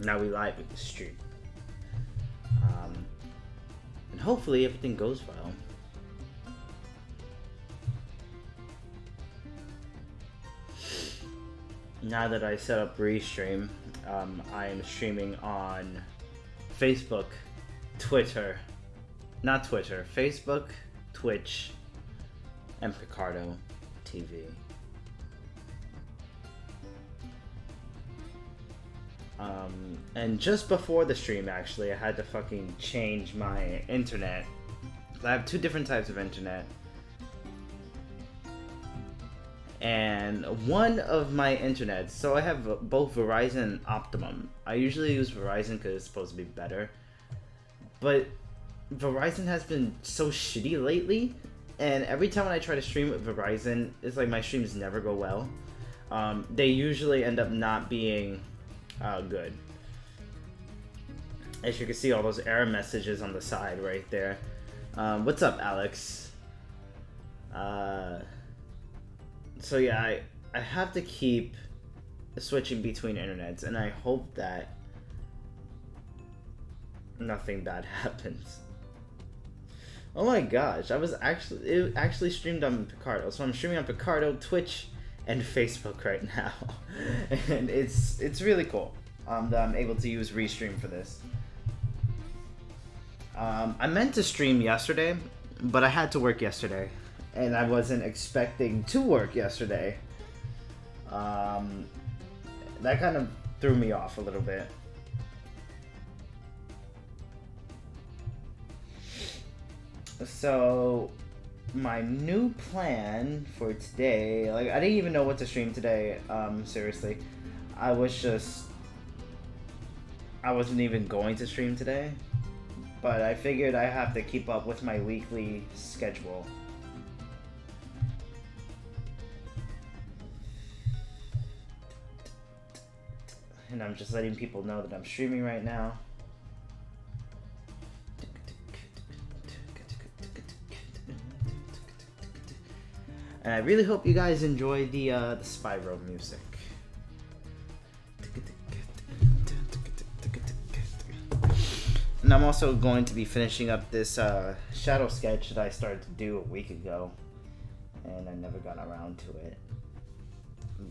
Now we live with the stream. And hopefully everything goes well. Now that I set up Restream, I am streaming on Facebook, Facebook, Twitch, and Picardo TV. And just before the stream, actually, I had to fucking change my internet. I have two different types of internet. And one of my internets, so I have both Verizon and Optimum. I usually use Verizon because it's supposed to be better. But Verizon has been so shitty lately. And every time when I try to stream with Verizon, it's like my streams never go well. They usually end up not being good. As you can see, all those error messages on the side right there. What's up, Alex? So yeah, I have to keep switching between internets, and I hope that nothing bad happens. Oh my gosh, it actually streamed on Picardo. So I'm streaming on Picardo, Twitch, and Facebook right now. And it's really cool that I'm able to use Restream for this. I meant to stream yesterday, but I had to work yesterday. And I wasn't expecting to work yesterday. That kind of threw me off a little bit. So, my new plan for today, like, I didn't even know what to stream today, seriously. I wasn't even going to stream today. But I figured I have to keep up with my weekly schedule. And I'm just letting people know that I'm streaming right now. And I really hope you guys enjoy the Spyro music. And I'm also going to be finishing up this shadow sketch that I started to do a week ago. And I never got around to it.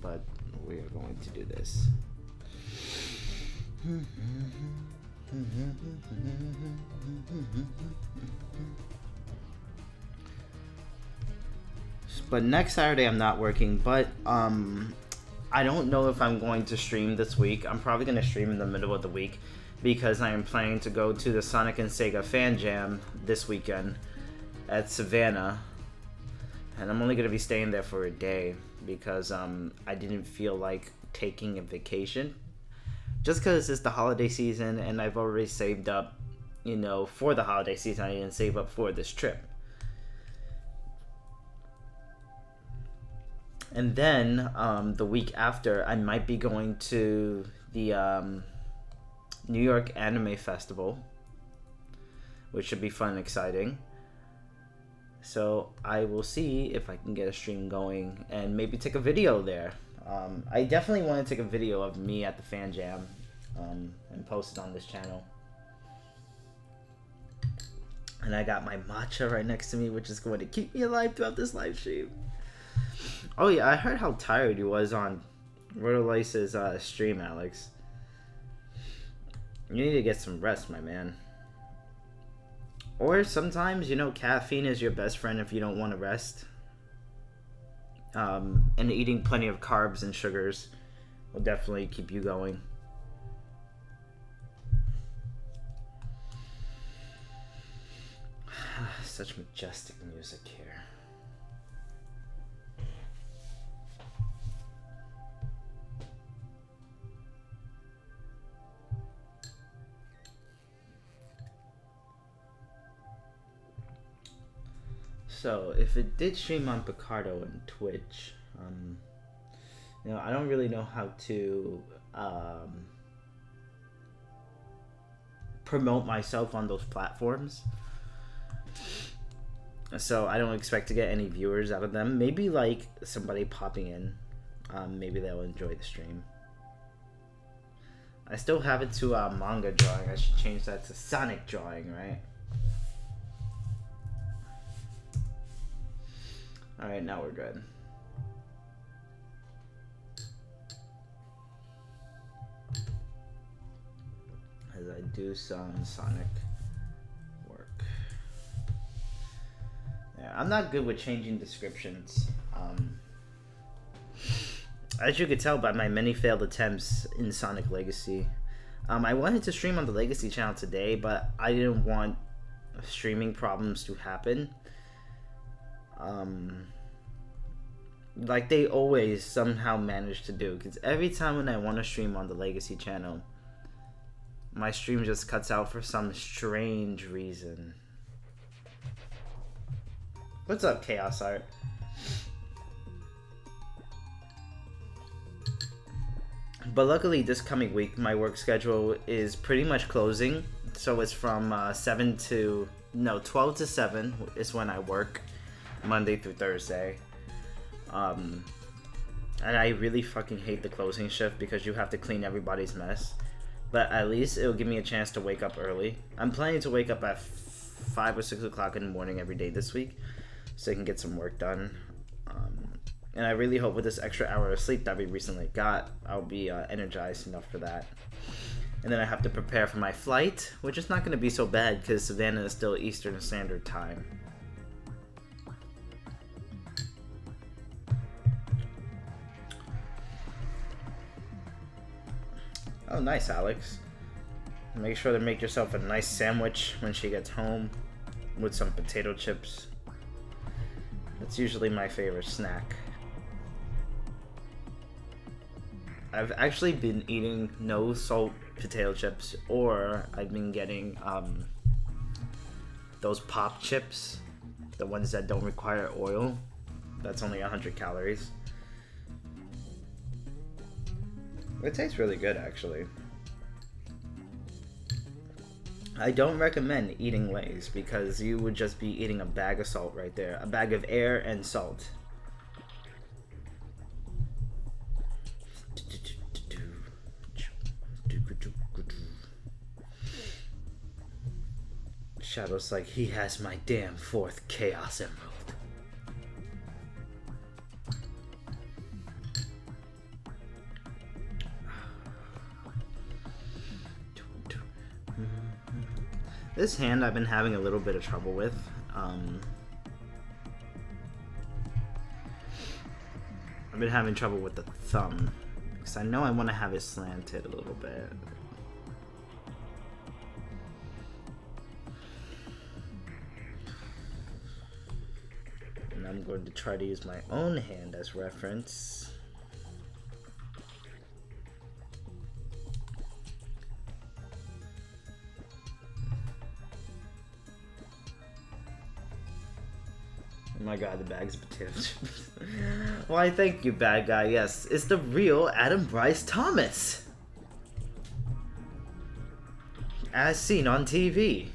But we are going to do this. But next Saturday I'm not working, but I don't know if I'm going to stream this week. I'm probably going to stream in the middle of the week because I am planning to go to the Sonic and Sega Fan Jam this weekend at Savannah. And I'm only going to be staying there for a day because I didn't feel like taking a vacation. Just because it's the holiday season and I've already saved up, you know, for the holiday season. I didn't save up for this trip. And then the week after, I might be going to the New York Anime Festival, which should be fun and exciting. So I will see if I can get a stream going and maybe take a video there. I definitely want to take a video of me at the Fan Jam and post it on this channel. And I got my matcha right next to me, which is going to keep me alive throughout this live stream. Oh yeah, I heard how tired you was on Rotolice's stream, Alex. You need to get some rest, my man. Or sometimes, you know, caffeine is your best friend if you don't want to rest. And eating plenty of carbs and sugars will definitely keep you going. Such majestic music here. So, if it did stream on Picardo and Twitch, you know, I don't really know how to promote myself on those platforms. So, I don't expect to get any viewers out of them. Maybe, like, somebody popping in. Maybe they'll enjoy the stream. I still have it to manga drawing. I should change that to Sonic drawing, right? Alright, now we're good. As I do some Sonic work. Yeah, I'm not good with changing descriptions. As you could tell by my many failed attempts in Sonic Legacy. I wanted to stream on the Legacy channel today, but I didn't want streaming problems to happen. Like they always somehow manage to do, because every time when I want to stream on the Legacy channel, my stream just cuts out for some strange reason. What's up, Chaos Art? But luckily this coming week my work schedule is pretty much closing, so it's from 12 to 7 is when I work, Monday through Thursday. And I really fucking hate the closing shift because you have to clean everybody's mess, but at least it'll give me a chance to wake up early. I'm planning to wake up at 5 or 6 o'clock in the morning every day this week so I can get some work done. And I really hope with this extra hour of sleep that we recently got, I'll be energized enough for that. And then I have to prepare for my flight, which is not going to be so bad because Savannah is still Eastern Standard Time. Oh, nice, Alex. Make sure to make yourself a nice sandwich when she gets home with some potato chips. That's usually my favorite snack. I've actually been eating no salt potato chips, or I've been getting those pop chips, the ones that don't require oil. That's only 100 calories. It tastes really good, actually. I don't recommend eating Lay's because you would just be eating a bag of salt right there. A bag of air and salt. Shadow's like, he has my damn 4th Chaos Emerald. This hand I've been having a little bit of trouble with. I've been having trouble with the thumb because I know I want to have it slanted a little bit. And I'm going to try to use my own hand as reference. Oh my god, the bag's of potato chips. Why, thank you, bad guy. Yes, it's the real Adam Bryce Thomas. As seen on TV.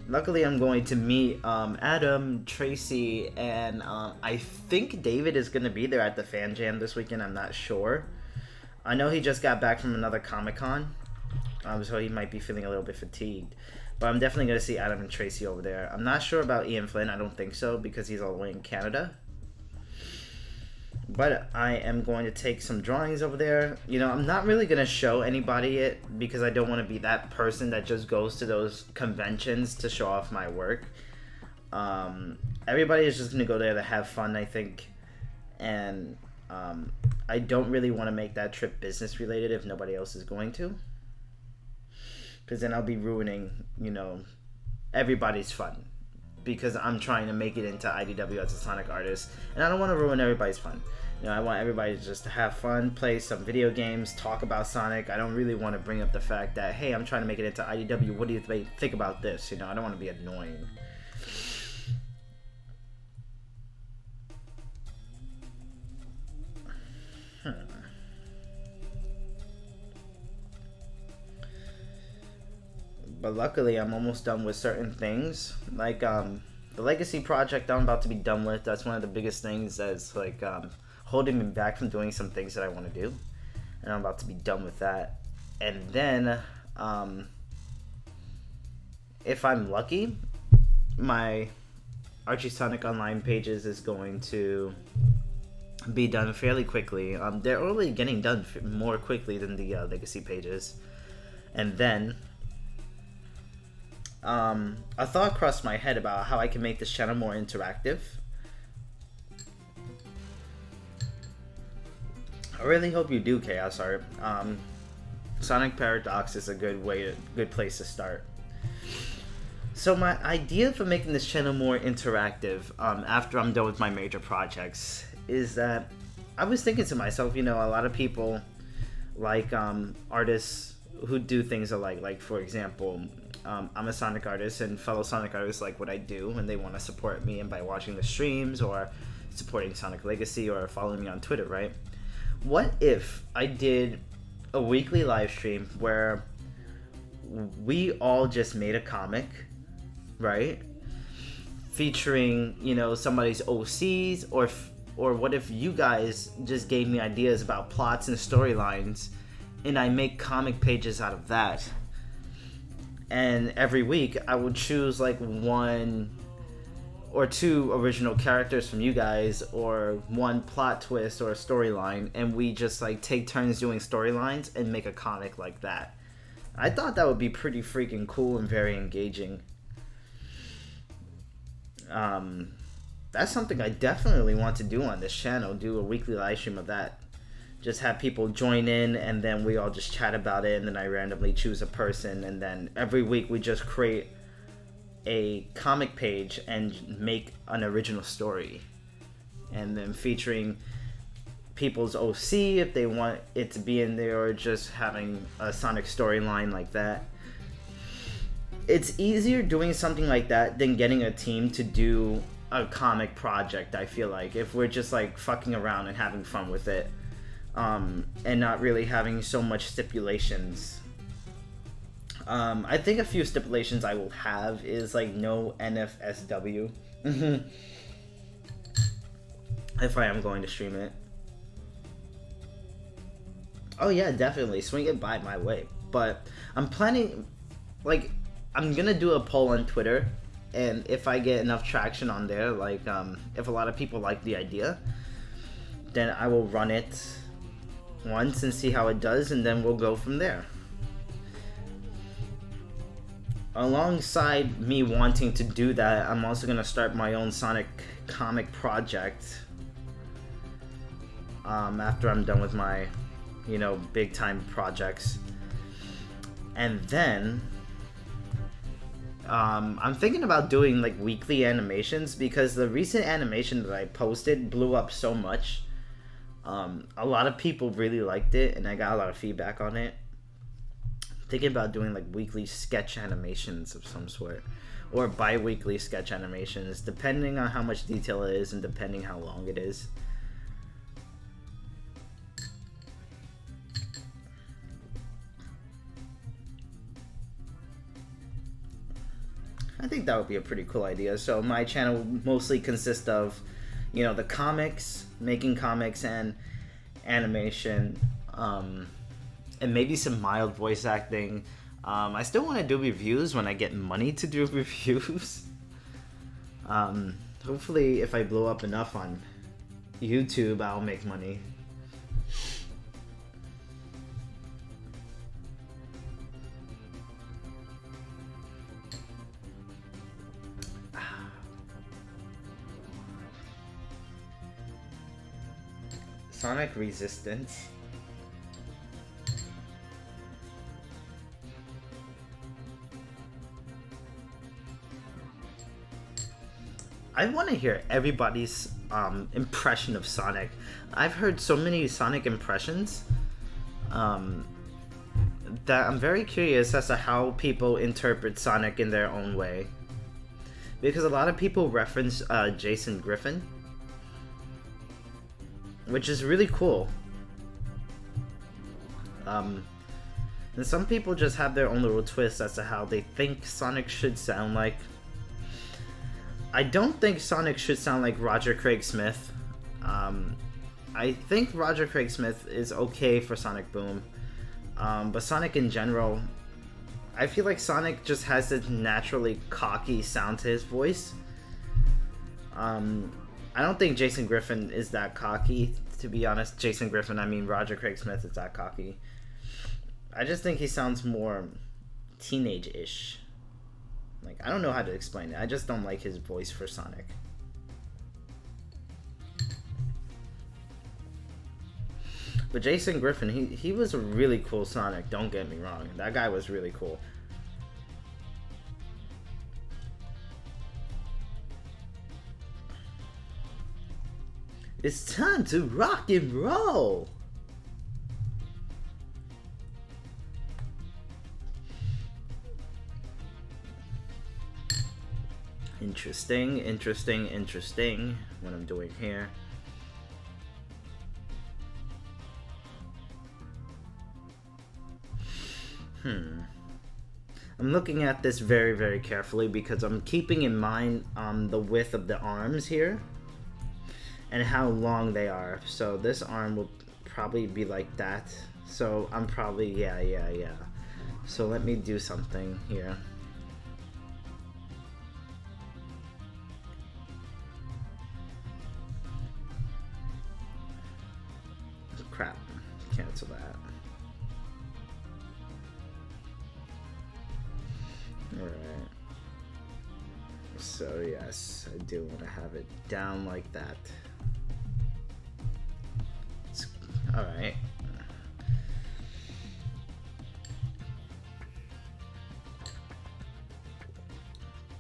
Luckily, I'm going to meet Adam, Tracy, and I think David is going to be there at the Fan Jam this weekend. I'm not sure. I know he just got back from another Comic-Con. So he might be feeling a little bit fatigued. But I'm definitely going to see Adam and Tracy over there. I'm not sure about Ian Flynn. I don't think so because he's all the way in Canada. But I am going to take some drawings over there. You know, I'm not really going to show anybody it because I don't want to be that person that just goes to those conventions to show off my work. Everybody is just going to go there to have fun, I think. And I don't really want to make that trip business related if nobody else is going to. Because then I'll be ruining, you know, everybody's fun. Because I'm trying to make it into IDW as a Sonic artist. And I don't want to ruin everybody's fun. You know, I want everybody just to have fun, play some video games, talk about Sonic. I don't really want to bring up the fact that, hey, I'm trying to make it into IDW. What do you think about this? You know, I don't want to be annoying. But luckily, I'm almost done with certain things. Like, the Legacy project I'm about to be done with, that's one of the biggest things that's like holding me back from doing some things that I want to do. And I'm about to be done with that. And then, if I'm lucky, my Archie Sonic Online pages is going to be done fairly quickly. They're already getting done more quickly than the Legacy pages. And then a thought crossed my head about how I can make this channel more interactive. I really hope you do, Chaos Art. Sonic Paradox is a good place to start. So my idea for making this channel more interactive after I'm done with my major projects is that I was thinking to myself, you know, a lot of people like artists who do things alike. Like, for example, I'm a Sonic artist, and fellow Sonic artists like what I do, and they want to support me and by watching the streams or supporting Sonic Legacy or following me on Twitter, right? What if I did a weekly live stream where we all just made a comic, right? Featuring, you know, somebody's OCs, or what if you guys just gave me ideas about plots and storylines, and I make comic pages out of that. And every week I would choose like 1 or 2 original characters from you guys, or 1 plot twist or a storyline, and we just like take turns doing storylines and make a comic like that. I thought that would be pretty freaking cool and very engaging. That's something I definitely want to do on this channel, do a weekly live stream of that. Just have people join in, and then we all just chat about it, and then I randomly choose a person, and then every week we just create a comic page and make an original story, and then featuring people's OC if they want it to be in there, or just having a Sonic storyline like that. It's easier doing something like that than getting a team to do a comic project, I feel like, if we're just like fucking around and having fun with it, and not really having so much stipulations. I think a few stipulations I will have is like no NFSW if I am going to stream it. Oh yeah, definitely swing it by my way. But I'm planning, like, I'm gonna do a poll on Twitter, and if I get enough traction on there, like if a lot of people like the idea, then I will run it once and see how it does, and then we'll go from there. Alongside me wanting to do that, I'm also gonna start my own Sonic comic project after I'm done with my, you know, big time projects. And then I'm thinking about doing like weekly animations, because the recent animation that I posted blew up so much. A lot of people really liked it, and I got a lot of feedback on it. Thinking about doing like weekly sketch animations of some sort, or bi-weekly sketch animations, depending on how much detail it is and depending how long it is. I think that would be a pretty cool idea. So my channel mostly consists of, you know, the comics, making comics, and animation, and maybe some mild voice acting. I still want to do reviews when I get money to do reviews. Hopefully if I blow up enough on YouTube, I'll make money. Sonic Resistance. I want to hear everybody's impression of Sonic. I've heard so many Sonic impressions that I'm very curious as to how people interpret Sonic in their own way. Because a lot of people reference Jason Griffin, which is really cool. And some people just have their own little twists as to how they think Sonic should sound like. I don't think Sonic should sound like Roger Craig Smith. I think Roger Craig Smith is okay for Sonic Boom. But Sonic in general, I feel like Sonic just has this naturally cocky sound to his voice. I don't think Jason Griffin is that cocky, to be honest. Jason Griffin, I mean Roger Craig Smith is that cocky. I just think he sounds more teenage-ish. Like, I don't know how to explain it. I just don't like his voice for Sonic. But Jason Griffin, he was a really cool Sonic, don't get me wrong. That guy was really cool. It's time to rock and roll! Interesting, interesting, interesting. What I'm doing here. I'm looking at this very, very carefully because I'm keeping in mind the width of the arms here and how long they are. So this arm will probably be like that. So I'm probably, yeah. So let me do something here. Crap, cancel that. Alright. So yes, I do want to have it down like that. Alright.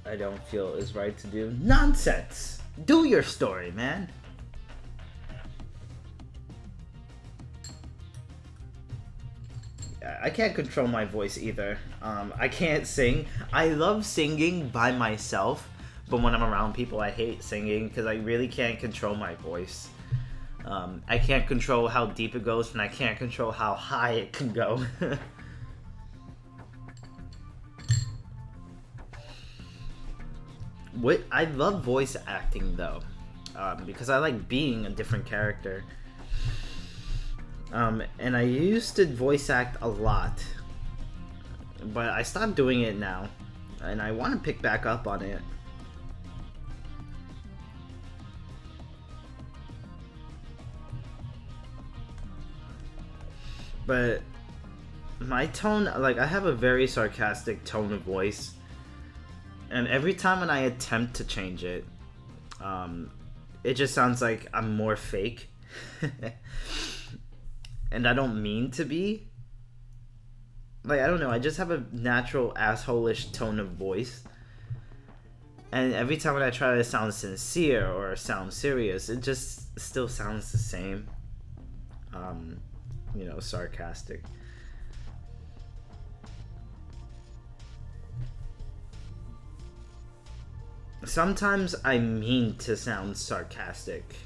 I don't feel it's right to do nonsense. Do your story, man. I can't control my voice either. I can't sing. I love singing by myself, but when I'm around people, I hate singing because I really can't control my voice. I can't control how deep it goes, and I can't control how high it can go. I love voice acting though, because I like being a different character. And I used to voice act a lot, but I stopped doing it now, and I want to pick back up on it. But my tone, like, I have a very sarcastic tone of voice, and every time when I attempt to change it, it just sounds like I'm more fake. And I don't mean to be. Like, I don't know, I just have a natural asshole-ish tone of voice. And every time when I try to sound sincere or sound serious, it just still sounds the same. You know, sarcastic. Sometimes I mean to sound sarcastic.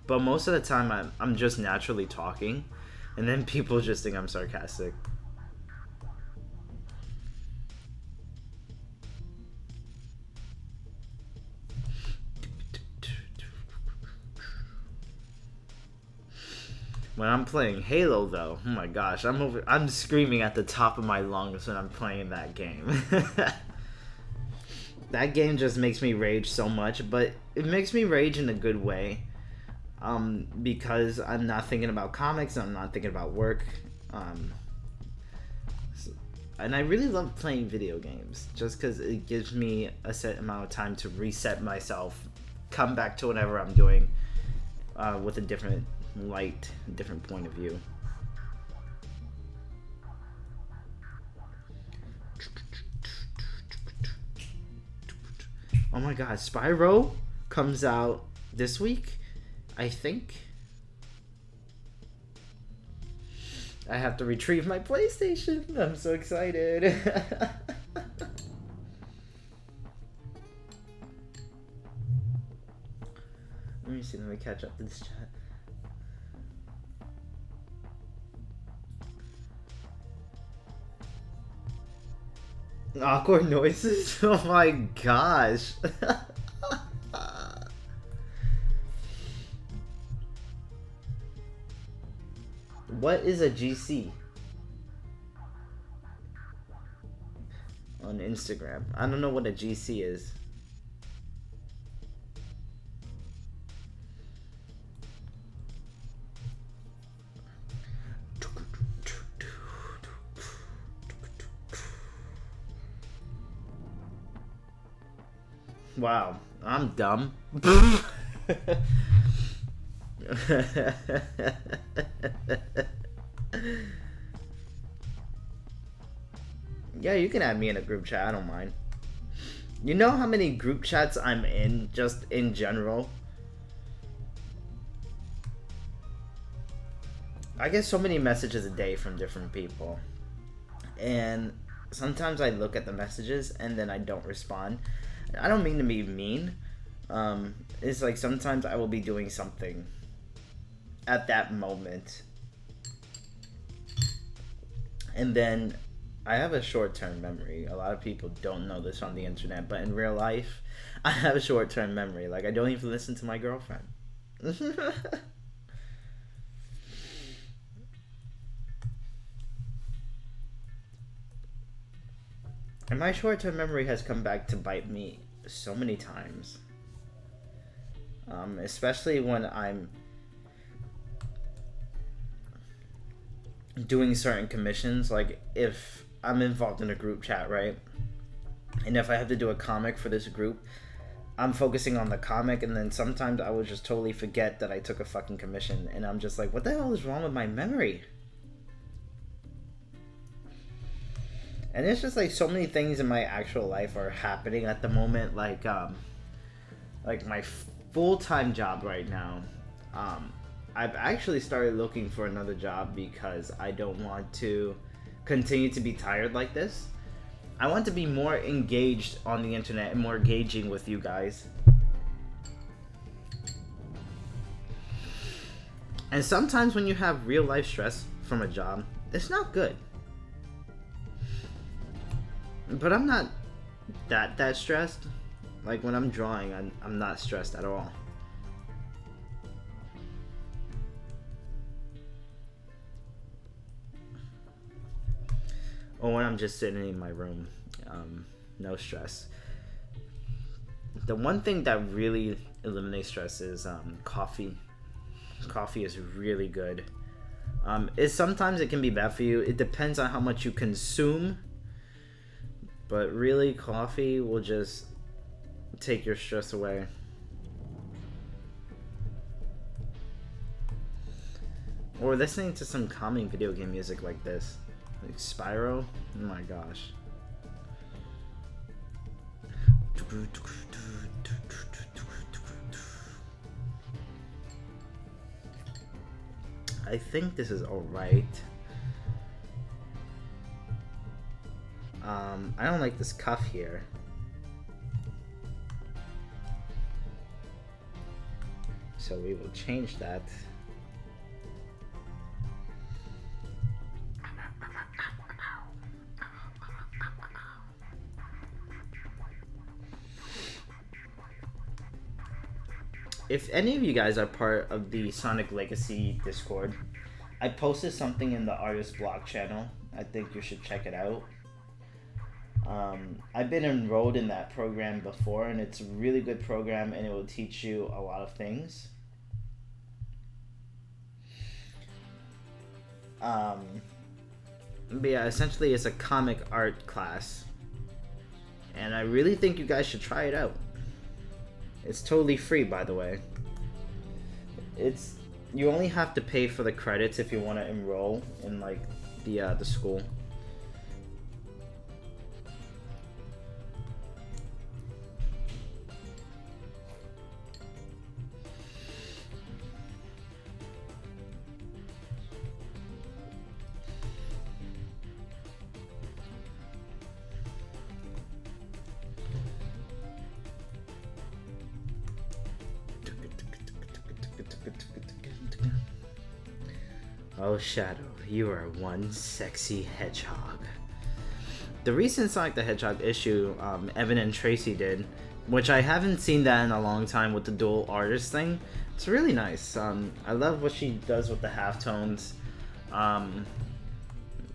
But most of the time I'm just naturally talking, and then people just think I'm sarcastic. When I'm playing Halo though, oh my gosh, I'm screaming at the top of my lungs when I'm playing that game. That game just makes me rage so much, but it makes me rage in a good way. Because I'm not thinking about comics, I'm not thinking about work, and I really love playing video games, just because it gives me a set amount of time to reset myself, come back to whatever I'm doing, with a different light, different point of view. Oh my god, Spyro comes out this week? I think. I have to retrieve my PlayStation. I'm so excited. Let me see, let me catch up to this chat. Awkward noises? Oh my gosh. What is a GC? On Instagram. I don't know what a GC is. Wow, I'm dumb. Yeah, you can add me in a group chat, I don't mind. You know how many group chats I'm in, just in general? I get so many messages a day from different people. And sometimes I look at the messages and then I don't respond. I don't mean to be mean. It's like sometimes I will be doing something at that moment. And then I have a short-term memory. A lot of people don't know this on the internet, but in real life, I have a short-term memory. Like, I don't even listen to my girlfriend. And my short-term memory has come back to bite me so many times. Especially when I'm doing certain commissions. Like, if I'm involved in a group chat, right? And if I have to do a comic for this group, I'm focusing on the comic, and then sometimes I will just totally forget that I took a fucking commission, and I'm just like, what the hell is wrong with my memory? And it's just like so many things in my actual life are happening at the moment. Like my full-time job right now, I've actually started looking for another job because I don't want to continue to be tired like this. I want to be more engaged on the internet and more engaging with you guys. And sometimes when you have real life stress from a job, it's not good. But I'm not that stressed. Like when I'm drawing, I'm not stressed at all. Or when I'm just sitting in my room, no stress. The one thing that really eliminates stress is coffee. Coffee is really good. Sometimes it can be bad for you. It depends on how much you consume. But really, coffee will just take your stress away. Or listening to some calming video game music like this. Like Spyro. Oh my gosh. I think this is alright. I don't like this cuff here. So we will change that. If any of you guys are part of the Sonic Legacy Discord, I posted something in the Artist Block channel. I think you should check it out. I've been enrolled in that program before, and it's a really good program, and it will teach you a lot of things. But yeah, essentially it's a comic art class, and I really think you guys should try it out. It's totally free, by the way. You only have to pay for the credits if you want to enroll in like the school. Oh, Shadow, you are one sexy hedgehog. The recent Sonic the Hedgehog issue, Evan and Tracy did, which I haven't seen that in a long time with the dual artist thing. It's really nice. I love what she does with the halftones. Yeah,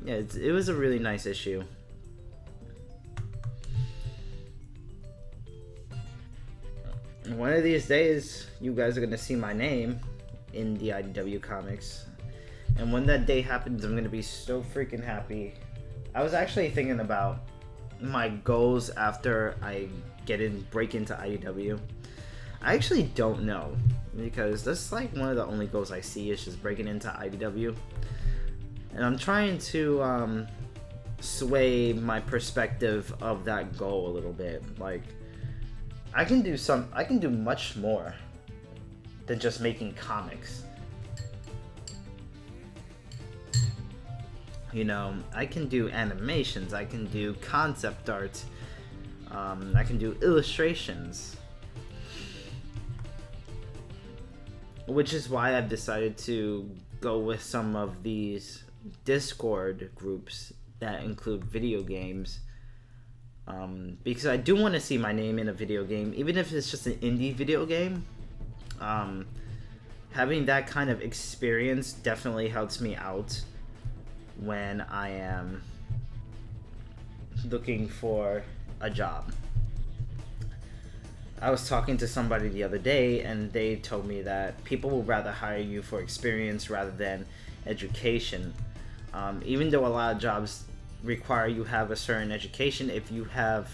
it was a really nice issue. One of these days, you guys are going to see my name in the IDW comics. And when that day happens, I'm going to be so freaking happy. I was actually thinking about my goals after I break into IDW. I actually don't know, because that's like one of the only goals I see is just breaking into IDW. And I'm trying to sway my perspective of that goal a little bit. Like, I can do much more than just making comics. You know, I can do animations, I can do concept art, I can do illustrations. Which is why I've decided to go with some of these Discord groups that include video games. Because I do want to see my name in a video game, even if it's just an indie video game. Having that kind of experience definitely helps me out when I am looking for a job. I was talking to somebody the other day, and they told me that people will rather hire you for experience rather than education. Even though a lot of jobs require you have a certain education, if you have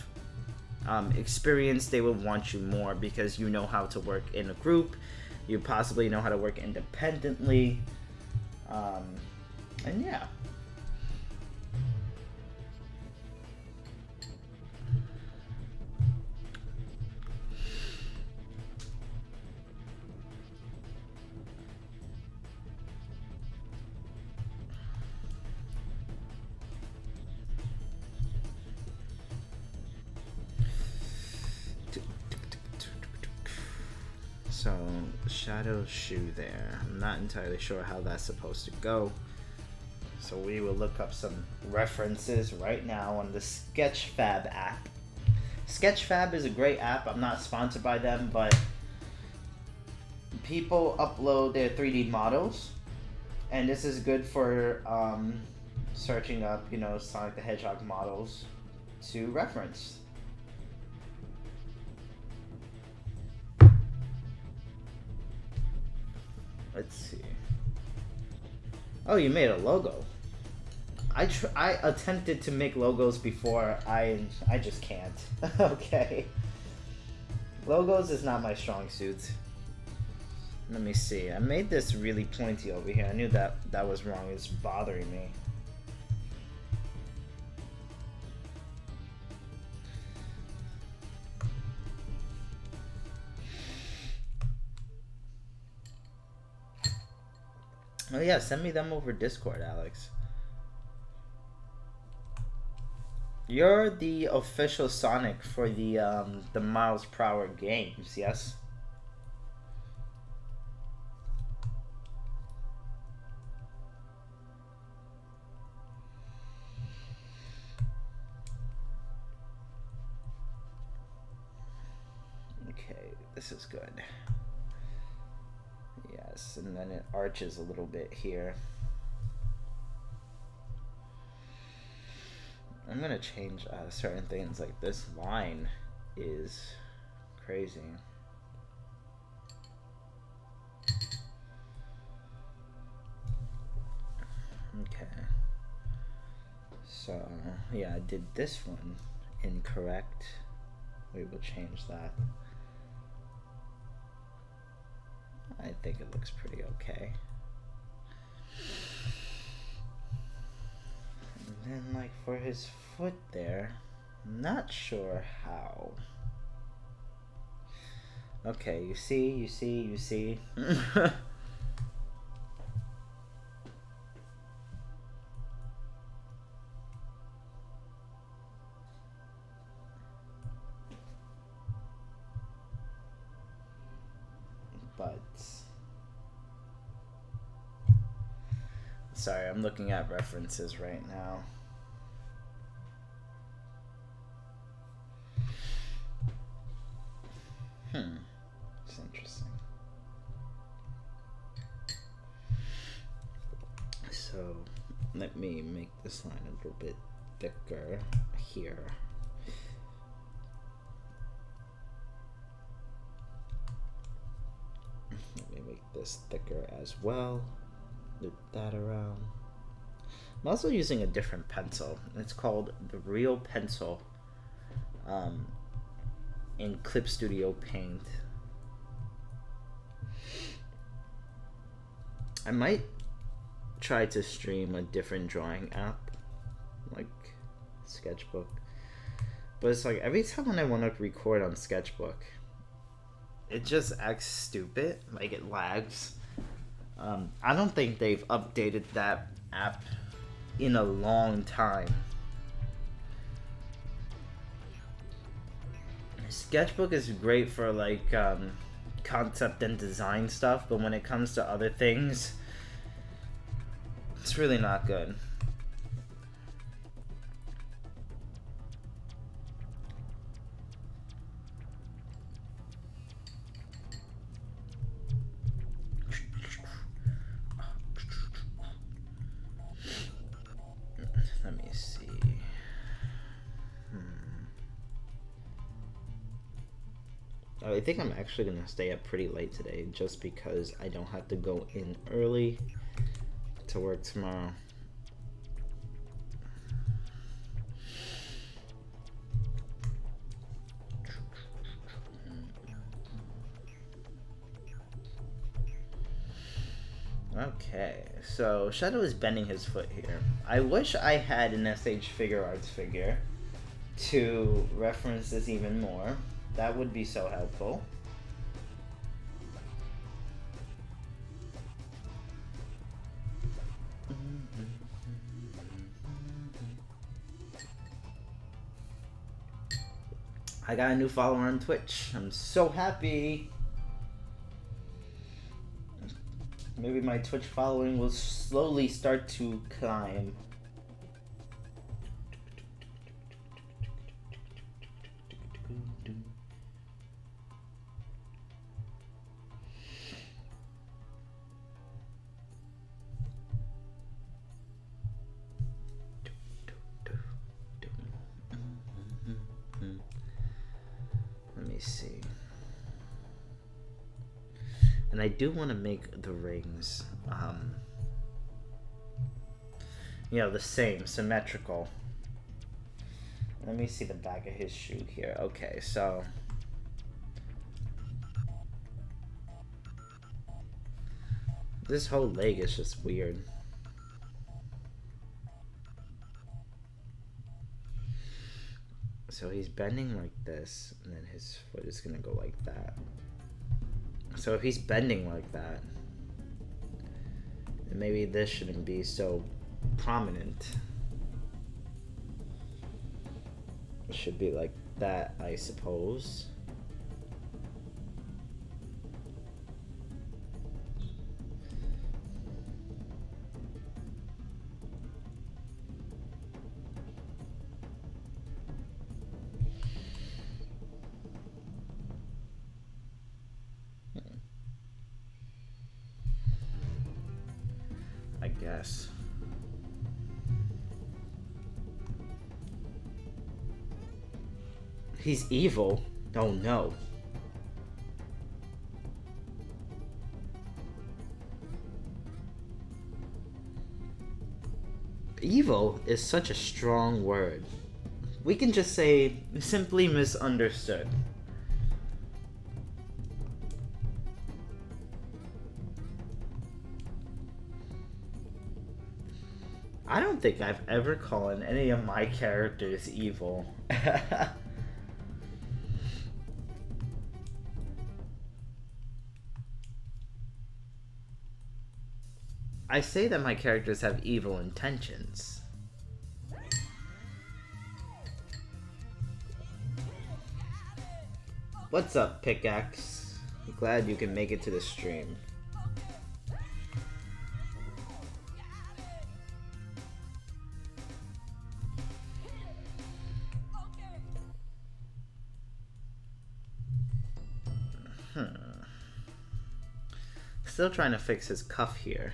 experience, they will want you more because you know how to work in a group, you possibly know how to work independently, and yeah. So, Shadow Shoe there. I'm not entirely sure how that's supposed to go. So we will look up some references right now on the Sketchfab app. Sketchfab is a great app. I'm not sponsored by them, but people upload their 3D models. And this is good for searching up, you know, Sonic the Hedgehog models to reference. Let's see. Oh, you made a logo. I attempted to make logos before. I just can't. Okay. Logos is not my strong suit. Let me see. I made this really pointy over here. I knew that was wrong. It's bothering me. Oh yeah, send me them over Discord, Alex. You're the official Sonic for the Miles Prower games, yes? Okay, this is good. Yes, and then it arches a little bit here. I'm gonna change certain things, like this line is crazy. Okay. So, yeah, I did this one incorrect. We will change that. I think it looks pretty okay. And then, like, for his foot there, I'm not sure how. Okay, you see. But sorry, I'm looking at references right now. Let me make this line a little bit thicker here. Let me make this thicker as well. Loop that around. I'm also using a different pencil. It's called the Real Pencil in Clip Studio Paint. I might try to stream a different drawing app like Sketchbook, but it's like every time when I want to record on Sketchbook, it just acts stupid, like it lags. I don't think they've updated that app in a long time. Sketchbook is great for like concept and design stuff, but when it comes to other things, it's really not good. Let me see. I think I'm actually gonna stay up pretty late today just because I don't have to go in early to work tomorrow. Okay, so Shadow is bending his foot here. I wish I had an SH Figuarts figure to reference this even more. That would be so helpful. I got a new follower on Twitch. I'm so happy. Maybe my Twitch following will slowly start to climb. Let me see. And I do want to make the rings, you know, the same, symmetrical. Let me see the back of his shoe here. Okay, so this whole leg is just weird. So he's bending like this, and then his foot is gonna go like that. So if he's bending like that, then maybe this shouldn't be so prominent. It should be like that, I suppose. I guess. He's evil? Oh no. Evil is such a strong word. We can just say simply misunderstood. I don't think I've ever called any of my characters evil. I say that my characters have evil intentions. What's up, Pickaxe? I'm glad you can make it to the stream. Still trying to fix his cuff here.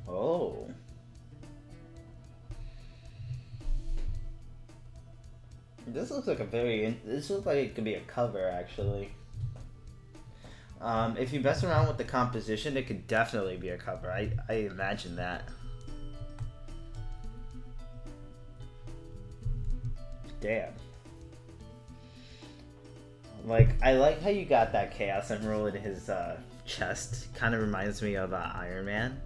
Oh. This looks like this looks like it could be a cover, actually. If you mess around with the composition, it could definitely be a cover. I imagine that. Damn. Like, I like how you got that Chaos Emerald in his chest. Kind of reminds me of Iron Man.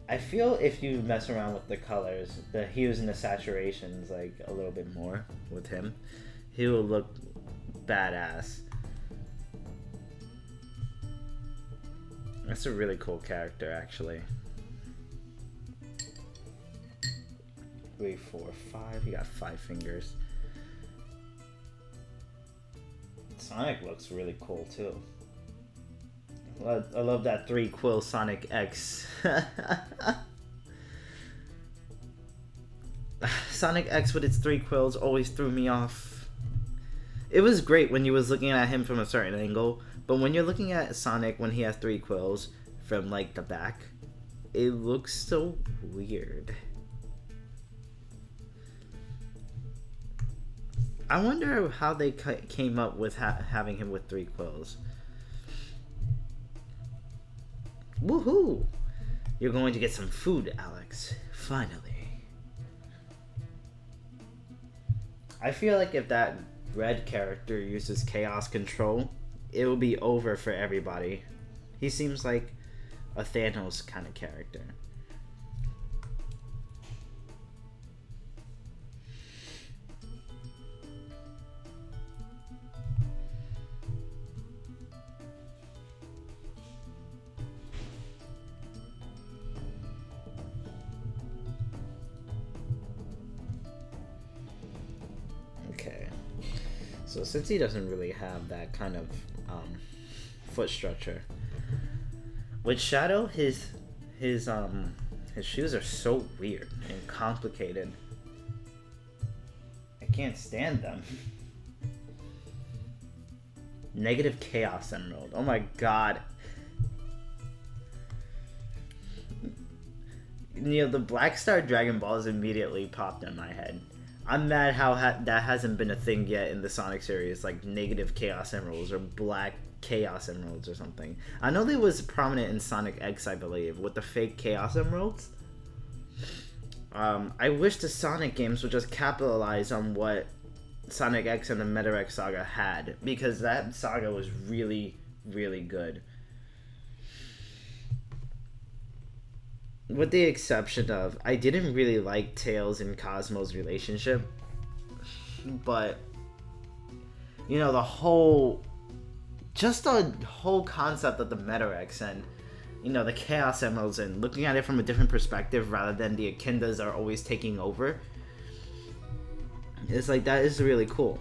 I feel if you mess around with the colors, the hues and the saturations like a little bit more with him, he will look badass. That's a really cool character, actually. 3, 4, 5. He got 5 fingers. Sonic looks really cool too. I love that 3-quill Sonic X. Sonic X with its 3 quills always threw me off. It was great when you was looking at him from a certain angle, but when you're looking at Sonic when he has 3 quills from like the back, it looks so weird. I wonder how they came up with having him with 3 quills. Woohoo! You're going to get some food, Alex. Finally. I feel like if that red character uses Chaos Control, it will be over for everybody. He seems like a Thanos kind of character. So since he doesn't really have that kind of foot structure, with Shadow, his shoes are so weird and complicated. I can't stand them. Negative Chaos Emerald. Oh my god. You know, the Black Star Dragon Balls immediately popped in my head. I'm mad how that hasn't been a thing yet in the Sonic series, like negative Chaos Emeralds or black Chaos Emeralds or something. I know they was prominent in Sonic X, I believe, with the fake Chaos Emeralds. I wish the Sonic games would just capitalize on what Sonic X and the Meta-X Saga had, because that saga was really, really good. With the exception of, I didn't really like Tails and Cosmo's relationship, but, you know, the whole concept of the Meta-X and, you know, the Chaos Emeralds and looking at it from a different perspective rather than the Echidnas are always taking over, it's like, that is really cool.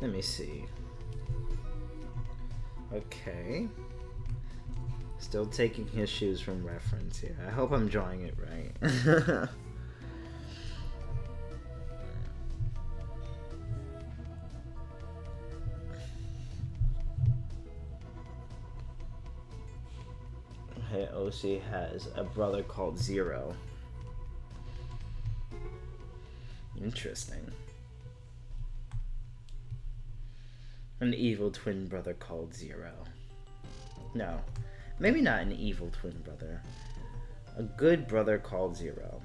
Let me see. Okay. Still taking his shoes from reference here. I hope I'm drawing it right. Hey, OC has a brother called Zero. Interesting. An evil twin brother called Zero. No, maybe not an evil twin brother. A good brother called Zero.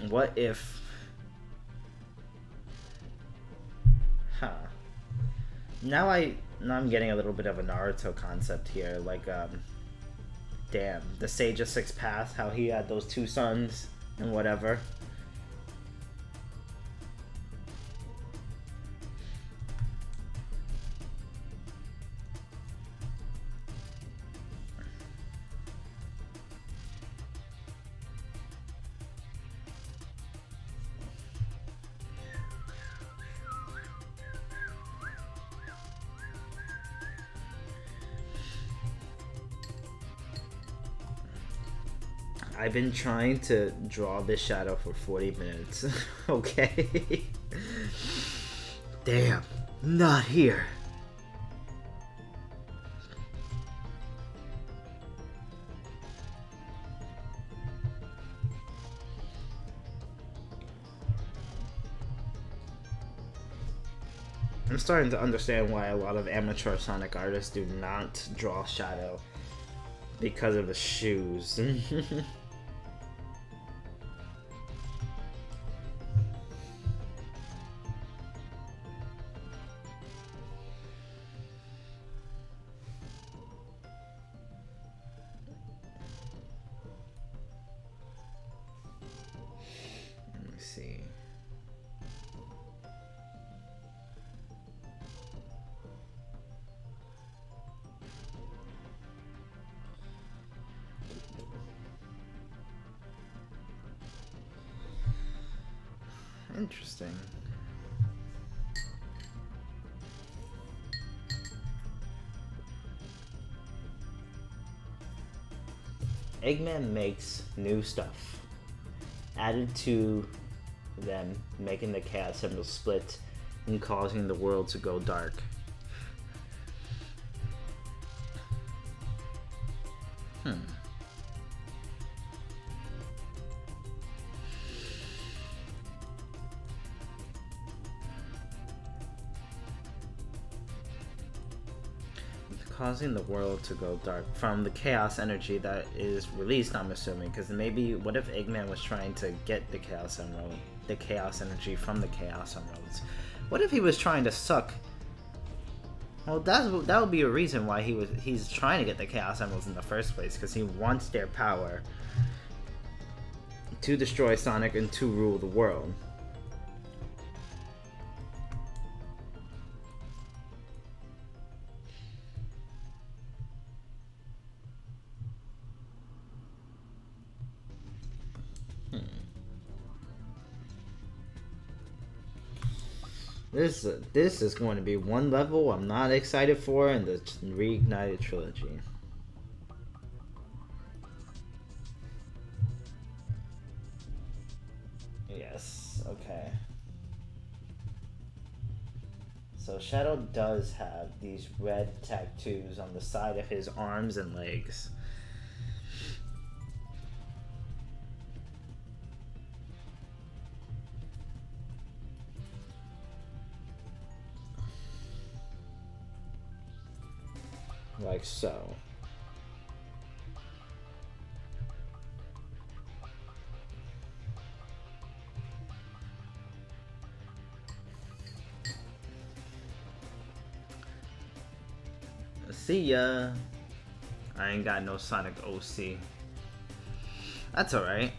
What if... Huh. Now I'm getting a little bit of a Naruto concept here, like, damn, the Sage of Six Paths, how he had those 2 sons and whatever. I've been trying to draw this shadow for 40 minutes. Okay. Damn, not here. I'm starting to understand why a lot of amateur Sonic artists do not draw shadow. Because of the shoes. Let me see. Interesting. Eggman makes new stuff. Added to them, making the Chaos Emerald split and causing the world to go dark. Causing the world to go dark from the chaos energy that is released, I'm assuming, because maybe what if Eggman was trying to get the chaos emerald, the chaos energy from the chaos emeralds? What if he was trying to suck? Well, that would be a reason why he's trying to get the chaos emeralds in the first place, because he wants their power to destroy Sonic and to rule the world. This is going to be one level I'm not excited for in the Reignited trilogy. Yes, okay. So Shadow does have these red tattoos on the side of his arms and legs. Like so. See ya. I ain't got no Sonic OC. That's alright.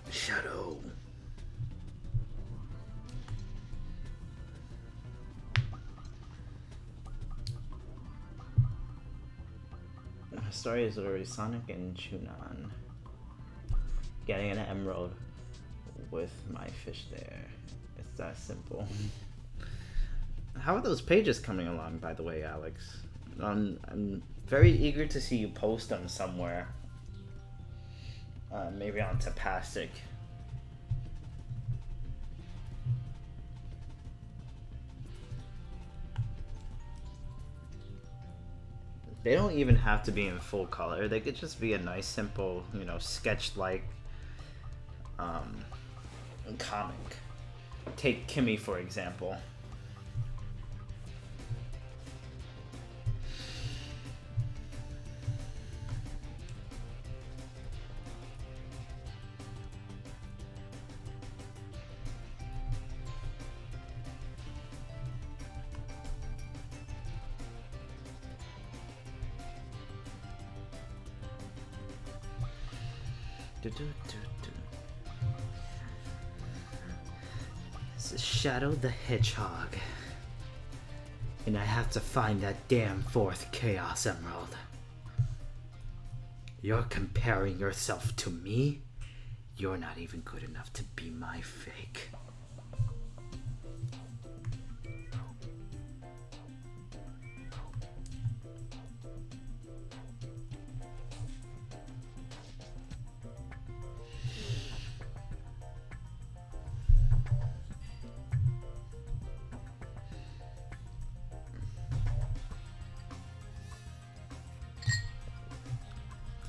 Shadow. My story is already Sonic and Chunon getting an emerald with my fish there. It's that simple. How are those pages coming along, by the way, Alex? I'm very eager to see you post them somewhere. Maybe on Tapastic. They don't even have to be in full color. They could just be a nice, simple, you know, sketch-like comic. Take Kimmy, for example. This is Shadow the Hedgehog. And I have to find that damn fourth Chaos Emerald. You're comparing yourself to me? You're not even good enough to be my fake.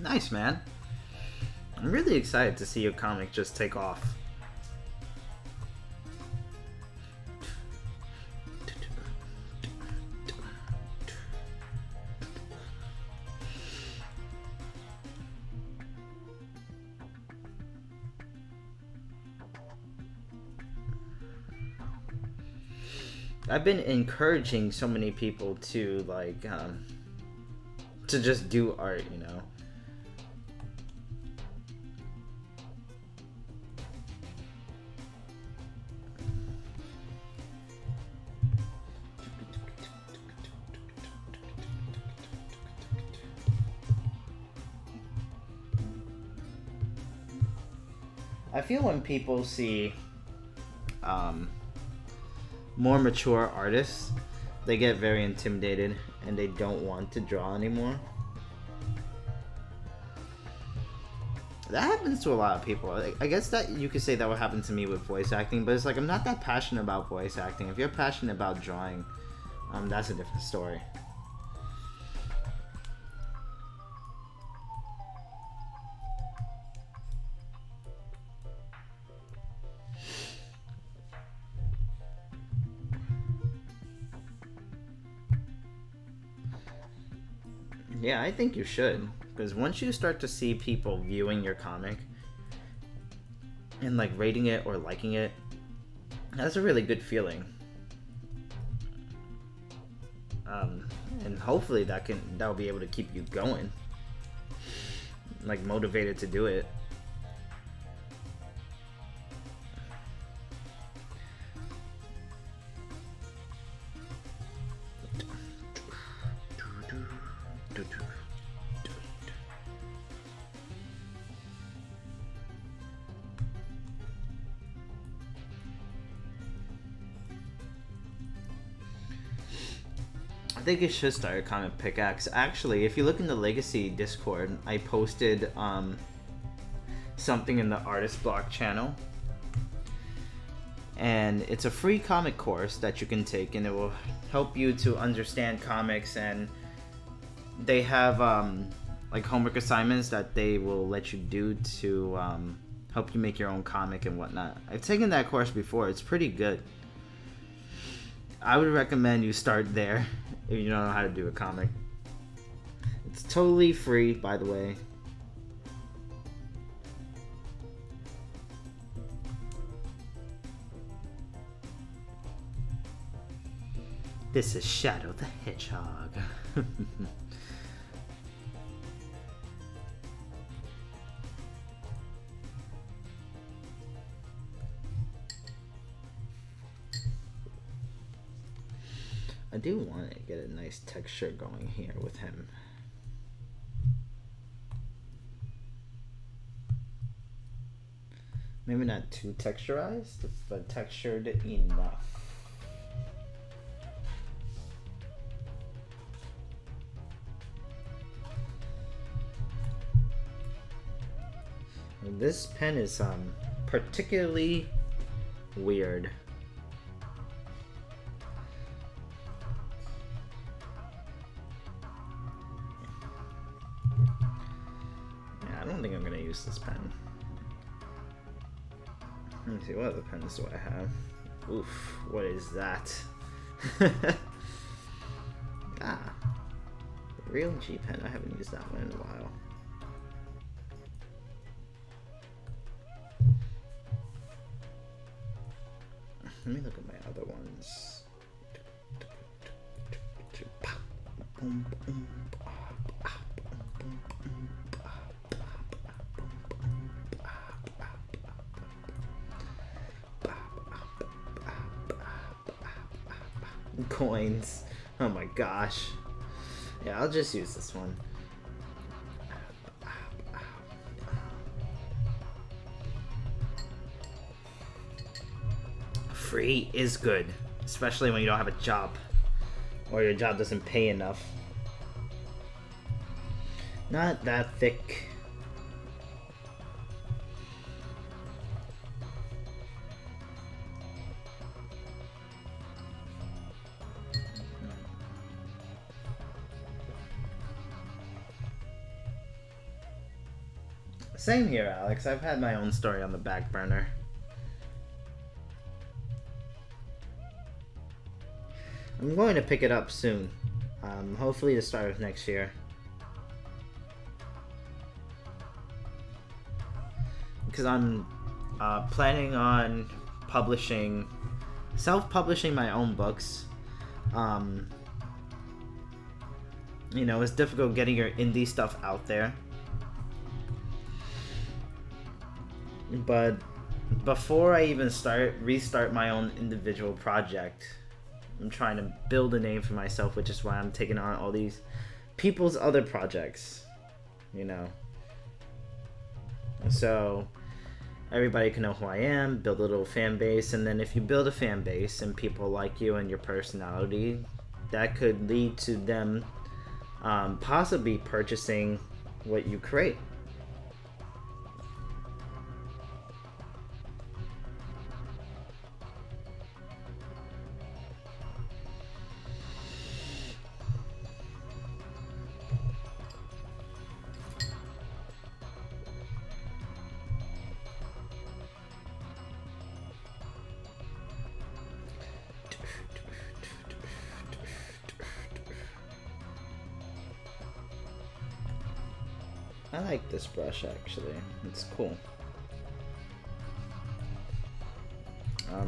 Nice, man. I'm really excited to see your comic just take off. I've been encouraging so many people to like to just do art, you know. I feel when people see more mature artists, they get very intimidated and they don't want to draw anymore. That happens to a lot of people. I guess that you could say that would happen to me with voice acting, but it's like I'm not that passionate about voice acting. If you're passionate about drawing, that's a different story. Yeah, I think you should, because once you start to see people viewing your comic and like rating it or liking it, that's a really good feeling. And hopefully that'll be able to keep you going, like motivated to do it. I think you should start a comic pickaxe. Actually, if you look in the Legacy Discord, I posted something in the Artist Block channel. And it's a free comic course that you can take, and it will help you to understand comics, and they have like homework assignments that they will let you do to help you make your own comic and whatnot. I've taken that course before. It's pretty good. I would recommend you start there if you don't know how to do a comic. It's totally free, by the way. This is Shadow the Hedgehog. I do want to get a nice texture going here with him. Maybe not too texturized, but textured enough. And this pen is particularly weird. I don't think I'm gonna use this pen. Let me see, what other pens do I have? Oof, what is that? Ah, the real G pen. I haven't used that one in a while. Let me look at my other ones. Coins. Oh my gosh. Yeah, I'll just use this one. Free is good, especially when you don't have a job or your job doesn't pay enough. Not that thick. Same here, Alex. I've had my own story on the back burner. I'm going to pick it up soon. Hopefully the start of next year. Because I'm planning on publishing, self-publishing my own books. You know, it's difficult getting your indie stuff out there. But before I even restart my own individual project, I'm trying to build a name for myself, which is why I'm taking on all these people's other projects, you know. So everybody can know who I am, build a little fan base, and then if you build a fan base and people like you and your personality, that could lead to them possibly purchasing what you create. I like this brush actually, it's cool.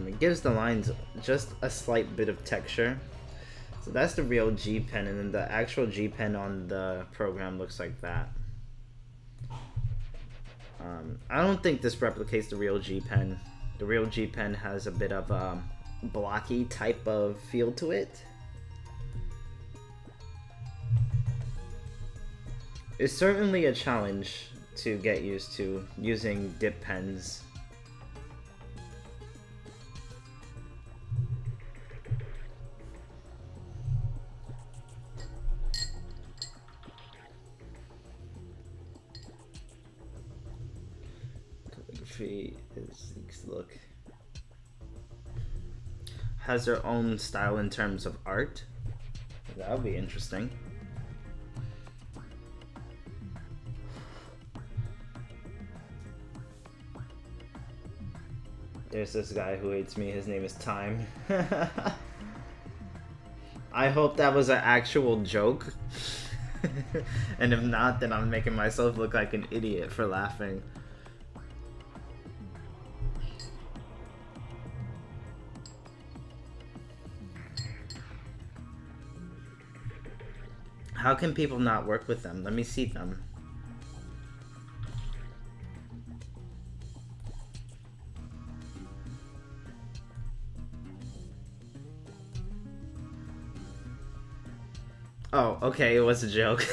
It gives the lines just a slight bit of texture. So that's the real G Pen, and then the actual G Pen on the program looks like that. I don't think this replicates the real G Pen. The real G Pen has a bit of a blocky type of feel to it. It's certainly a challenge to get used to using dip pens. Calligraphy is, look, has their own style in terms of art. That would be interesting. There's this guy who hates me, his name is Time. I hope that was an actual joke. And if not, then I'm making myself look like an idiot for laughing. How can people not work with them? Let me see them. Oh, okay, it was a joke.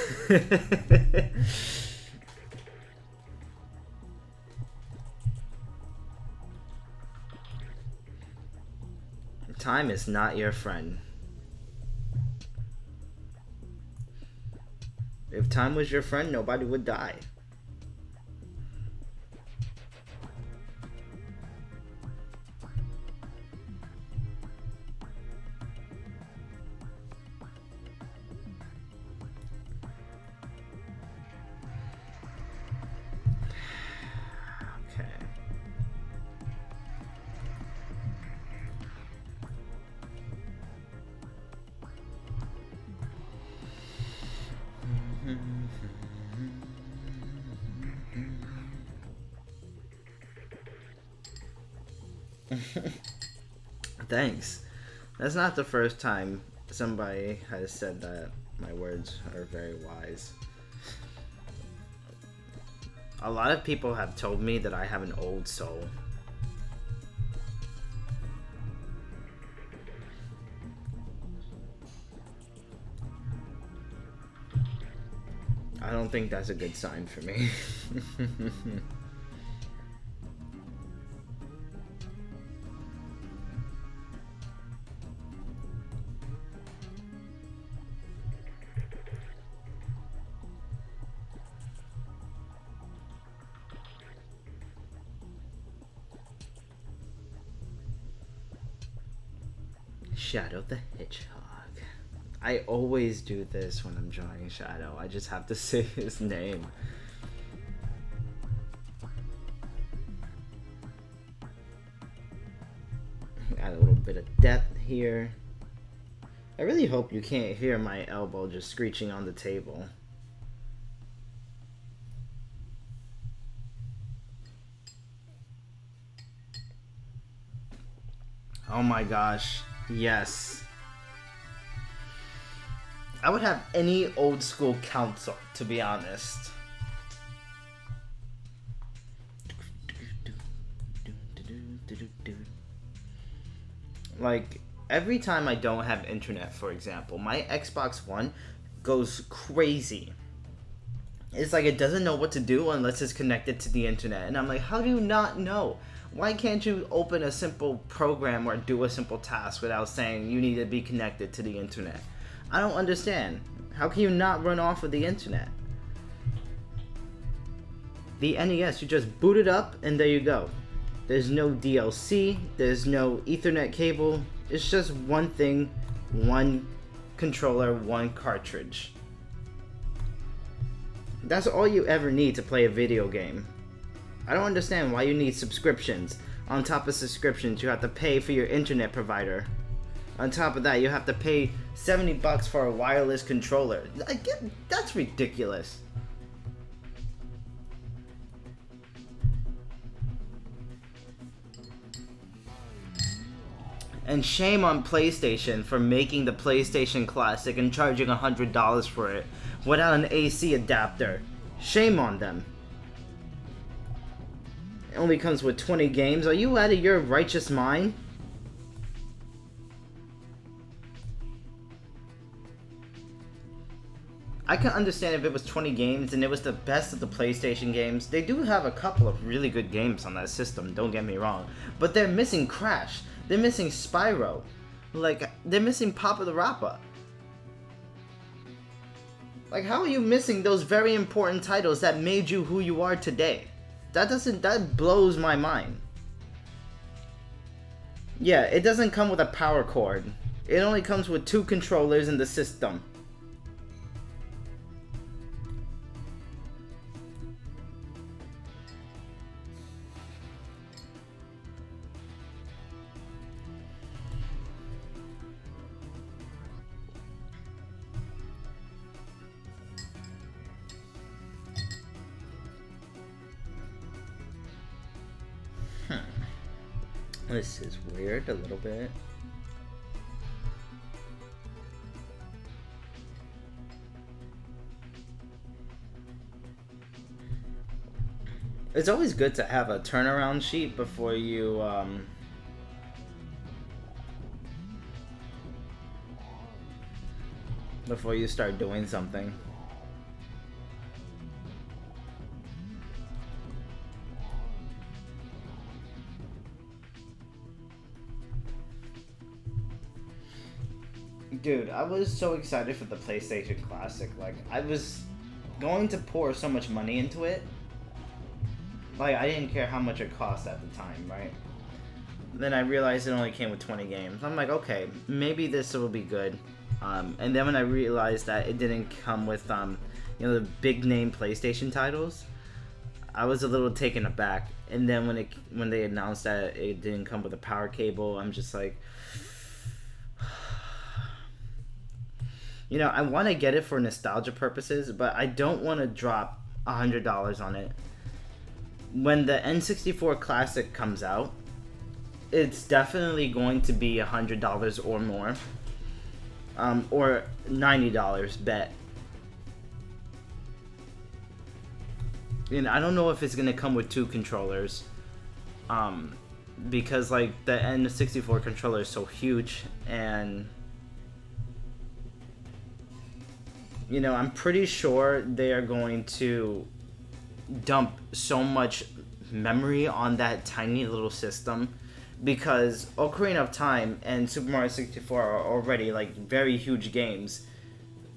Time is not your friend. If time was your friend, nobody would die. Thanks. That's not the first time somebody has said that my words are very wise. A lot of people have told me that I have an old soul. I don't think that's a good sign for me. Shadow the Hedgehog. I always do this when I'm drawing Shadow. I just have to say his name. Got a little bit of depth here. I really hope you can't hear my elbow just screeching on the table. Oh my gosh. Yes. I would have any old school council, to be honest. Like, every time I don't have internet, for example, my Xbox One goes crazy. It's like it doesn't know what to do unless it's connected to the internet. And I'm like, how do you not know? Why can't you open a simple program or do a simple task without saying you need to be connected to the internet? I don't understand. How can you not run off of the internet? The NES, you just boot it up and there you go. There's no DLC, there's no Ethernet cable. It's just one thing, one controller, one cartridge. That's all you ever need to play a video game. I don't understand why you need subscriptions. On top of subscriptions, you have to pay for your internet provider. On top of that, you have to pay 70 bucks for a wireless controller. That's ridiculous. And shame on PlayStation for making the PlayStation Classic and charging $100 for it without an AC adapter. Shame on them. It only comes with 20 games. Are you out of your righteous mind? I can understand if it was 20 games and it was the best of the PlayStation games. They do have a couple of really good games on that system, don't get me wrong. But they're missing Crash. They're missing Spyro. Like, they're missing Papa the Rapper. Like, how are you missing those very important titles that made you who you are today? That blows my mind. Yeah, it doesn't come with a power cord. It only comes with 2 controllers in the system. This is weird a little bit. It's always good to have a turnaround sheet before you start doing something. Dude, I was so excited for the PlayStation Classic. Like, I was going to pour so much money into it. Like, I didn't care how much it cost at the time, right? Then I realized it only came with 20 games. I'm like, okay, maybe this will be good. And then when I realized that it didn't come with, you know, the big name PlayStation titles, I was a little taken aback. And then when they announced that it didn't come with a power cable, I'm just like, you know, I want to get it for nostalgia purposes, but I don't want to drop $100 on it. When the N64 Classic comes out, it's definitely going to be $100 or more. Or $90 bet. And I don't know if it's going to come with 2 controllers. Because, like, the N64 controller is so huge, and You know, I'm pretty sure they are going to dump so much memory on that tiny little system, because Ocarina of Time and Super Mario 64 are already like very huge games,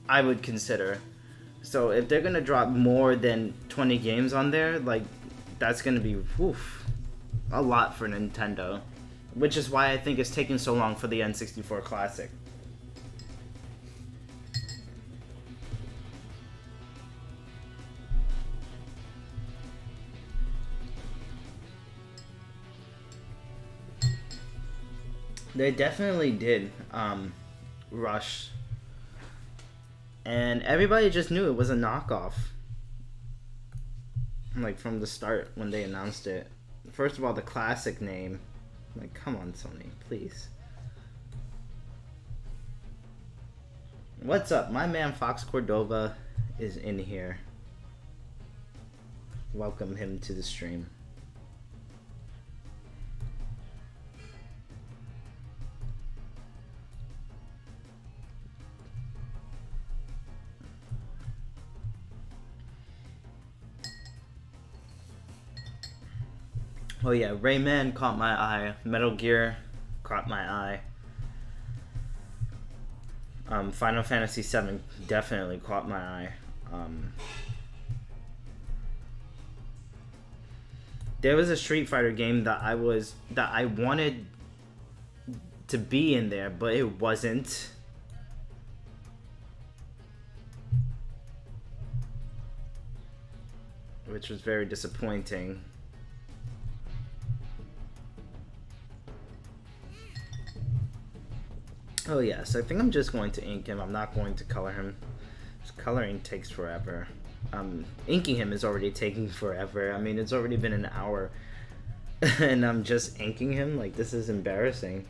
I would consider. So if they're gonna drop more than 20 games on there, like, that's gonna be a lot for Nintendo, which is why I think it's taking so long for the N64 Classic. They definitely did rush, and everybody just knew it was a knockoff, like, from the start when they announced it. First of all, the classic name, like, come on, Sony, please. What's up? My man Fox Cordova is in here. Welcome him to the stream. Oh yeah, Rayman caught my eye. Metal Gear caught my eye. Final Fantasy VII definitely caught my eye. There was a Street Fighter game that I wanted to be in there, but it wasn't. Which was very disappointing. Oh yes, I think I'm just going to ink him. I'm not going to color him. Coloring takes forever. Inking him is already taking forever. I mean, it's already been an hour and I'm just inking him? Like, this is embarrassing.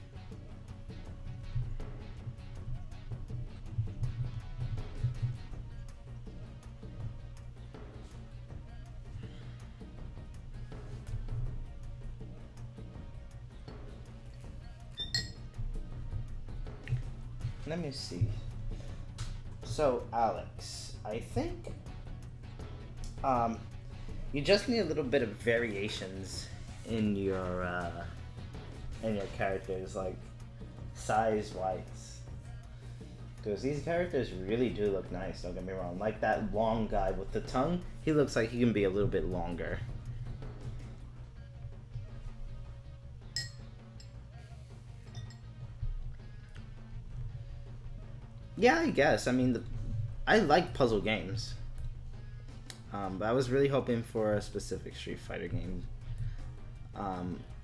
Let me see. So, Alex, I think you just need a little bit of variations in your characters, like size-wise. Because these characters really do look nice, don't get me wrong. Like that long guy with the tongue, he looks like he can be a little bit longer. Yeah, I guess. I mean, I like puzzle games. But I was really hoping for a specific Street Fighter game.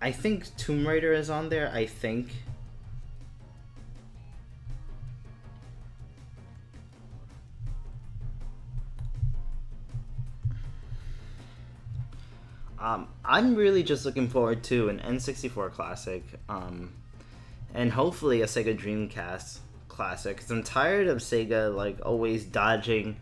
I think Tomb Raider is on there, I think. I'm really just looking forward to an N64 Classic, and hopefully a Sega Dreamcast Classic, because I'm tired of Sega, like, always dodging,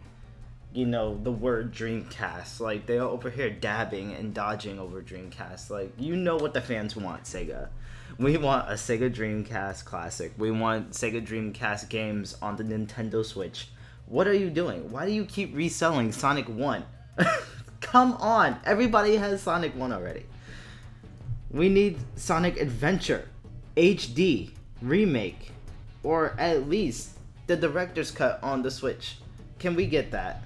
you know, the word Dreamcast. Like, they're over here dabbing and dodging over Dreamcast. Like, you know what the fans want, Sega. We want a Sega Dreamcast Classic. We want Sega Dreamcast games on the Nintendo Switch. What are you doing? Why do you keep reselling Sonic 1? Come on! Everybody has Sonic 1 already. We need Sonic Adventure HD Remake, or at least the director's cut on the Switch. Can we get that?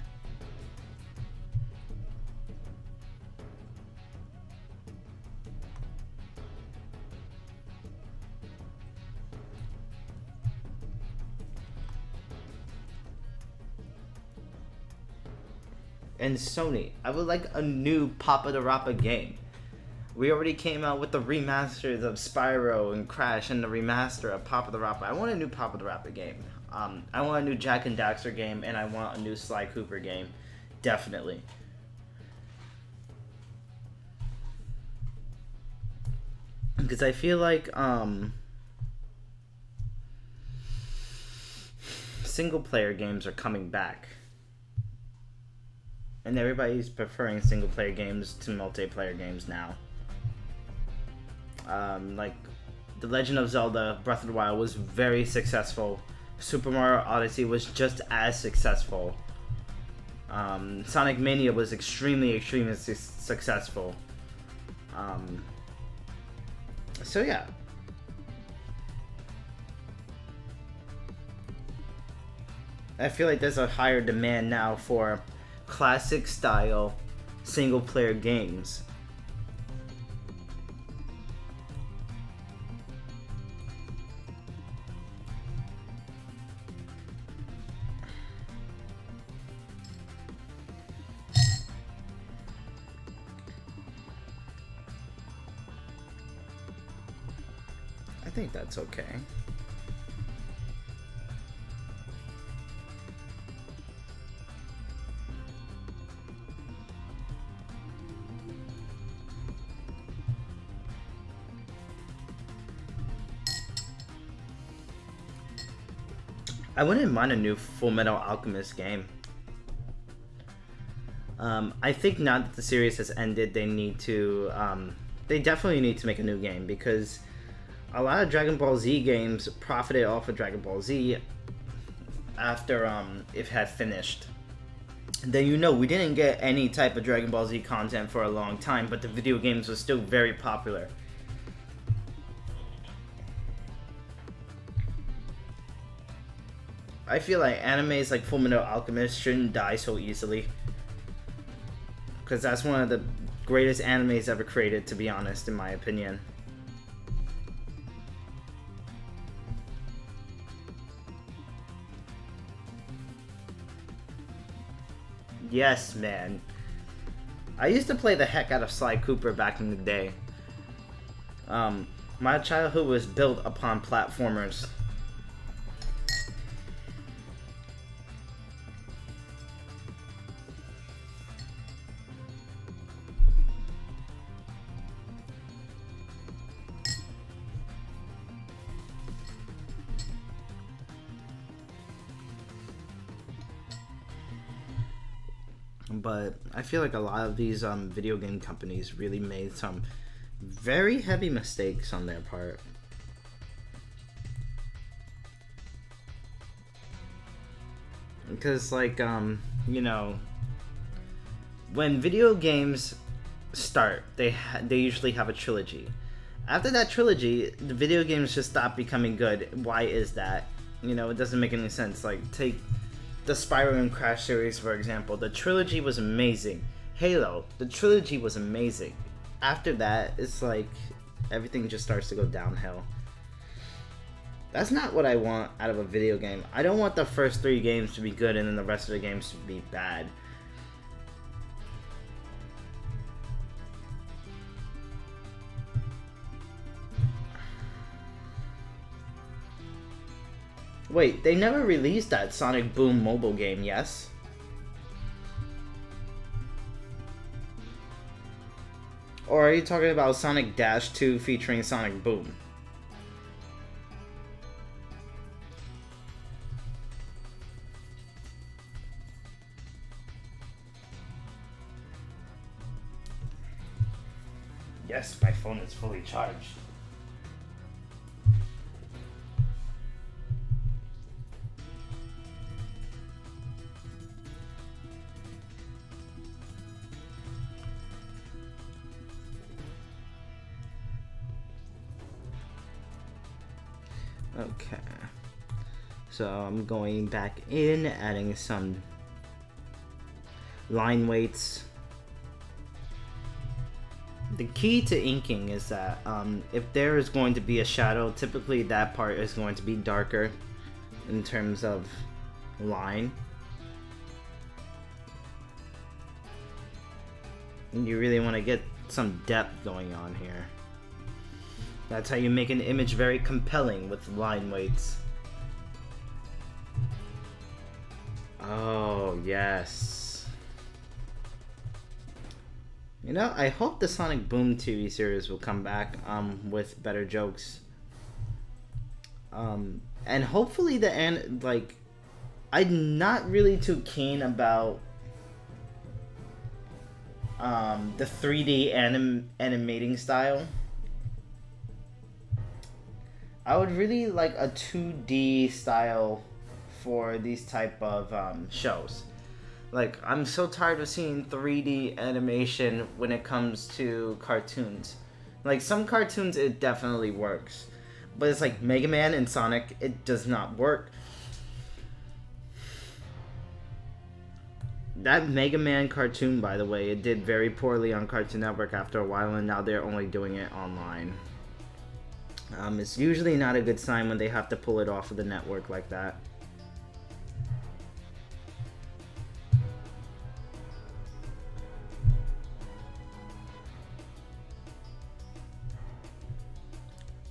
And Sony, I would like a new Papa the Rappa game. We already came out with the remasters of Spyro and Crash and the remaster of Papa the Rappa. I want a new Papa the Rappa game. I want a new Jak and Daxter game, and I want a new Sly Cooper game. Definitely. Because I feel like single player games are coming back. And everybody's preferring single player games to multiplayer games now. Like The Legend of Zelda Breath of the Wild was very successful Super Mario Odyssey was just as successful. Sonic Mania was extremely successful. So yeah. I feel like there's a higher demand now for classic style single player games. I think that's okay. I wouldn't mind a new Full Metal Alchemist game. I think now that the series has ended, they need to, they definitely need to make a new game, because a lot of Dragon Ball Z games profited off of Dragon Ball Z after it had finished. Then we didn't get any type of Dragon Ball Z content for a long time, but the video games were still very popular. I feel like animes like Fullmetal Alchemist shouldn't die so easily, because that's one of the greatest animes ever created, to be honest, in my opinion. Yes, man. I used to play the heck out of Sly Cooper back in the day. My childhood was built upon platformers. But I feel like a lot of these video game companies really made some very heavy mistakes on their part. Because, like, you know, when video games start, they usually have a trilogy. After that trilogy, the video games just stop becoming good. Why is that? You know, it doesn't make any sense. Like, take the Spyro and Crash series, for example. The trilogy was amazing. Halo, the trilogy was amazing. After that, it's like everything just starts to go downhill. That's not what I want out of a video game. I don't want the first 3 games to be good and then the rest of the games to be bad. Wait, they never released that Sonic Boom mobile game, yes? Or are you talking about Sonic Dash 2 featuring Sonic Boom? Yes, my phone is fully charged. Okay, so I'm going back in, adding some line weights. The key to inking is that if there is going to be a shadow, typically that part is going to be darker in terms of line. And you really want to get some depth going on here. That's how you make an image very compelling with line weights. Oh, yes. You know, I hope the Sonic Boom TV series will come back with better jokes. And hopefully I'm not really too keen about the 3D animating style. I would really like a 2D style for these type of shows. Like, I'm so tired of seeing 3D animation when it comes to cartoons. Like, some cartoons, it definitely works. But it's like Mega Man and Sonic, it does not work. That Mega Man cartoon, by the way, it did very poorly on Cartoon Network after a while, and now they're only doing it online. It's usually not a good sign when they have to pull it off of the network like that.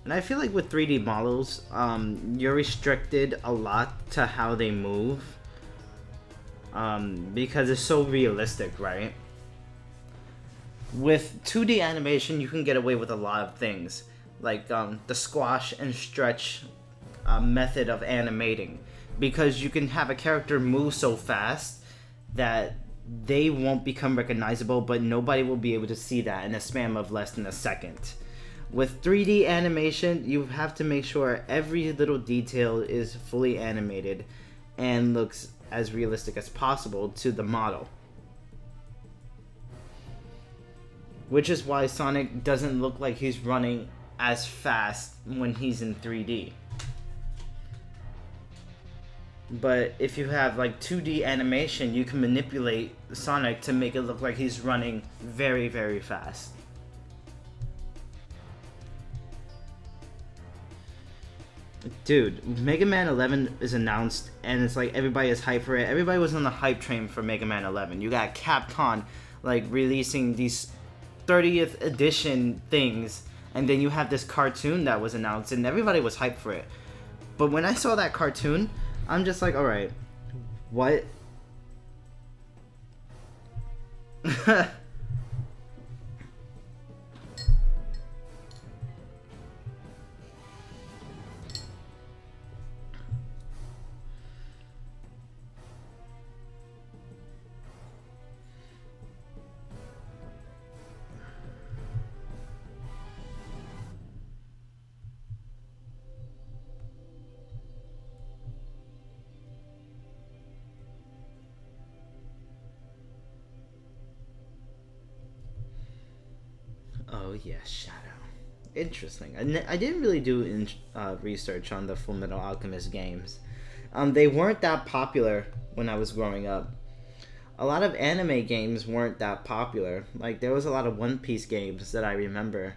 And I feel like with 3D models, you're restricted a lot to how they move. Because it's so realistic, right? With 2D animation, you can get away with a lot of things. Like the squash and stretch method of animating. Because you can have a character move so fast that they won't become recognizable, but nobody will be able to see that in a span of less than a second. With 3D animation, you have to make sure every little detail is fully animated and looks as realistic as possible to the model. Which is why Sonic doesn't look like he's running as fast when he's in 3D. But if you have like 2D animation, you can manipulate Sonic to make it look like he's running very, very fast. Dude, Mega Man 11 is announced, and it's like everybody is hyped for it. Everybody was on the hype train for Mega Man 11. You got Capcom like releasing these 30th edition things, and then you have this cartoon that was announced, and everybody was hyped for it. But when I saw that cartoon, I'm just like, alright, what? Oh yeah, Shadow. Interesting. I didn't really do research on the Full Metal Alchemist games. They weren't that popular when I was growing up. A lot of anime games weren't that popular. Like, there was a lot of One Piece games that I remember.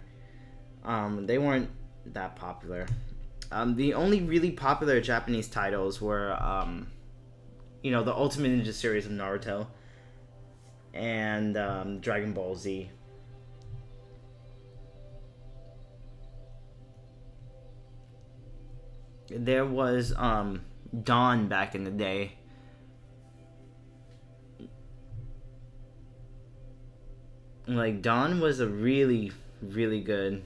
They weren't that popular. The only really popular Japanese titles were, you know, the Ultimate Ninja series of Naruto and Dragon Ball Z. There was Dawn back in the day. Like, Dawn was a really, really good.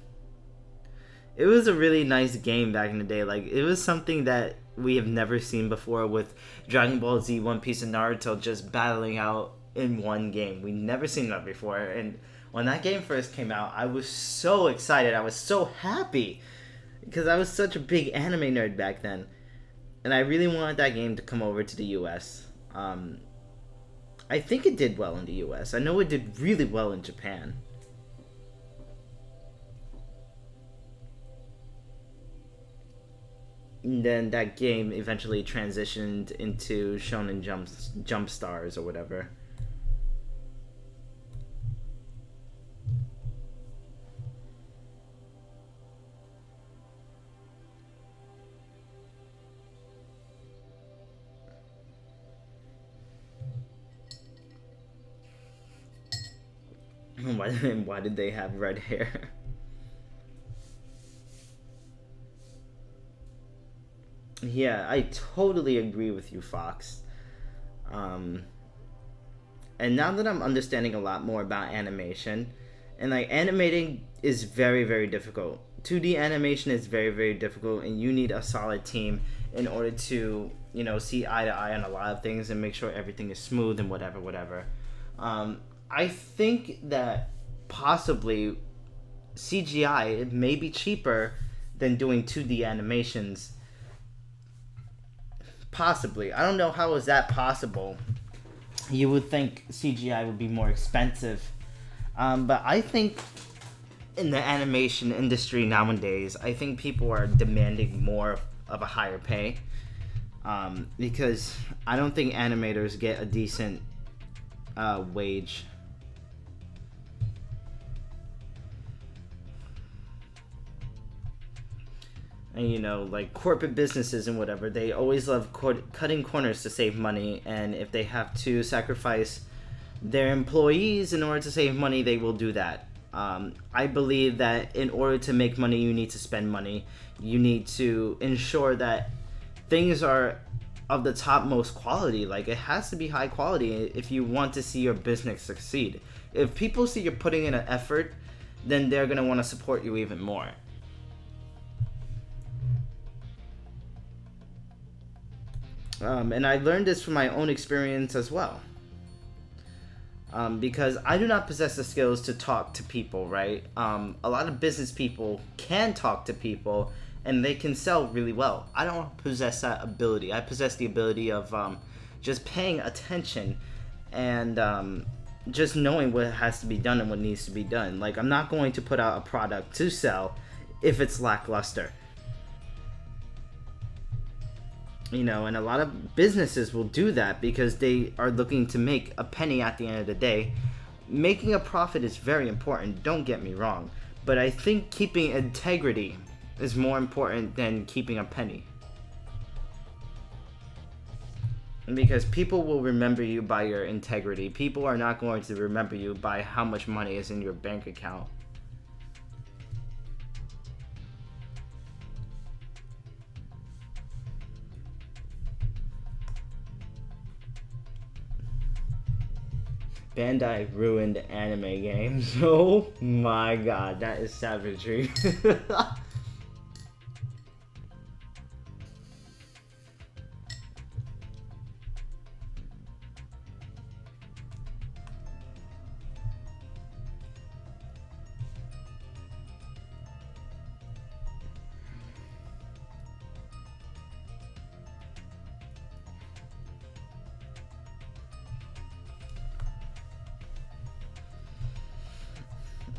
It was a really nice game back in the day. Like, it was something that we have never seen before, with Dragon Ball Z, One Piece, and Naruto just battling out in one game. We never seen that before. And when that game first came out, I was so excited. I was so happy. Because I was such a big anime nerd back then. And I really wanted that game to come over to the US. I think it did well in the US. I know it did really well in Japan. And then that game eventually transitioned into Shonen Jump Stars or whatever. Why did they have red hair? Yeah, I totally agree with you, Fox. And now that I'm understanding a lot more about animation, and like, animating is very, very difficult. 2D animation is very, very difficult, and you need a solid team in order to, you know, see eye to eye on a lot of things and make sure everything is smooth and whatever. I think that possibly CGI may be cheaper than doing 2D animations, Possibly. I don't know how is that possible. You would think CGI would be more expensive. But I think in the animation industry nowadays, I think people are demanding more of a higher pay. Because I don't think animators get a decent wage. And you know, like corporate businesses and whatever, they always love cutting corners to save money, and if they have to sacrifice their employees in order to save money, they will do that. I believe that in order to make money, you need to spend money. You need to ensure that things are of the topmost quality. Like, it has to be high quality if you want to see your business succeed. If people see you're putting in an effort, then they're going to want to support you even more. And I learned this from my own experience as well. Because I do not possess the skills to talk to people, right? A lot of business people can talk to people and they can sell really well. I don't possess that ability. I possess the ability of just paying attention and just knowing what has to be done and what needs to be done. Like, I'm not going to put out a product to sell if it's lackluster. You know, and a lot of businesses will do that because they are looking to make a penny at the end of the day. Making a profit is very important, don't get me wrong. But I think keeping integrity is more important than keeping a penny. Because people will remember you by your integrity. People are not going to remember you by how much money is in your bank account. Bandai ruined anime games. Oh my god, that is savagery.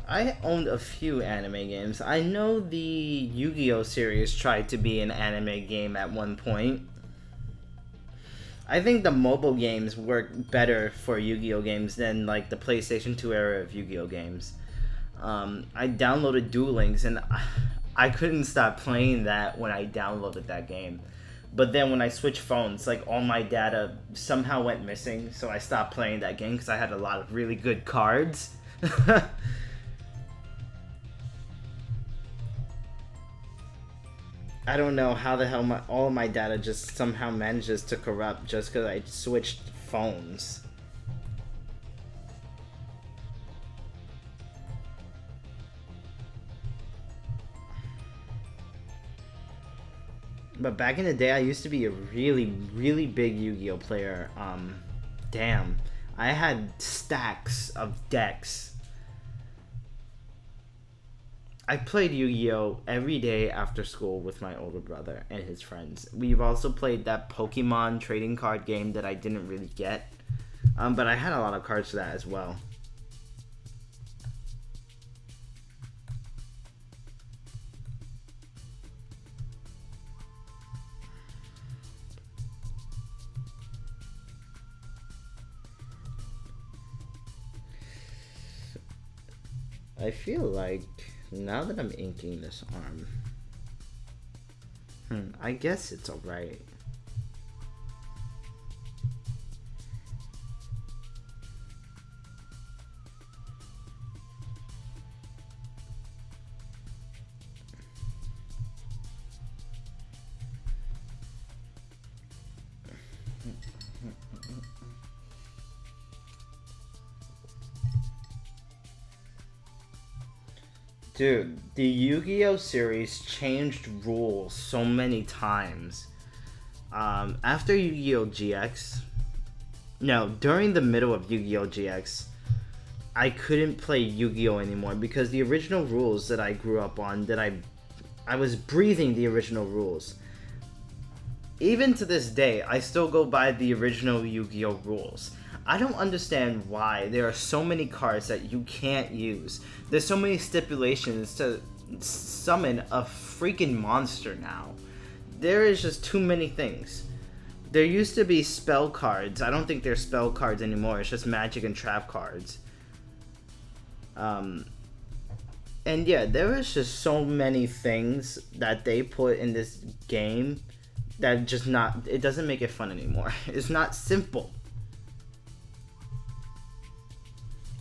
I owned a few anime games. I know the Yu-Gi-Oh series tried to be an anime game at one point. I think the mobile games work better for Yu-Gi-Oh games than like the PlayStation 2 era of Yu-Gi-Oh games. I downloaded Duel Links and I couldn't stop playing that when I downloaded that game. But then when I switched phones, like all my data somehow went missing, so I stopped playing that game because I had a lot of really good cards. I don't know how the hell all of my data just somehow manages to corrupt just because I switched phones. But back in the day, I used to be a really, really big Yu-Gi-Oh player. Damn. I had stacks of decks. I played Yu-Gi-Oh every day after school with my older brother and his friends. We've also played that Pokemon trading card game that I didn't really get. But I had a lot of cards for that as well. I feel like now that I'm inking this arm, I guess it's alright. Dude, the Yu-Gi-Oh series changed rules so many times. After Yu-Gi-Oh GX, no, during the middle of Yu-Gi-Oh GX, I couldn't play Yu-Gi-Oh anymore because the original rules that I grew up on, that I was breathing the original rules. Even to this day, I still go by the original Yu-Gi-Oh rules. I don't understand why there are so many cards that you can't use. There's so many stipulations to summon a freaking monster now. There is just too many things. There used to be spell cards. I don't think they're spell cards anymore. It's just magic and trap cards. And yeah, there is just so many things that they put in this game that just not, it doesn't make it fun anymore. It's not simple.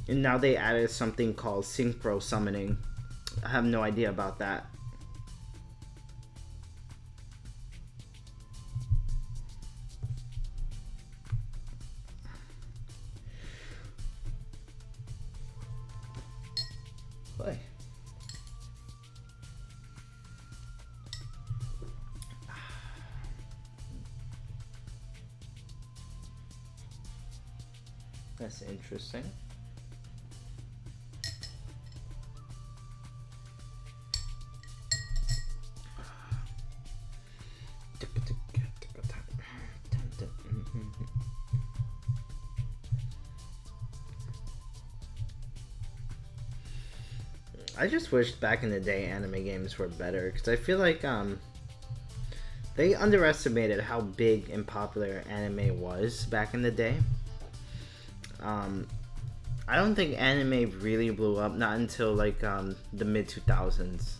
And now they added something called synchro summoning. I have no idea about that. Play. That's interesting. I just wish back in the day anime games were better, because I feel like they underestimated how big and popular anime was back in the day. I don't think anime really blew up, not until like the mid 2000s.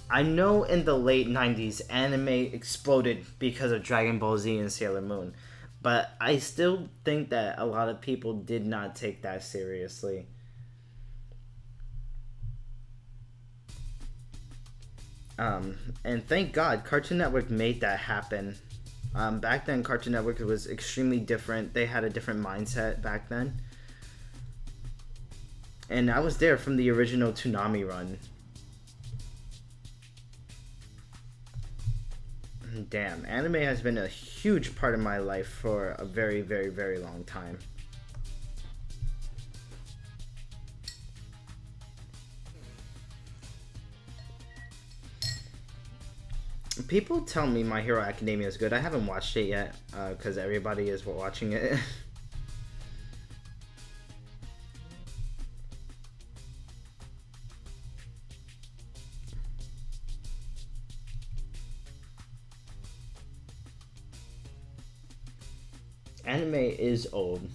I know in the late 90s anime exploded because of Dragon Ball Z and Sailor Moon, but I still think that a lot of people did not take that seriously. And thank God Cartoon Network made that happen. Back then Cartoon Network was extremely different. They had a different mindset back then. And I was there from the original Toonami run. Damn, anime has been a huge part of my life for a very, very, very long time. People tell me My Hero Academia is good. I haven't watched it yet because everybody is watching it. Anime is old.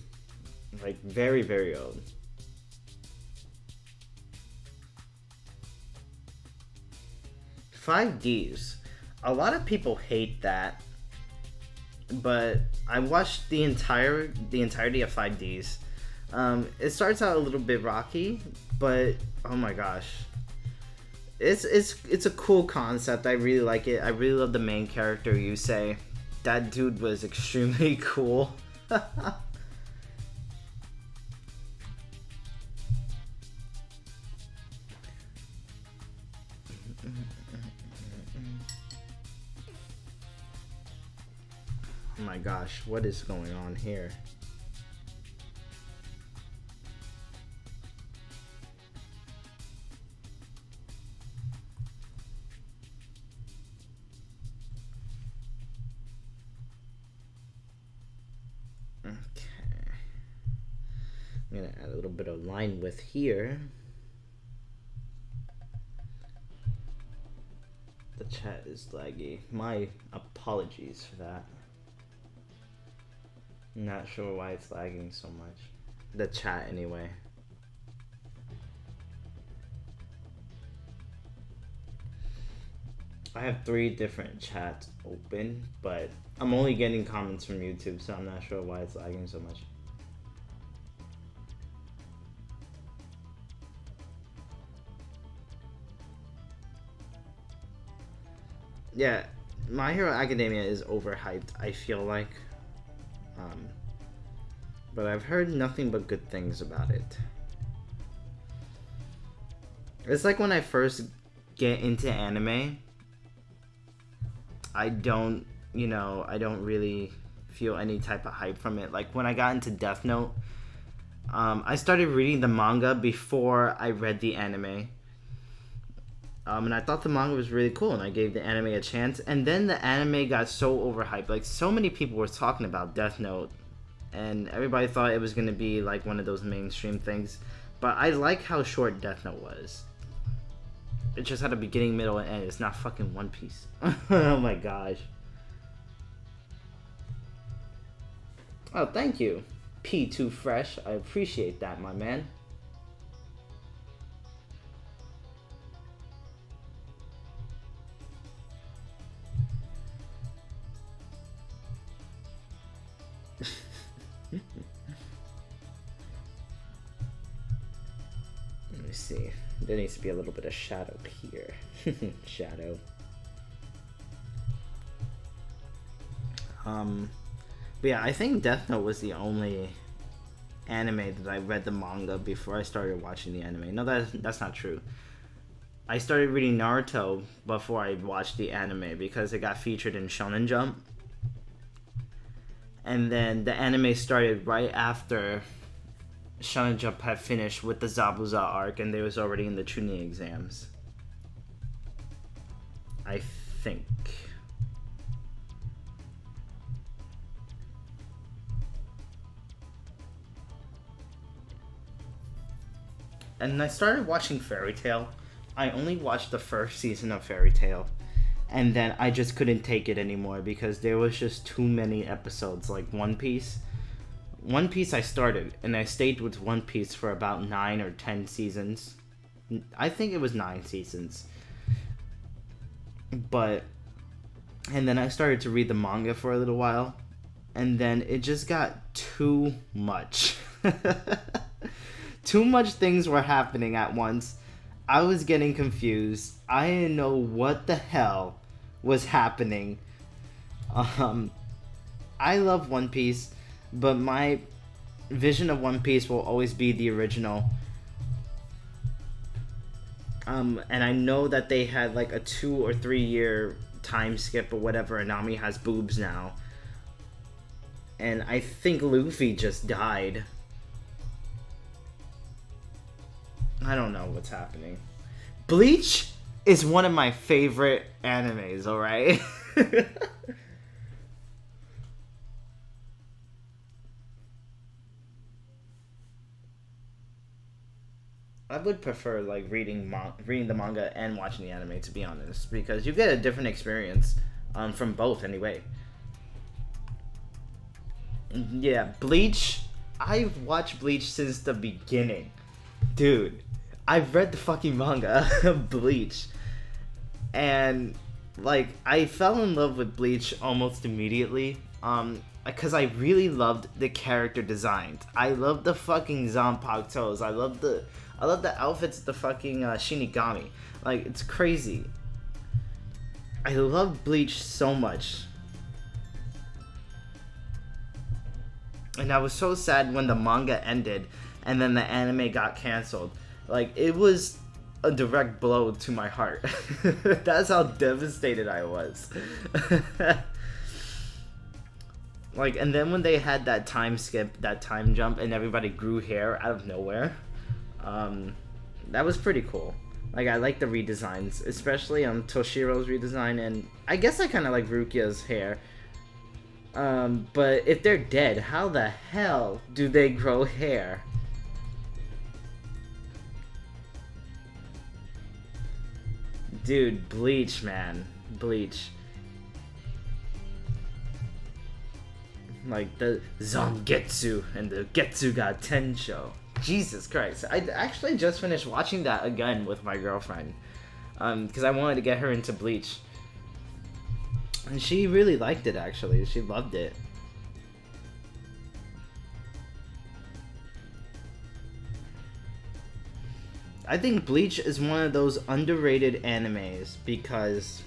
Like, very, very old. "5Ds. A lot of people hate that, but I watched the entirety of 5Ds. It starts out a little bit rocky, but oh my gosh, it's a cool concept. I really like it. I really love the main character, Yusei. That dude was extremely cool. Oh my gosh, what is going on here? Okay. I'm gonna add a little bit of line width here. The chat is laggy. My apologies for that. Not sure why it's lagging so much. The chat, anyway. I have 3 different chats open, but I'm only getting comments from YouTube, so I'm not sure why it's lagging so much. Yeah, My Hero Academia is overhyped, I feel like. But I've heard nothing but good things about it. It's like when I first get into anime, I don't really feel any type of hype from it. Like when I got into Death Note, I started reading the manga before I read the anime. And I thought the manga was really cool, and I gave the anime a chance. And then the anime got so overhyped. Like, so many people were talking about Death Note, and everybody thought it was going to be like one of those mainstream things. But I like how short Death Note was. It just had a beginning, middle, and end. It's not fucking One Piece. Oh my gosh. Oh, thank you, P2 Fresh. I appreciate that, my man. Let me see. There needs to be a little bit of shadow here. Shadow. But yeah, I think Death Note was the only anime that I read the manga before I started watching the anime. No, that's not true. I started reading Naruto before I watched the anime because it got featured in Shonen Jump. And then the anime started right after Shonen Jump had finished with the Zabuza arc, and they was already in the Chunin exams. I think. And I started watching Fairy Tail. I only watched the first season of Fairy Tail, and then I just couldn't take it anymore because there was just too many episodes. Like One Piece. One Piece I started, and I stayed with One Piece for about 9 or 10 seasons. I think it was 9 seasons. But, and then I started to read the manga for a little while, and then it just got too much. Too much things were happening at once. I was getting confused. I didn't know what the hell was happening. I love One Piece, but my vision of One Piece will always be the original. And I know that they had like a 2 or 3 year time skip or whatever, and Nami has boobs now. And I think Luffy just died. I don't know what's happening. Bleach is one of my favorite animes, alright? I would prefer like reading the manga and watching the anime, to be honest, because you get a different experience from both anyway. Yeah, Bleach. I've watched Bleach since the beginning. Dude, I've read the fucking manga of Bleach, and like I fell in love with Bleach almost immediately because I really loved the character designs. I love the fucking Zanpakutos. I love the outfits of the fucking Shinigami. Like, it's crazy. I love Bleach so much. And I was so sad when the manga ended and then the anime got canceled. Like, it was a direct blow to my heart. That's how devastated I was. Like, and then when they had that time skip, that time jump, and everybody grew hair out of nowhere, that was pretty cool. Like, I like the redesigns, especially Toshiro's redesign, and I guess I kind of like Rukia's hair. But if they're dead, how the hell do they grow hair? Dude, Bleach, man. Bleach. Like the Zangetsu and the Getsuga Tensho. Jesus Christ. I actually just finished watching that again with my girlfriend. Because I wanted to get her into Bleach. And she really liked it, actually. She loved it. I think Bleach is one of those underrated animes because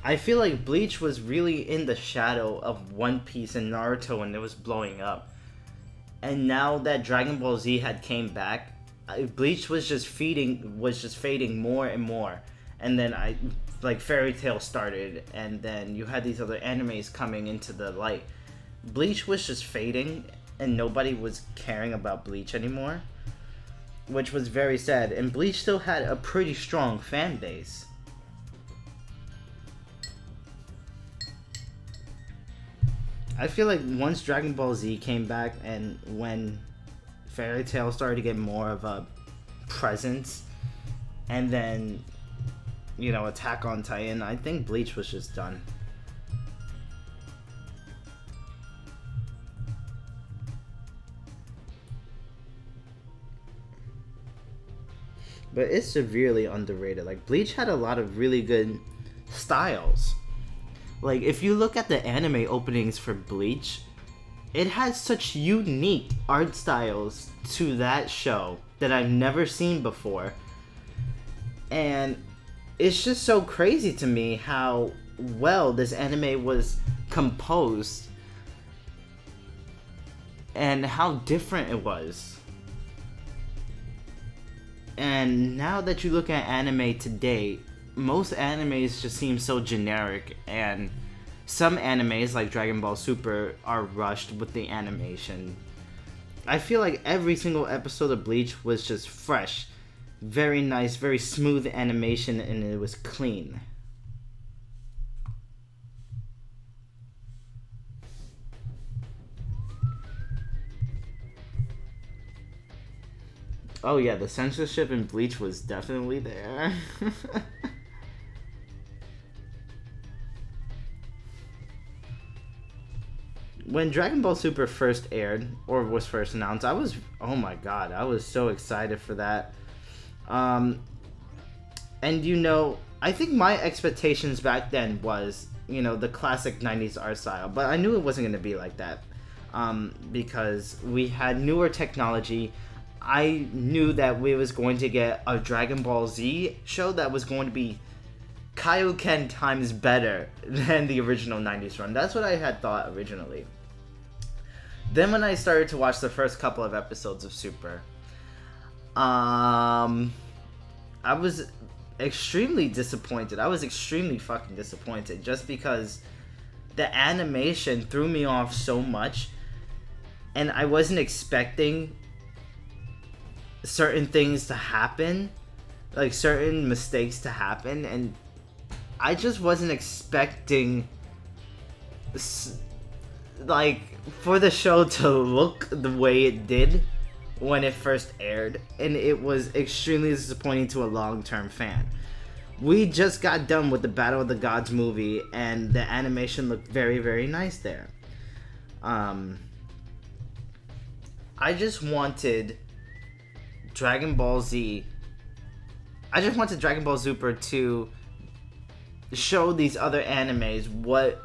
I feel like Bleach was really in the shadow of One Piece and Naruto when it was blowing up. And now that Dragon Ball Z had came back, Bleach was just fading more and more. And then Fairy Tail started, and then you had these other animes coming into the light. Bleach was just fading, and nobody was caring about Bleach anymore. which was very sad. And Bleach still had a pretty strong fan base. I feel like once Dragon Ball Z came back and when Fairy Tail started to get more of a presence, and then, you know, Attack on Titan, I think Bleach was just done. But it's severely underrated. Like, Bleach had a lot of really good styles. Like, if you look at the anime openings for Bleach, it has such unique art styles to that show that I've never seen before. And it's just so crazy to me how well this anime was composed and how different it was. And now that you look at anime today, most animes just seem so generic, and some animes like Dragon Ball Super are rushed with the animation. I feel like every single episode of Bleach was just fresh, very nice, very smooth animation, and it was clean. Oh yeah, the censorship in Bleach was definitely there. When Dragon Ball Super first aired, or was first announced, I was, oh my god, I was so excited for that. And you know, I think my expectations back then was, you know, the classic 90s art style, but I knew it wasn't going to be like that. Because we had newer technology. I knew that we was going to get a Dragon Ball Z show that was going to be Kaioken times better than the original 90s run. That's what I had thought originally. Then when I started to watch the first couple of episodes of Super, I was extremely disappointed. I was extremely fucking disappointed just because the animation threw me off so much, and I wasn't expecting certain things to happen, like certain mistakes to happen, and I just wasn't expecting like for the show to look the way it did when it first aired, and it was extremely disappointing to a long-term fan. We just got done with the Battle of the Gods movie, and the animation looked very, very nice there. I just wanted Dragon Ball Z. I just wanted Dragon Ball Super to show these other animes what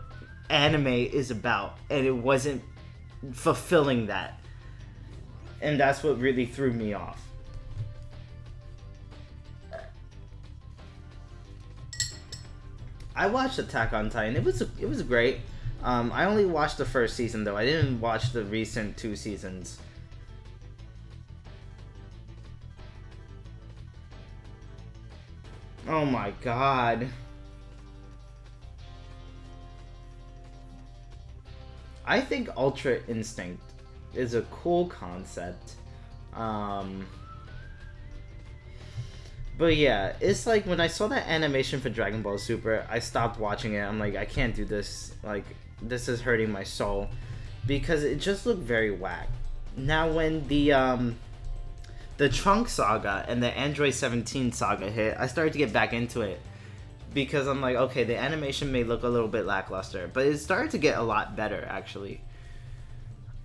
anime is about, and it wasn't fulfilling that. And that's what really threw me off. I watched Attack on Titan. It was great. I only watched the first season though. I didn't watch the recent 2 seasons. Oh my god. I think Ultra Instinct is a cool concept. But yeah, it's like when I saw that animation for Dragon Ball Super, I stopped watching it. I'm like, I can't do this. Like, this is hurting my soul. Because it just looked very whack. Now when the Trunks saga and the Android 17 saga hit, I started to get back into it. Because I'm like, okay, the animation may look a little bit lackluster, but it started to get a lot better, actually.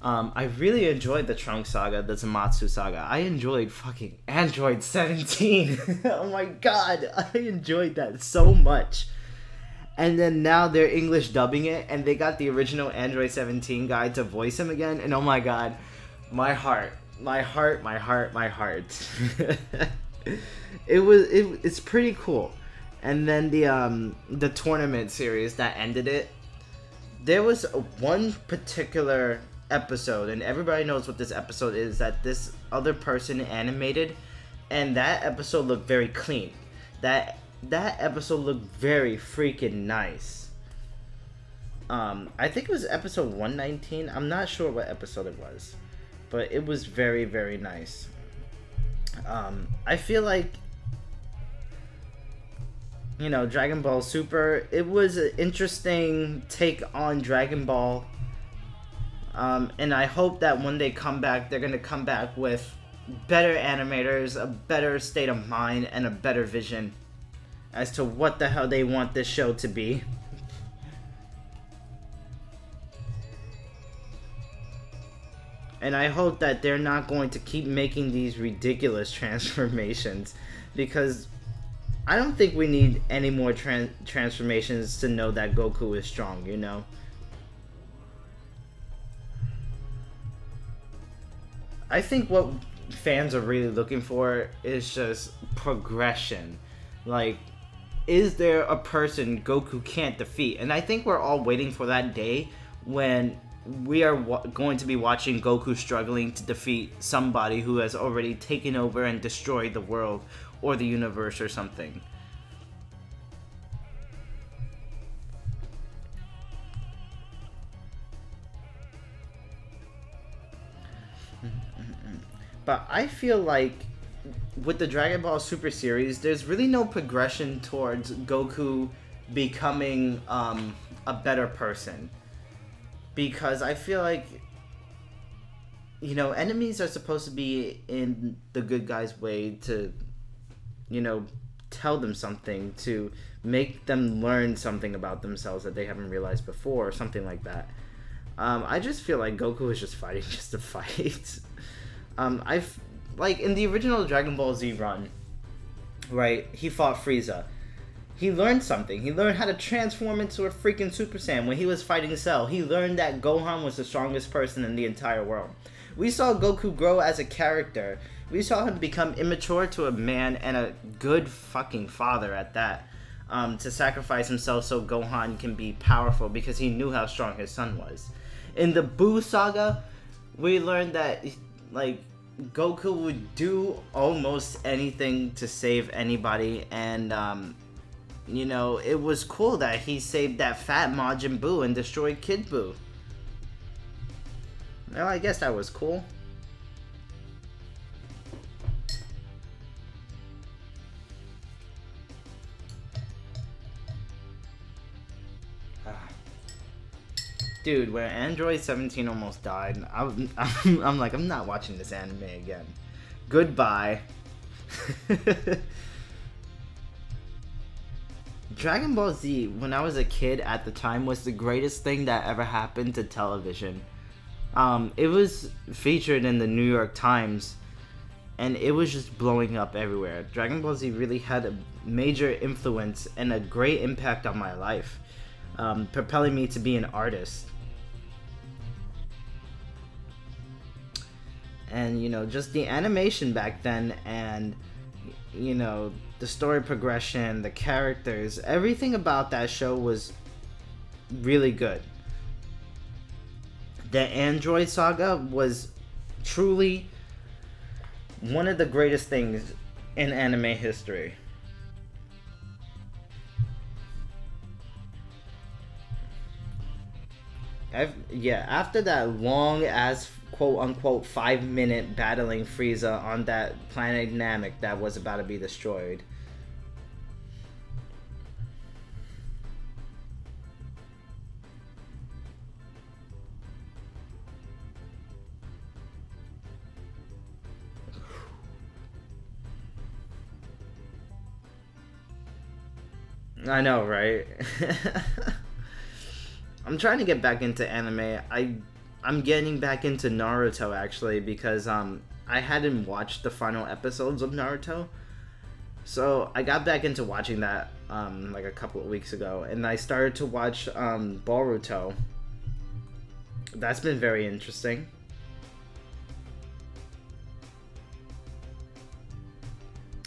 I really enjoyed the Trunks saga, the Zamasu saga. I enjoyed fucking Android 17. Oh my god, I enjoyed that so much. And then now they're English dubbing it, and they got the original Android 17 guy to voice him again, and oh my god, my heart. It's pretty cool. And then the tournament series that ended it, there was one particular episode, and everybody knows what this episode is, that this other person animated, and that episode looked very clean. That episode looked very freaking nice. I think it was episode 119. I'm not sure what episode it was, but it was very, very nice. I feel like, you know, Dragon Ball Super, it was an interesting take on Dragon Ball. And I hope that when they come back, they're going to come back with better animators, a better state of mind, and a better vision as to what the hell they want this show to be. And I hope that they're not going to keep making these ridiculous transformations, because I don't think we need any more transformations to know that Goku is strong, you know? I think what fans are really looking for is just progression. Like, is there a person Goku can't defeat? And I think we're all waiting for that day when we are going to be watching Goku struggling to defeat somebody who has already taken over and destroyed the world or the universe or something. But I feel like with the Dragon Ball Super series, there's really no progression towards Goku becoming a better person. Because I feel like, you know, enemies are supposed to be in the good guy's way to, you know, tell them something, to make them learn something about themselves that they haven't realized before, or something like that. I just feel like Goku is just fighting just to fight. Like, in the original Dragon Ball Z run, right, he fought Frieza. He learned something. He learned how to transform into a freaking Super Saiyan when he was fighting Cell. He learned that Gohan was the strongest person in the entire world. We saw Goku grow as a character. We saw him become immature to a man and a good fucking father at that. To sacrifice himself so Gohan can be powerful because he knew how strong his son was. In the Buu saga, we learned that, like, Goku would do almost anything to save anybody, and you know, it was cool that he saved that fat Majin Buu and destroyed Kid Buu. Well, I guess that was cool. Dude, when Android 17 almost died, I'm like, I'm not watching this anime again. Goodbye. Dragon Ball Z, when I was a kid at the time, was the greatest thing that ever happened to television. It was featured in the New York Times, and it was just blowing up everywhere. Dragon Ball Z really had a major influence and a great impact on my life, propelling me to be an artist. And, you know, just the animation back then, and, you know, the story progression, the characters, everything about that show was really good. The Android Saga was truly one of the greatest things in anime history. Yeah, after that long ass quote-unquote 5-minute battling Frieza on that planet Namek that was about to be destroyed. I know, right? I'm trying to get back into anime. I'm getting back into Naruto, actually, because I hadn't watched the final episodes of Naruto. So I got back into watching that like a couple of weeks ago, and I started to watch Boruto. That's been very interesting.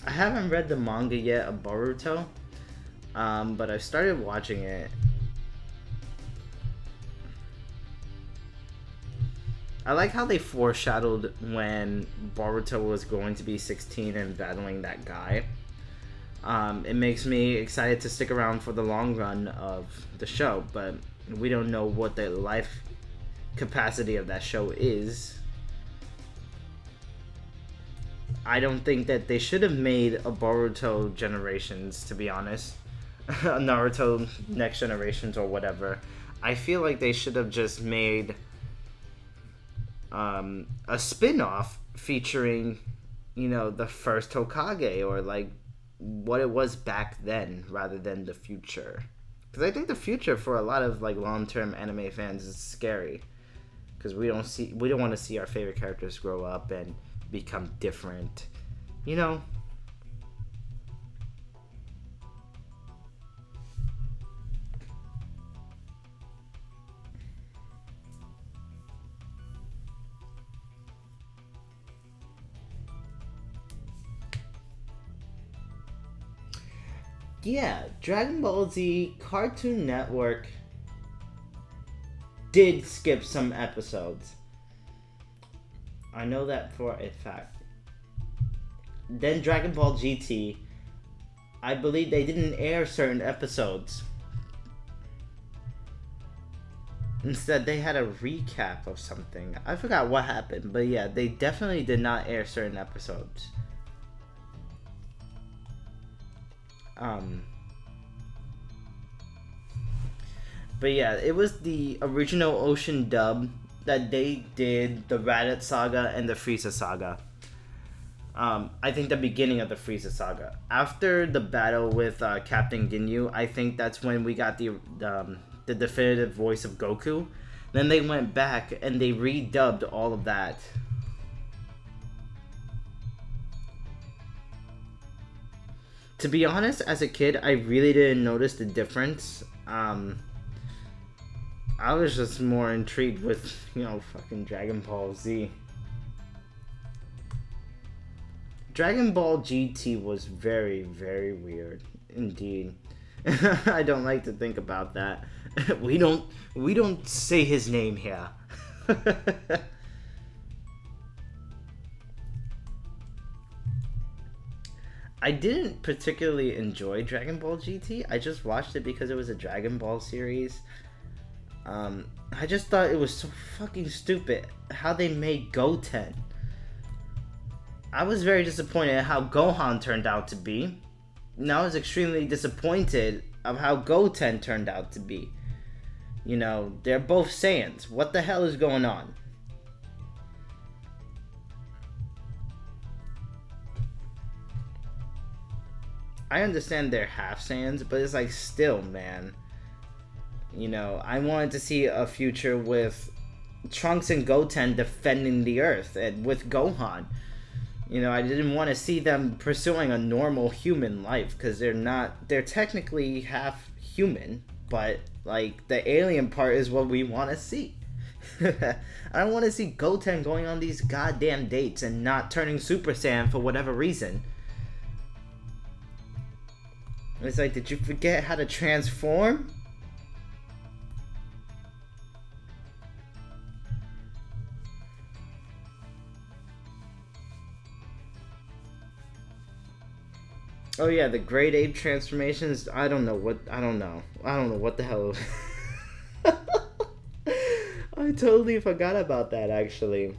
I haven't read the manga yet of Boruto, but I started watching it. I like how they foreshadowed when Boruto was going to be 16 and battling that guy. It makes me excited to stick around for the long run of the show, but we don't know what the life capacity of that show is. I don't think that they should have made a Boruto Generations, to be honest. A Naruto Next Generations or whatever. I feel like they should have just made a spin-off featuring, you know, the first Hokage, or like what it was back then rather than the future. Because I think the future for a lot of like long-term anime fans is scary. Because we don't want to see our favorite characters grow up and become different, you know. Yeah, Dragon Ball Z Cartoon Network did skip some episodes. I know that for a fact. Then Dragon Ball GT, I believe they didn't air certain episodes. Instead, they had a recap of something. I forgot what happened, but yeah, they definitely did not air certain episodes. But yeah, it was the original Ocean dub that they did the Raditz Saga and the Frieza Saga. I think the beginning of the Frieza Saga. After the battle with Captain Ginyu, I think that's when we got the definitive voice of Goku. Then they went back and they redubbed all of that. To be honest, as a kid, I really didn't notice the difference. I was just more intrigued with, you know, fucking Dragon Ball Z. Dragon Ball GT was very, very weird, indeed. I don't like to think about that. We don't say his name here. I didn't particularly enjoy Dragon Ball GT. I just watched it because it was a Dragon Ball series. I just thought it was so fucking stupid how they made Goten. I was very disappointed at how Gohan turned out to be. And I was extremely disappointed of how Goten turned out to be. You know, they're both Saiyans. What the hell is going on? I understand they're half Saiyans, but it's like, still, man. You know, I wanted to see a future with Trunks and Goten defending the Earth, and with Gohan. You know, I didn't want to see them pursuing a normal human life, because they're technically half human, but, like, the alien part is what we want to see. I don't want to see Goten going on these goddamn dates and not turning Super Saiyan for whatever reason. It's like, did you forget how to transform? Oh yeah, the Great Ape transformations. I don't know what the hell. I totally forgot about that, actually.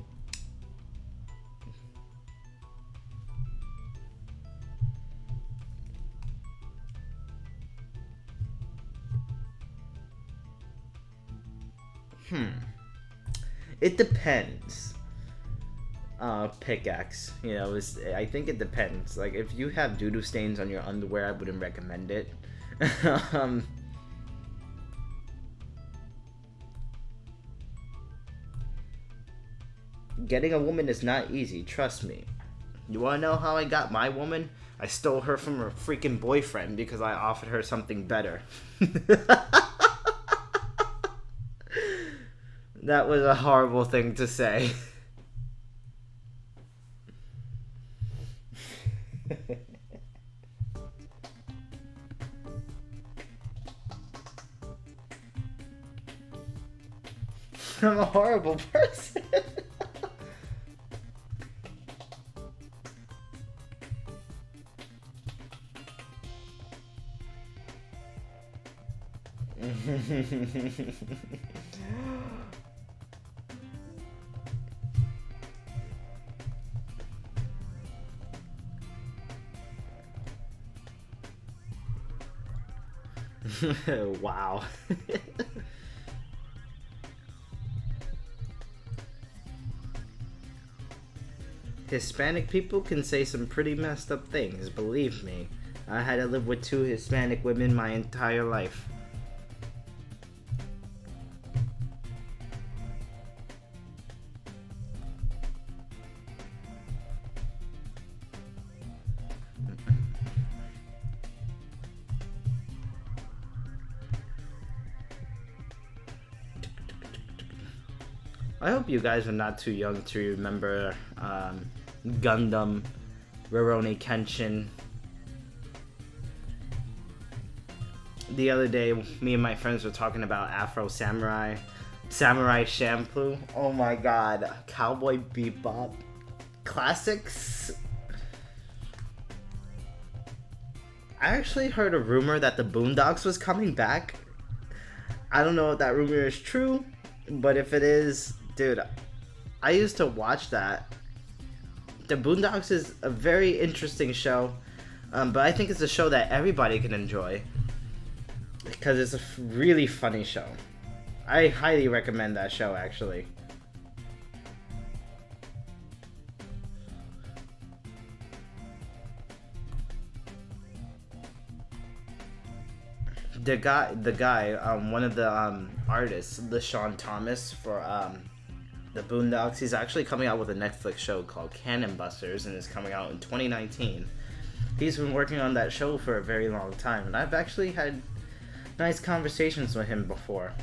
It depends. Pickaxe, you know, I think it depends. Like, if you have doo-doo stains on your underwear, I wouldn't recommend it. Getting a woman is not easy, trust me. You wanna know how I got my woman? I stole her from her freaking boyfriend because I offered her something better. That was a horrible thing to say. I'm a horrible person. Wow. Hispanic people can say some pretty messed up things, believe me. I had to live with 2 Hispanic women my entire life. I hope you guys are not too young to remember Gundam, Rurouni Kenshin. The other day, me and my friends were talking about Afro Samurai, Samurai Champloo. Oh my god, Cowboy Bebop classics. I actually heard a rumor that the Boondocks was coming back. I don't know if that rumor is true, but if it is, dude, I used to watch that. The Boondocks is a very interesting show, but I think it's a show that everybody can enjoy because it's a really funny show. I highly recommend that show, actually. The guy, one of the artists, LeSean Thomas for the Boondocks, he's actually coming out with a Netflix show called Cannon Busters, and it's coming out in 2019. He's been working on that show for a very long time, and I've actually had nice conversations with him before.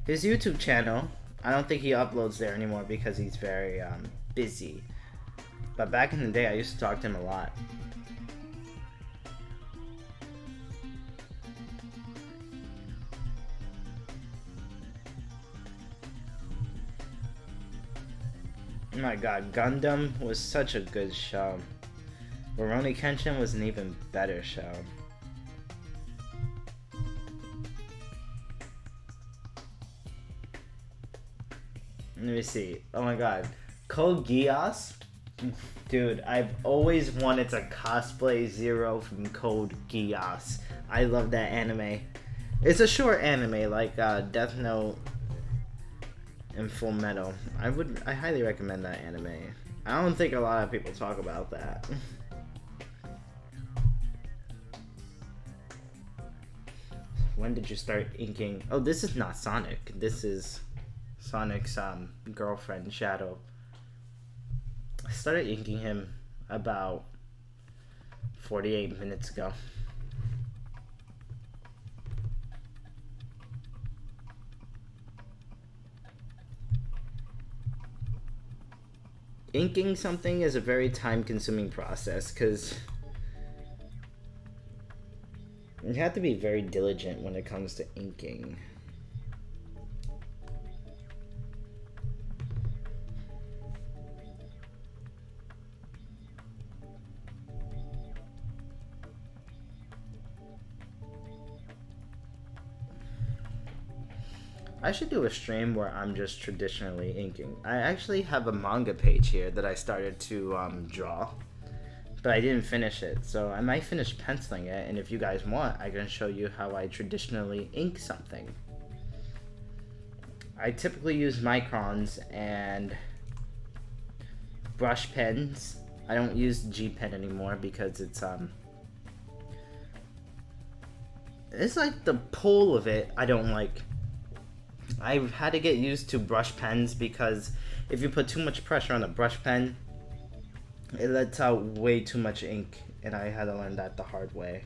His YouTube channel, I don't think he uploads there anymore because he's very busy. But back in the day, I used to talk to him a lot. Oh my god, Gundam was such a good show. Rurouni Kenshin was an even better show. Let me see. Oh my god. Code Geass? Dude, I've always wanted to cosplay Zero from Code Geass. I love that anime. It's a short anime like Death Note and Full Metal. I highly recommend that anime. I don't think a lot of people talk about that. When did you start inking? Oh, this is not Sonic. This is Sonic's girlfriend, Shadow. I started inking him about 48 minutes ago. Inking something is a very time-consuming process because you have to be very diligent when it comes to inking. I should do a stream where I'm just traditionally inking. I actually have a manga page here that I started to draw, but I didn't finish it, so I might finish penciling it, and if you guys want, I can show you how I traditionally ink something. I typically use microns and brush pens. I don't use G pen anymore because it's like the pull of it I don't like. I've had to get used to brush pens because if you put too much pressure on a brush pen, it lets out way too much ink, and I had to learn that the hard way.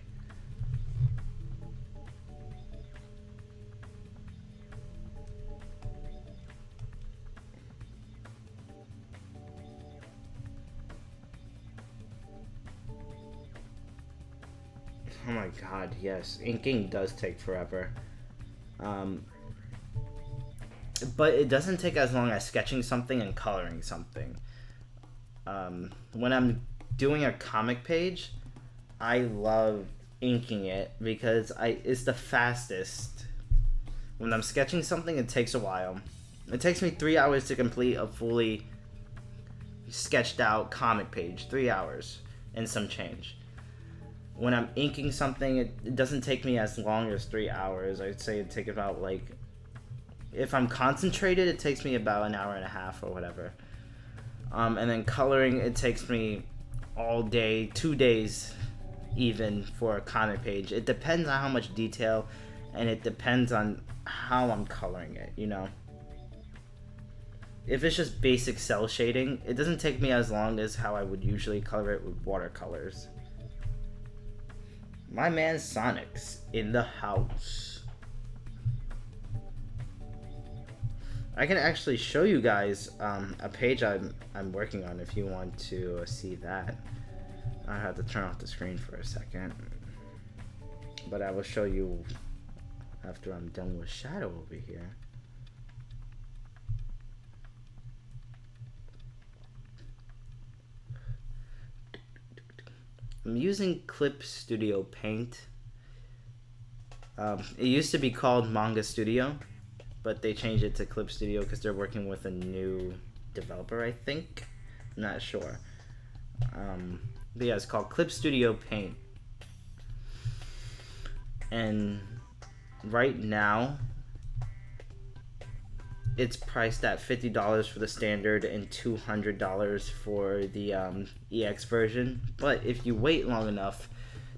Oh my god, yes, inking does take forever. But it doesn't take as long as sketching something and coloring something. When I'm doing a comic page, I love inking it because it's the fastest. When I'm sketching something, it takes a while. It takes me 3 hours to complete a fully sketched out comic page. 3 hours and some change. when I'm inking something, it doesn't take me as long as 3 hours. I'd say it'd take about, like, if I'm concentrated, it takes me about an hour and a half or whatever. And then coloring, it takes me all day, 2 days even for a comic page. It depends on how much detail, and it depends on how I'm coloring it, you know? If it's just basic cell shading, it doesn't take me as long as how I would usually color it with watercolors. My man Sonic's in the house. I can actually show you guys a page I'm working on if you want to see that. I have to turn off the screen for a second, but I will show you after I'm done with Shadow over here. I'm using Clip Studio Paint. It used to be called Manga Studio, but they changed it to Clip Studio because they're working with a new developer, I think. I'm not sure. But yeah, it's called Clip Studio Paint. And right now, it's priced at $50 for the standard and $200 for the EX version. But if you wait long enough,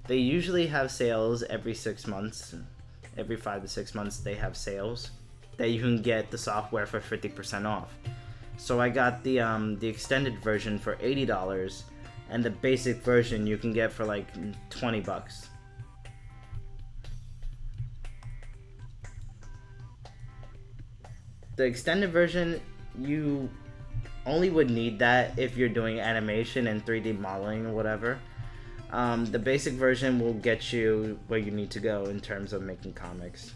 they usually have sales every 6 months. Every 5 to 6 months, they have sales that you can get the software for 50% off. So I got the extended version for $80, and the basic version you can get for like 20 bucks. The extended version, you only would need that if you're doing animation and 3D modeling or whatever. The basic version will get you where you need to go in terms of making comics.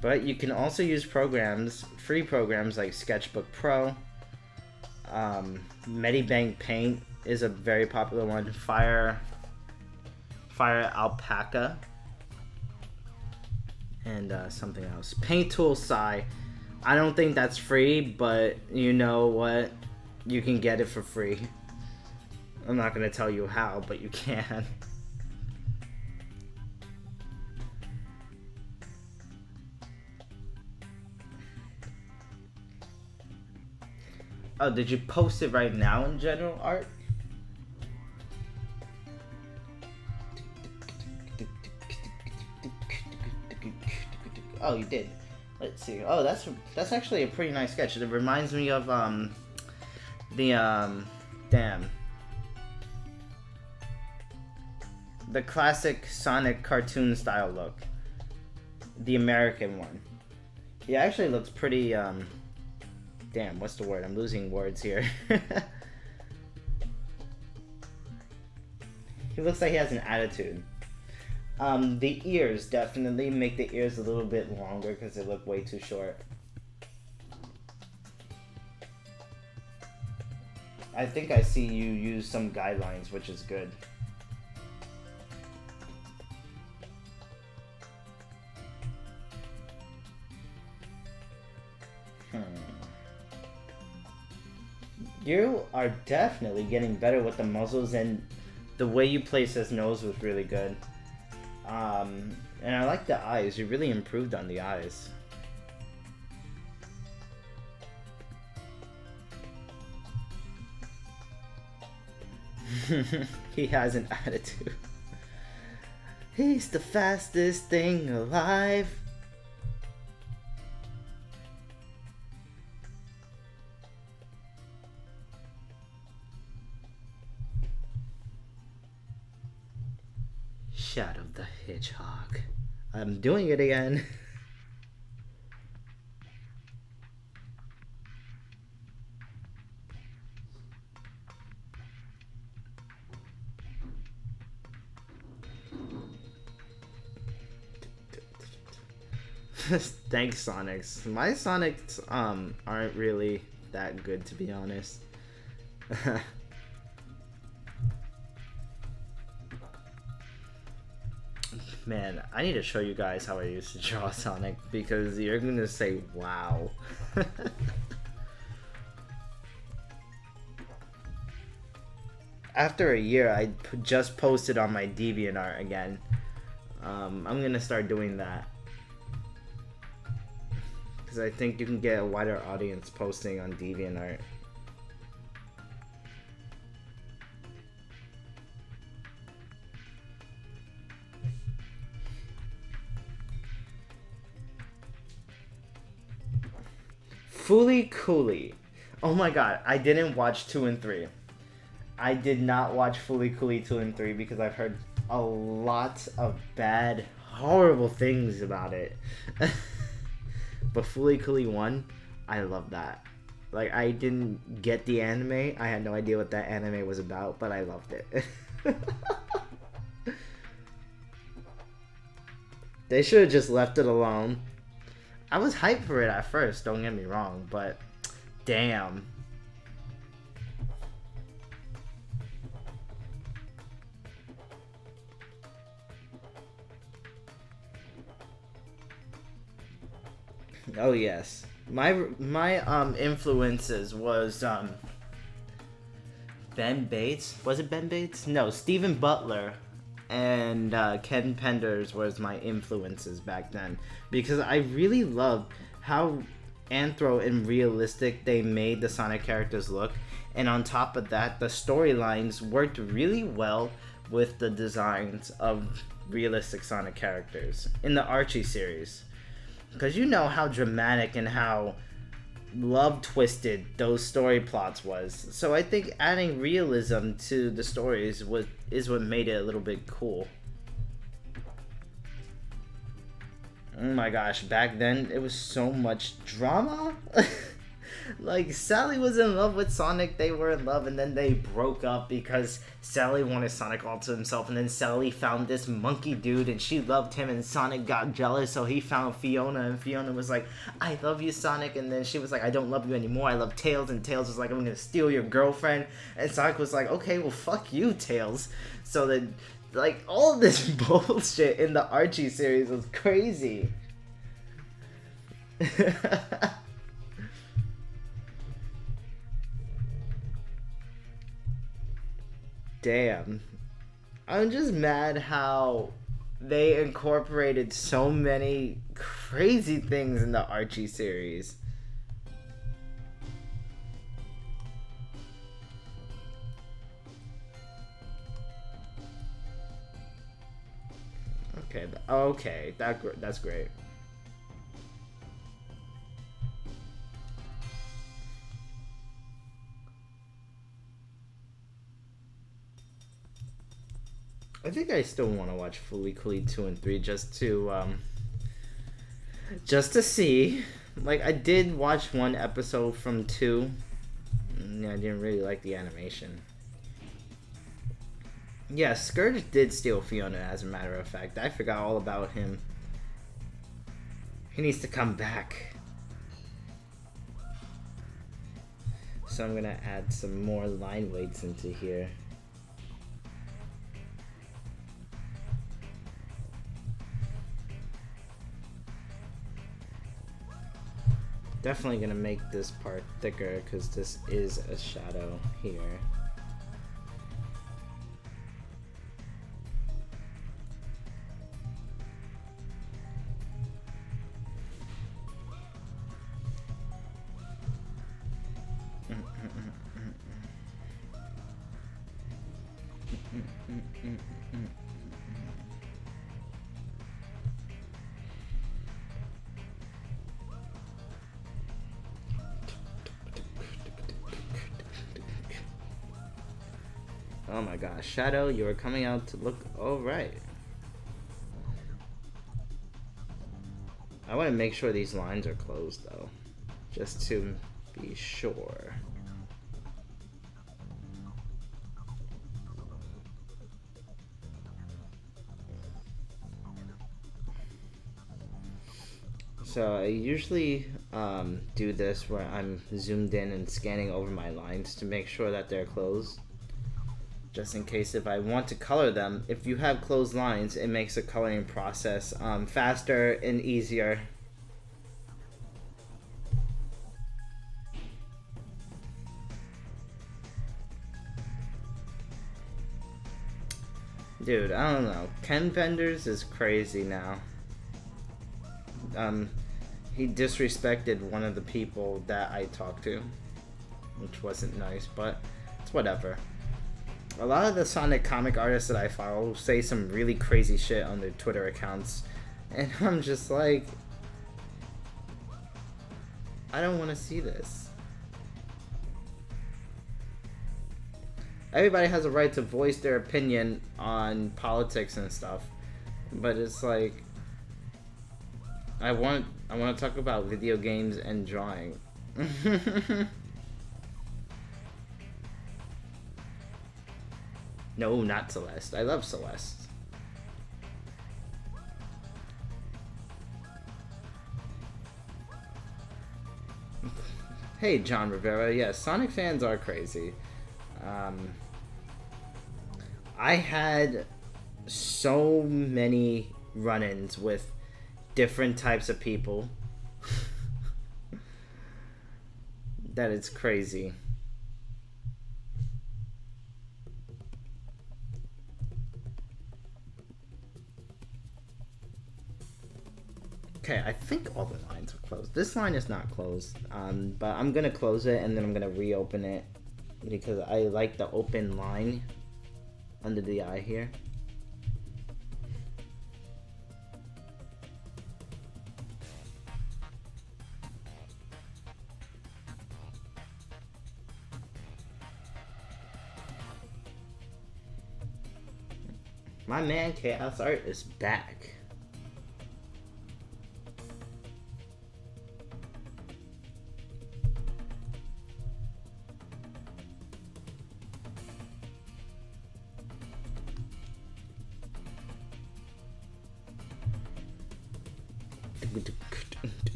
But you can also use programs, free programs like Sketchbook Pro. Medibank Paint is a very popular one. Fire Alpaca. And something else. Paint Tool Sai. I don't think that's free, but you know what? You can get it for free. I'm not going to tell you how, but you can. Oh, did you post it right now in general art? Oh, you did. Let's see. Oh, that's actually a pretty nice sketch. It reminds me of the classic Sonic cartoon style look. The American one. He actually looks pretty damn, what's the word? I'm losing words here. He looks like he has an attitude. The ears, definitely make the ears a little bit longer because they look way too short. I think I see you use some guidelines, which is good. You are definitely getting better with the muzzles, and the way you place his nose was really good. And I like the eyes. You really improved on the eyes. He has an attitude. He's the fastest thing alive. Shadow the Hedgehog. I'm doing it again. Thanks, Sonics. My Sonics aren't really that good, to be honest. Man, I need to show you guys how I used to draw Sonic, because you're gonna say, wow. after a year, I just posted on my DeviantArt again. I'm gonna start doing that. Because I think you can get a wider audience posting on DeviantArt. Fooly Cooly. Oh my god, I didn't watch 2 and 3. I did not watch Fooly Cooly 2 and 3 because I've heard a lot of bad, horrible things about it. But Fooly Cooly 1, I love that. Like, I didn't get the anime. I had no idea what that anime was about, but I loved it. They should have just left it alone. I was hyped for it at first, don't get me wrong, but damn. Oh yes. My influences was Ben Bates. Was it Ben Bates? No, Stephen Butler and Ken Penders was my influences back then, because I really loved how anthro and realistic they made the Sonic characters look, and on top of that, the storylines worked really well with the designs of realistic Sonic characters in the Archie series, because you know how dramatic and how love twisted those story plots was. So I think adding realism to the stories is what made it a little bit cool. Oh my gosh, back then it was so much drama. Like, Sally was in love with Sonic, they were in love, and then they broke up because Sally wanted Sonic all to himself, and then Sally found this monkey dude, and she loved him, and Sonic got jealous, so he found Fiona, and Fiona was like, I love you, Sonic, and then she was like, I don't love you anymore, I love Tails, and Tails was like, I'm gonna steal your girlfriend, and Sonic was like, okay, well, fuck you, Tails. So then, like, all this bullshit in the Archie series was crazy. Damn. I'm just mad how they incorporated so many crazy things in the Archie series. Okay, that's great. I think I still want to watch Fooly Cooly 2 and 3 just to see. Like, I did watch one episode from 2. And I didn't really like the animation. Yeah, Scourge did steal Fiona, as a matter of fact. I forgot all about him. He needs to come back. So I'm gonna add some more line weights into here. Definitely gonna make this part thicker because this is a shadow here. Oh my gosh, Shadow, you are coming out to look alright. I want to make sure these lines are closed though, just to be sure. So I usually do this where I'm zoomed in and scanning over my lines to make sure that they're closed. Just in case if I want to color them, if you have closed lines, it makes the coloring process faster and easier. Dude, I don't know. Ken Penders is crazy now. He disrespected one of the people that I talked to, which wasn't nice, but it's whatever. A lot of the Sonic comic artists that I follow say some really crazy shit on their Twitter accounts, and I'm just like, I don't want to see this. Everybody has a right to voice their opinion on politics and stuff, but it's like, I want to talk about video games and drawing. No, not Celeste. I love Celeste. Hey, John Rivera. Yes, Sonic fans are crazy. I had so many run-ins with different types of people that it's crazy. Okay, I think all the lines are closed. This line is not closed, but I'm gonna close it and then I'm gonna reopen it because I like the open line under the eye here. My man Chaos Art is back.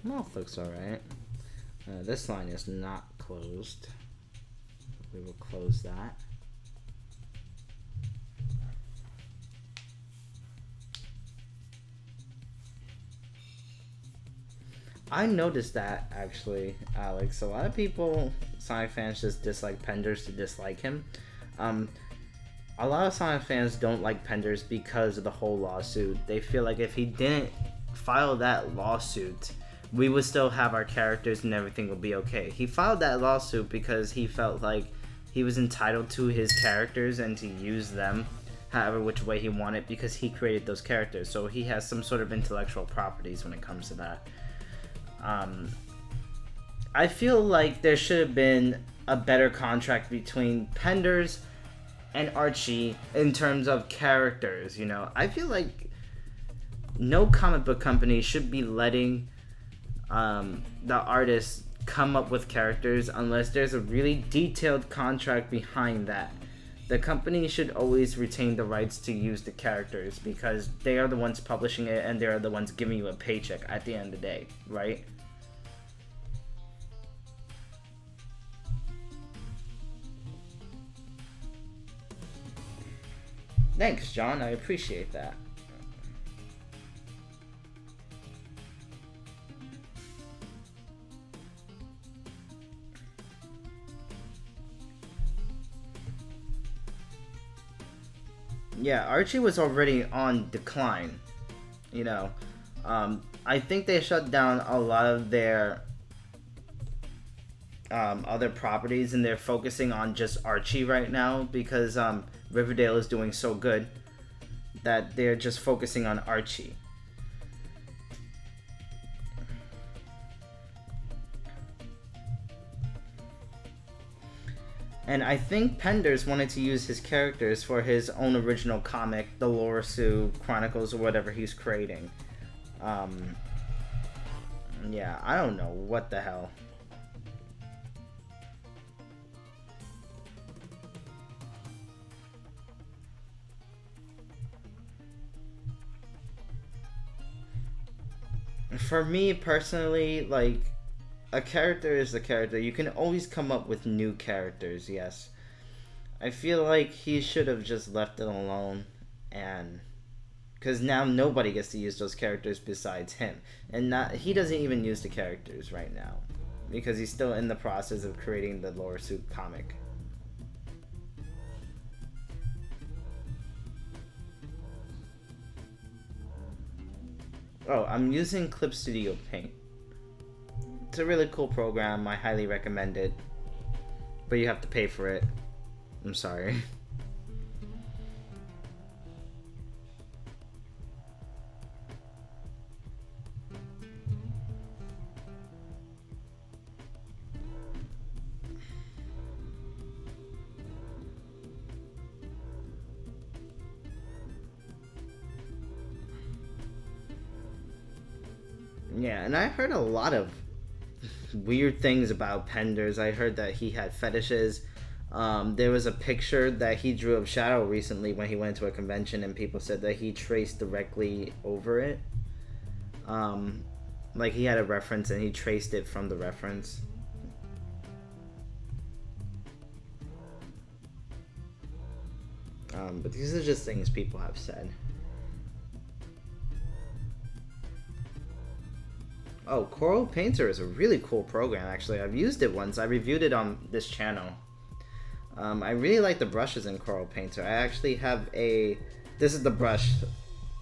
Mouth looks alright. This line is not closed. We will close that. I noticed that actually, Alex. A lot of people, Sonic fans, just dislike Penders to dislike him. A lot of Sonic fans don't like Penders because of the whole lawsuit. They feel like if he didn't file that lawsuit, we would still have our characters and everything would be okay. He filed that lawsuit because he felt like he was entitled to his characters and to use them however which way he wanted because he created those characters. So he has some sort of intellectual properties when it comes to that. I feel like there should have been a better contract between Penders and Archie in terms of characters, you know. I feel like no comic book company should be letting the artists come up with characters unless there's a really detailed contract behind that. The company should always retain the rights to use the characters because they are the ones publishing it and they are the ones giving you a paycheck at the end of the day, right? Thanks, John. I appreciate that. Yeah, Archie was already on decline, you know. I think they shut down a lot of their other properties and they're focusing on just Archie right now because Riverdale is doing so good that they're just focusing on Archie. And I think Penders wanted to use his characters for his own original comic, the Lorisu Chronicles or whatever he's creating. Yeah, I don't know what the hell. For me personally, like, a character is a character. You can always come up with new characters, yes. I feel like he should have just left it alone and, because now nobody gets to use those characters besides him, and not he doesn't even use the characters right now because he's still in the process of creating the Lore Suit comic. Oh, I'm using Clip Studio Paint. It's a really cool program. I highly recommend it, but you have to pay for it. I'm sorry. Yeah, and I heard a lot of weird things about Penders. I heard that he had fetishes. There was a picture that he drew of Shadow recently when he went to a convention, and people said that he traced directly over it. Like he had a reference and he traced it from the reference. But these are just things people have said. Oh, Coral Painter is a really cool program, actually. I've used it once. I reviewed it on this channel. I really like the brushes in Coral Painter. I actually have a... This is the brush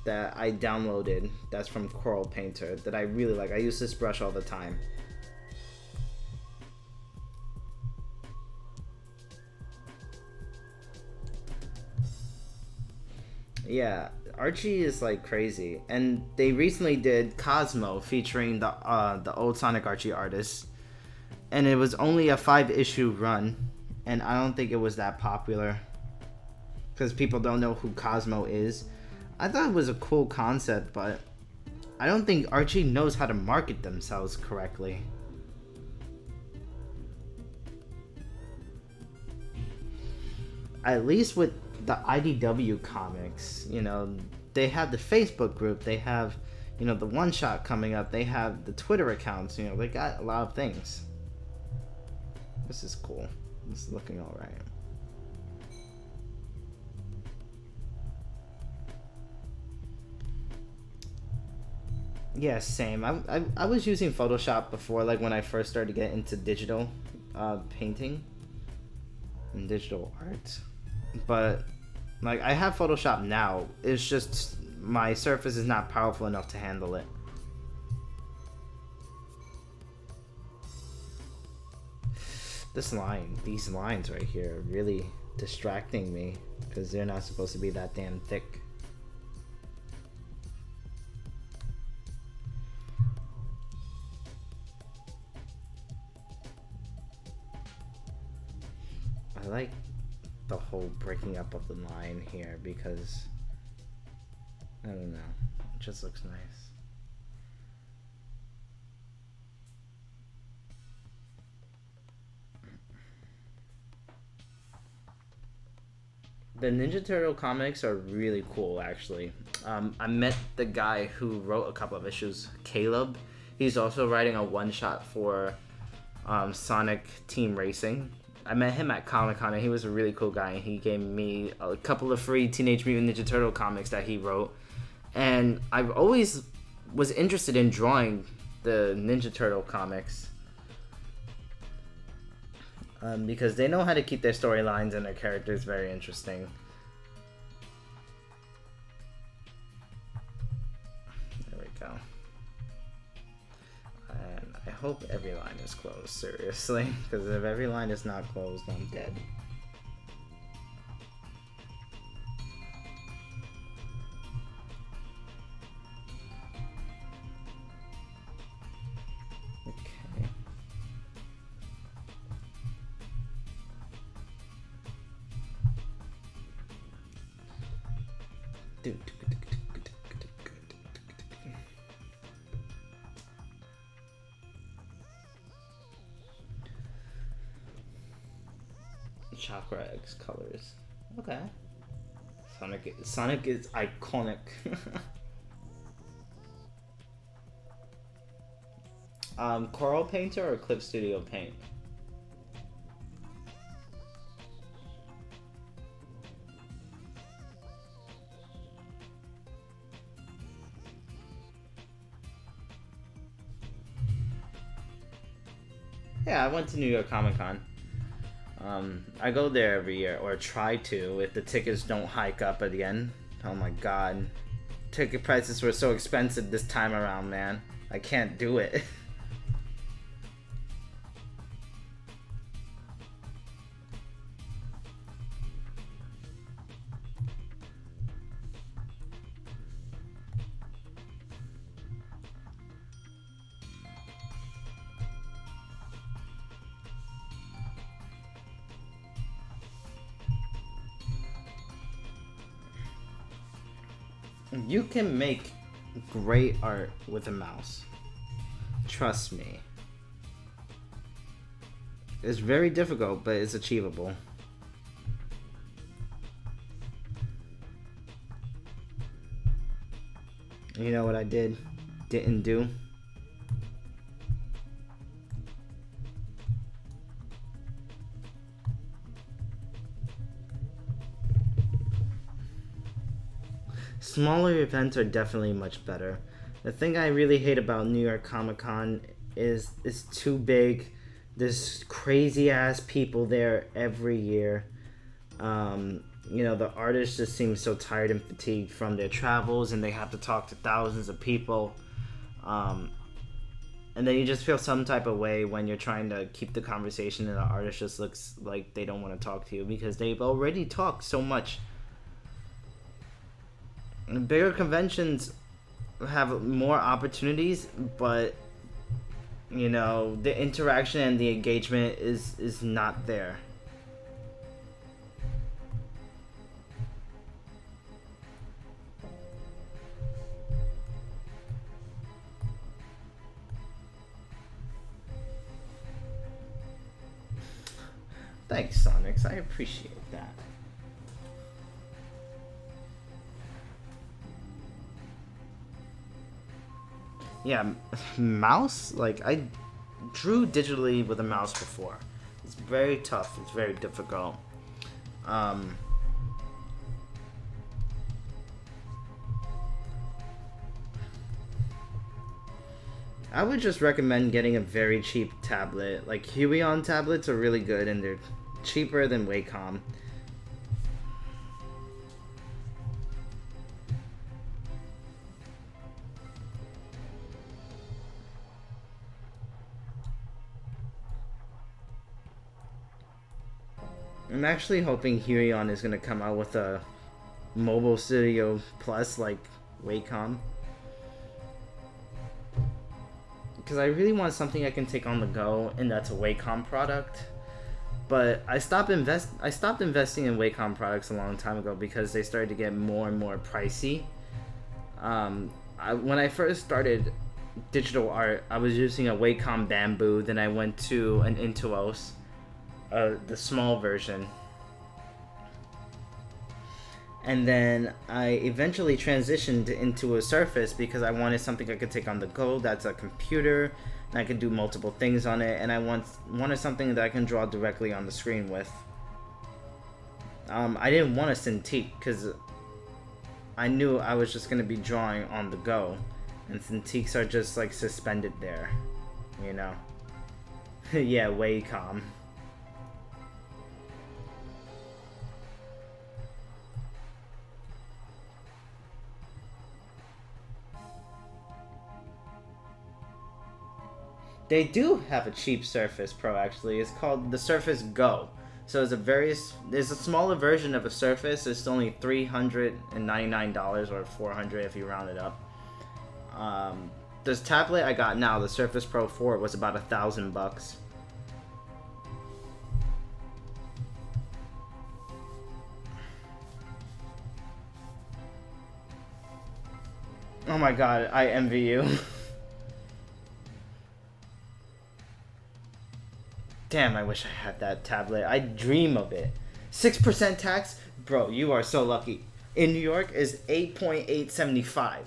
that I downloaded that's from Coral Painter that I really like. I use this brush all the time. Yeah, Archie is like crazy, and they recently did Cosmo featuring the old Sonic Archie artists, and it was only a 5-issue run, and I don't think it was that popular because people don't know who Cosmo is. I thought it was a cool concept, but I don't think Archie knows how to market themselves correctly. At least with the IDW comics, you know, they have the Facebook group, they have, you know, the one shot coming up, they have the Twitter accounts, you know, they got a lot of things. This is cool. This is looking all right. Yeah, same. I was using Photoshop before, like when I first started to get into digital painting and digital art, but like I have Photoshop now. It's just my Surface is not powerful enough to handle it. These lines right here are really distracting me because they're not supposed to be that damn thick. I like the whole breaking up of the line here because I don't know, it just looks nice. The Ninja Turtle comics are really cool, actually. I met the guy who wrote a couple of issues, Caleb. He's also writing a one-shot for Sonic Team Racing. I met him at Comic-Con, and he was a really cool guy. He gave me a couple of free Teenage Mutant Ninja Turtle comics that he wrote. And I've always was interested in drawing the Ninja Turtle comics. Because they know how to keep their storylines and their characters very interesting. There we go. And I hope every line is closed, seriously. Because if every line is not closed, I'm dead. Chakra X colors. Okay. Sonic is iconic. Coral Painter or Clip Studio Paint? Yeah, I went to New York Comic Con. I go there every year, or try to, if the tickets don't hike up again. Oh my god. Ticket prices were so expensive this time around, man. I can't do it. You can make great art with a mouse. Trust me. It's very difficult, but it's achievable. You know what I didn't do? Smaller events are definitely much better. The thing I really hate about New York Comic Con is it's too big. There's crazy ass people there every year. You know, the artists just seem so tired and fatigued from their travels, and they have to talk to thousands of people. And then you just feel some type of way when you're trying to keep the conversation, and the artist just looks like they don't want to talk to you because they've already talked so much. Bigger conventions have more opportunities, but you know, the interaction and the engagement is not there. Thanks, Sonics. I appreciate that. Yeah, mouse? Like, I drew digitally with a mouse before. It's very tough. It's very difficult. I would just recommend getting a very cheap tablet. Like, Huion tablets are really good, and they're cheaper than Wacom. I'm actually hoping Huion is going to come out with a Mobile Studio Plus like Wacom. Because I really want something I can take on the go, and that's a Wacom product. But I stopped investing in Wacom products a long time ago because they started to get more and more pricey. When I first started digital art, I was using a Wacom Bamboo, then I went to an Intuos. The small version, and then I eventually transitioned into a Surface because I wanted something I could take on the go. That's a computer, and I could do multiple things on it, and I wanted something that I can draw directly on the screen with. I didn't want a Cintiq because I knew I was just going to be drawing on the go, and Cintiqs are just like suspended there, you know. Yeah, Wacom. They do have a cheap Surface Pro, actually. It's called the Surface Go. So there's a smaller version of a Surface. It's only $399 or $400 if you round it up. This tablet I got now, the Surface Pro 4, was about $1,000. Oh my god, I envy you. Damn, I wish I had that tablet. I dream of it. 6% tax? Bro, you are so lucky. In New York is 8.875.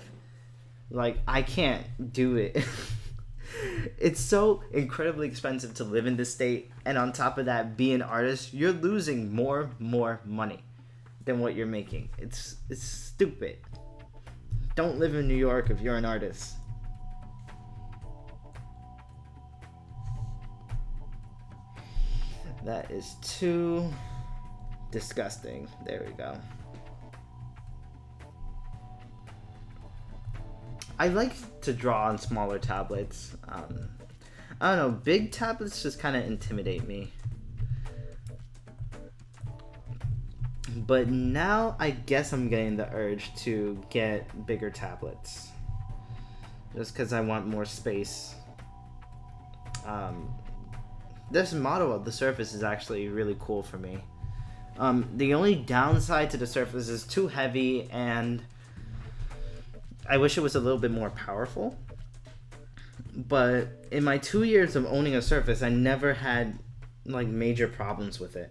Like, I can't do it. It's so incredibly expensive to live in this state, and on top of that, be an artist, you're losing more money than what you're making. It's stupid. Don't live in New York if you're an artist. That is too disgusting. There we go. I like to draw on smaller tablets. I don't know, big tablets just kind of intimidate me. But now I guess I'm getting the urge to get bigger tablets. Just because I want more space. This model of the Surface is actually really cool for me. The only downside to the Surface is too heavy, and I wish it was a little bit more powerful. But in my 2 years of owning a Surface, I never had like major problems with it.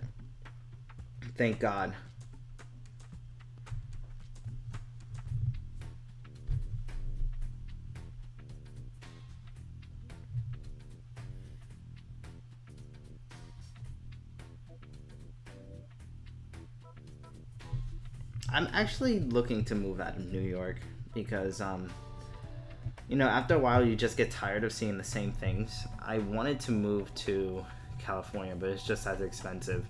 Thank God. I'm actually looking to move out of New York because, you know, after a while you just get tired of seeing the same things. I wanted to move to California, but it's just as expensive.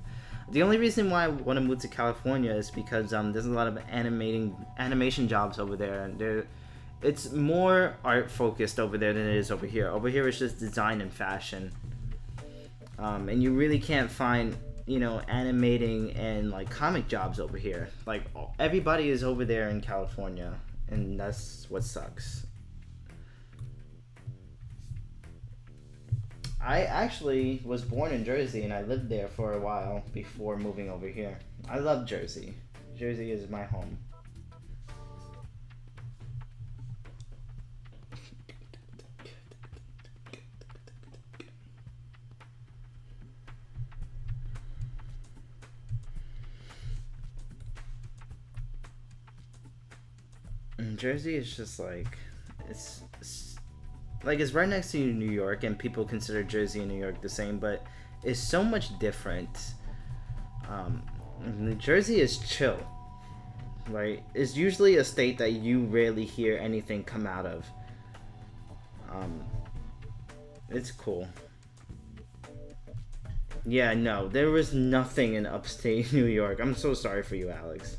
The only reason why I want to move to California is because there's a lot of animation jobs over there, and it's more art focused over there than it is over here. Over here it's just design and fashion, and you really can't find, you know, animating and like comic jobs over here. Like everybody is over there in California, and that's what sucks. I actually was born in Jersey, and I lived there for a while before moving over here. I love Jersey. Jersey is my home. And Jersey is just like, it's right next to New York, and people consider Jersey and New York the same, but it's so much different. New Jersey is chill, right? It's usually a state that you rarely hear anything come out of. It's cool. Yeah, no, there was nothing in upstate New York. I'm so sorry for you, Alex.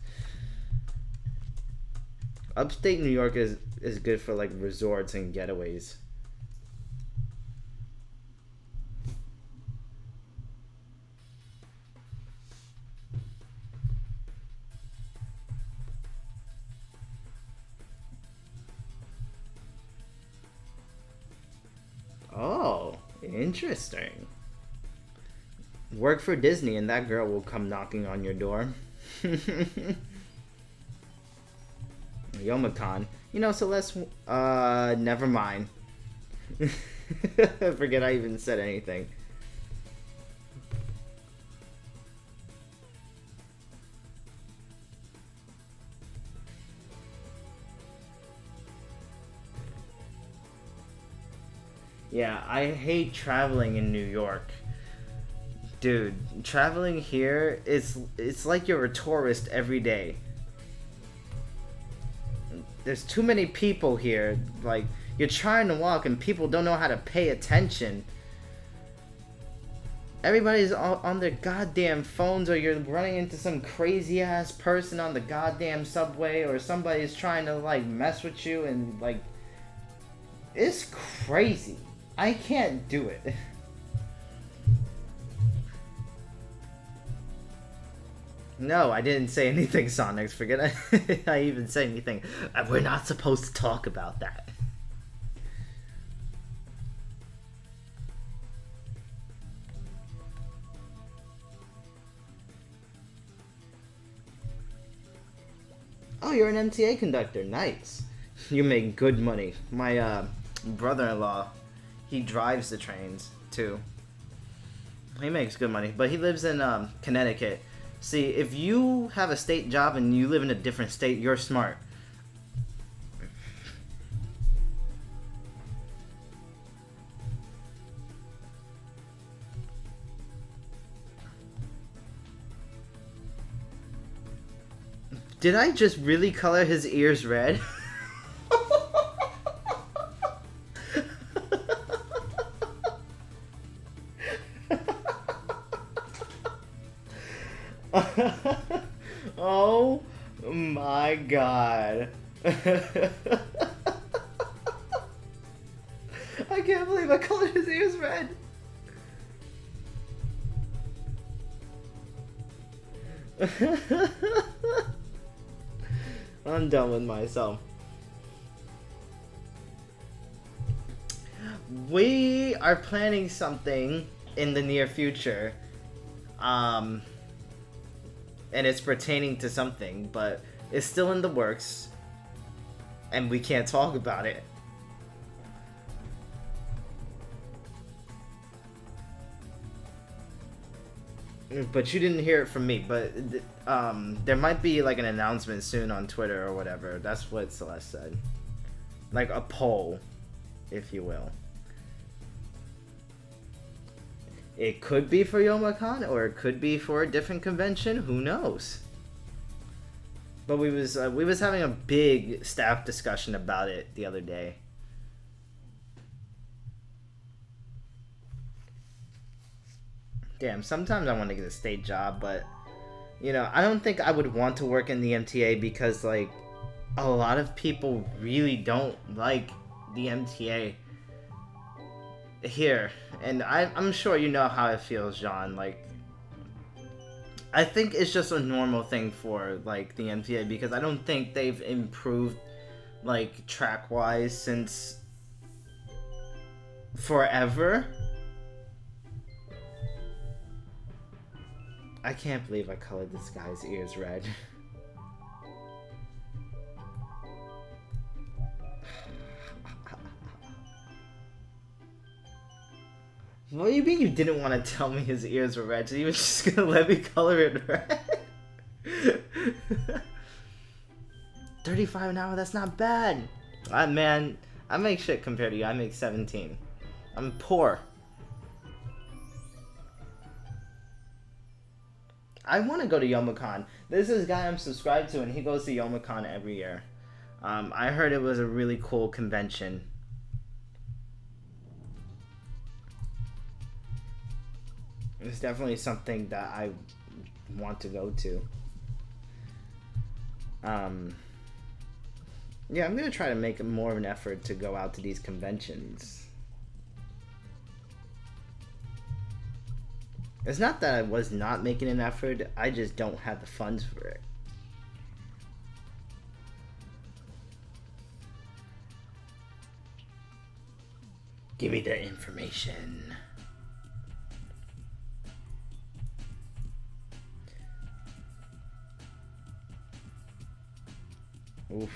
Upstate New York is good for like resorts and getaways. Oh, interesting. Work for Disney and that girl will come knocking on your door. Youmacon. You know, Celeste, never mind. Forget I even said anything. Yeah, I hate traveling in New York. Dude, traveling here, it's like you're a tourist every day. There's too many people here. Like, you're trying to walk and people don't know how to pay attention. Everybody's on their goddamn phones, or you're running into some crazy ass person on the goddamn subway, or somebody's trying to like mess with you, and like, it's crazy. I can't do it. No, I didn't say anything, Sonics. Forget I even said anything. We're not supposed to talk about that. Oh, you're an MTA conductor. Nice. You make good money. My brother-in-law, he drives the trains too. He makes good money, but he lives in Connecticut. See, if you have a state job and you live in a different state, you're smart. Did I just really color his ears red? Oh my god. I can't believe I colored his ears red. I'm done with myself. We are planning something in the near future. And it's pertaining to something, but it's still in the works. And we can't talk about it. But you didn't hear it from me. But there might be like an announcement soon on Twitter or whatever. That's what Celeste said. Like a poll, if you will. It could be for Youmacon, or it could be for a different convention. Who knows? But we was having a big staff discussion about it the other day. Damn, sometimes I want to get a state job, but you know, I don't think I would want to work in the MTA because like a lot of people really don't like the MTA here, and I'm sure you know how it feels, John. Like, I think it's just a normal thing for like the MTA because I don't think they've improved like track wise since forever. I can't believe I colored this guy's ears red. What do you mean you didn't want to tell me his ears were red? So you were just gonna let me color it red? 35 an hour, that's not bad. Man, I make shit compared to you. I make 17. I'm poor. I want to go to Youmacon. There's this guy I'm subscribed to, and he goes to Youmacon every year. I heard it was a really cool convention. It's definitely something that I want to go to. Yeah, I'm gonna try to make more of an effort to go out to these conventions. It's not that I was not making an effort, I just don't have the funds for it. Give me the information. Oof.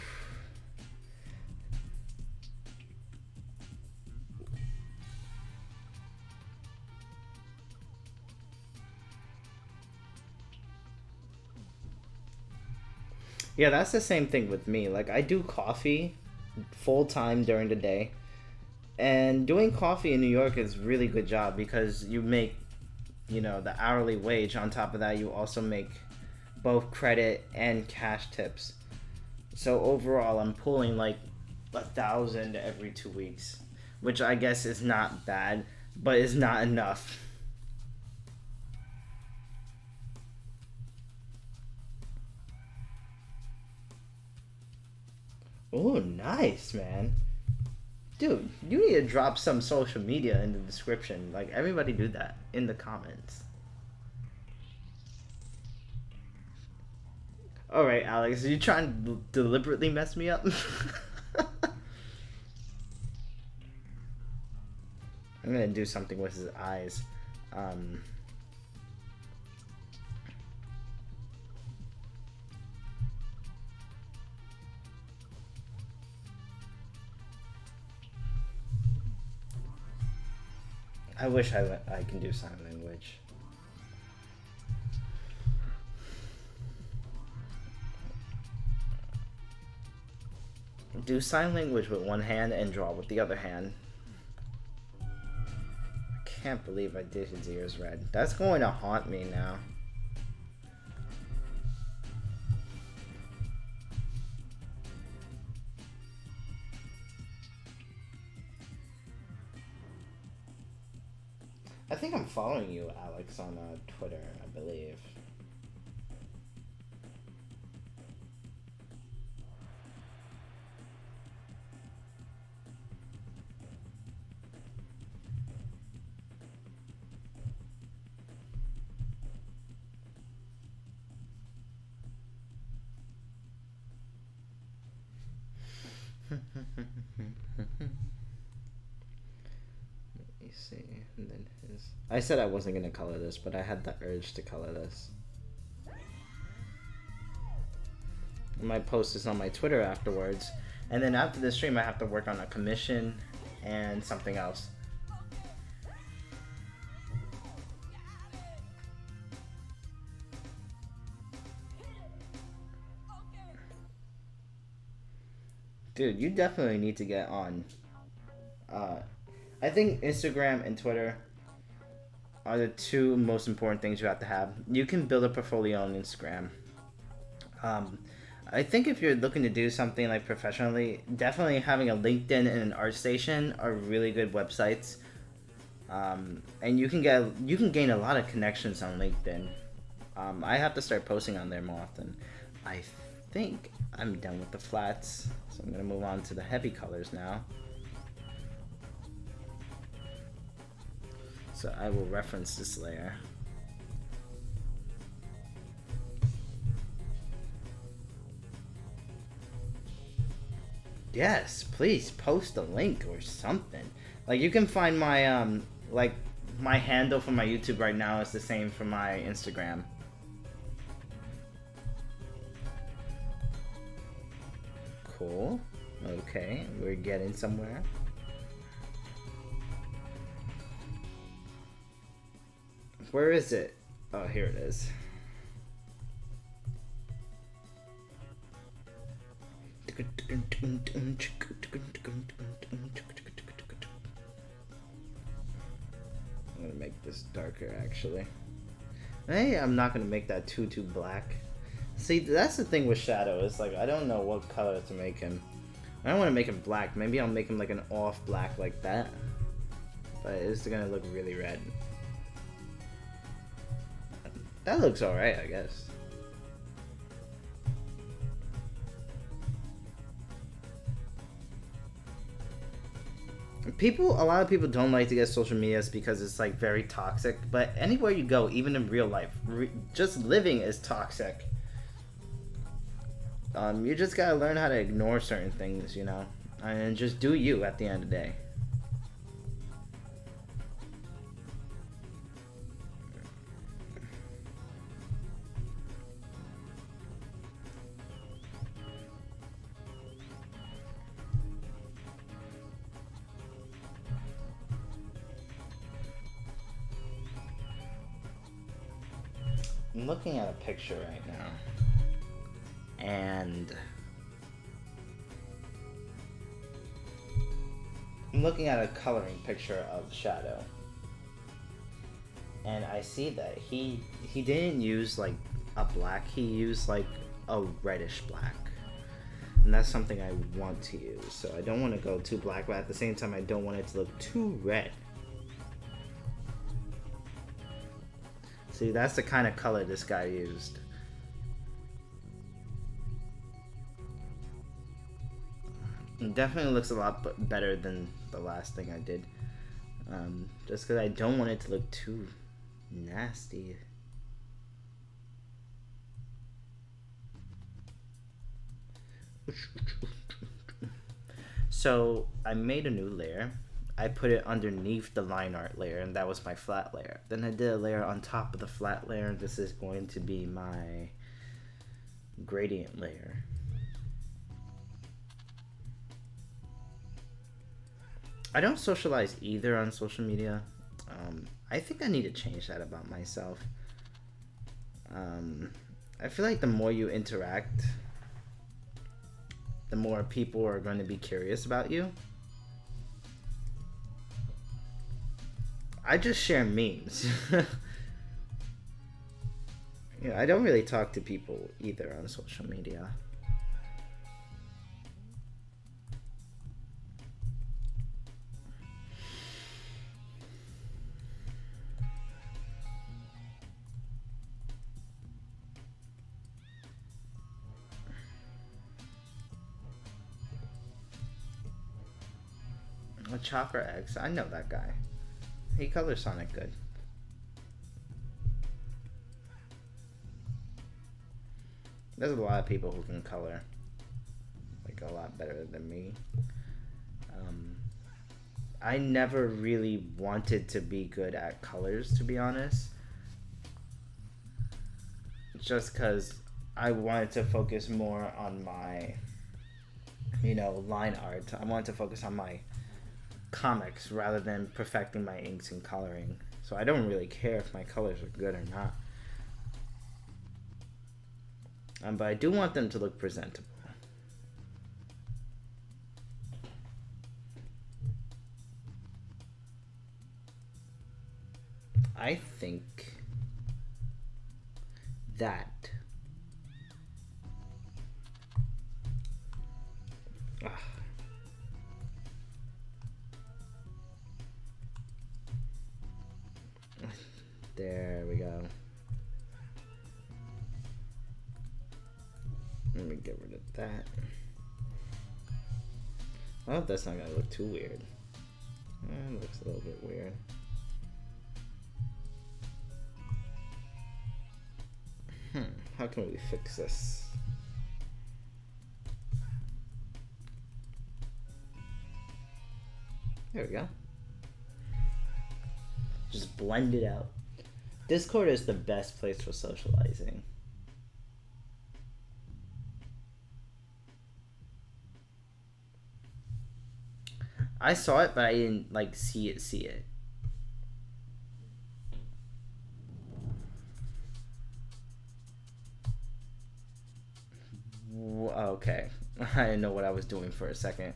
Yeah, that's the same thing with me. Like, I do coffee full-time during the day. And doing coffee in New York is a really good job because you make, you know, the hourly wage. On top of that, you also make both credit and cash tips. So overall, I'm pulling like 1,000 every 2 weeks, which I guess is not bad, but is not enough. Oh, nice, man. Dude, you need to drop some social media in the description. Like, everybody do that in the comments. Alright, Alex, are you trying to deliberately mess me up? I'm gonna do something with his eyes. I wish I can do sign language. Do sign language with one hand and draw with the other hand. I can't believe I did his ears red. That's going to haunt me now. I think I'm following you, Alex, on Twitter, I believe. me see. And then his. I said I wasn't gonna color this, but I had the urge to color this. I might post this on my Twitter afterwards, and then after the stream, I have to work on a commission and something else. Dude, you definitely need to get on. I think Instagram and Twitter are the two most important things you have to have. You can build a portfolio on Instagram. I think if you're looking to do something like professionally, definitely having a LinkedIn and an ArtStation are really good websites. And you can gain a lot of connections on LinkedIn. I have to start posting on there more often. I think I'm done with the flats, so I'm gonna move on to the heavy colors now. So I will reference this layer. Yes, please post a link or something. Like, you can find my like my handle for my YouTube right now is the same for my Instagram. Cool. Okay, we're getting somewhere. Where is it? Oh, here it is. I'm gonna make this darker, actually. Hey, I'm not gonna make that too black. See, that's the thing with Shadow. It's like, I don't know what color to make him. I don't want to make him black. Maybe I'll make him like an off black like that. But it's gonna look really red. That looks alright, I guess. A lot of people don't like to get social medias because it's like very toxic. But anywhere you go, even in real life, just living is toxic. You just gotta learn how to ignore certain things, you know, and just do you at the end of the day. I'm looking at a picture right now, and I'm looking at a coloring picture of Shadow, and I see that he didn't use like a black, he used like a reddish black, and that's something I want to use. So I don't want to go too black, but at the same time I don't want it to look too red. See, that's the kind of color this guy used. It definitely looks a lot better than the last thing I did. Just because I don't want it to look too nasty. So I made a new layer. I put it underneath the line art layer, and that was my flat layer. Then I did a layer on top of the flat layer. This is going to be my gradient layer. I don't socialize either on social media. I think I need to change that about myself. I feel like the more you interact, the more people are going to be curious about you. I just share memes. Yeah, I don't really talk to people either on social media. Chopper X, I know that guy. He colors Sonic good. There's a lot of people who can color. Like a lot better than me. I never really wanted to be good at colors, to be honest. Just because I wanted to focus more on my, you know, line art. I wanted to focus on my comics rather than perfecting my inks and coloring. So I don't really care if my colors are good or not. But I do want them to look presentable. I think that there we go. Let me get rid of that. I hope that's not gonna look too weird. It looks a little bit weird. How can we fix this? There we go. Just blend it out. Discord is the best place for socializing. I saw it, but I didn't like see it. Okay. I didn't know what I was doing for a second.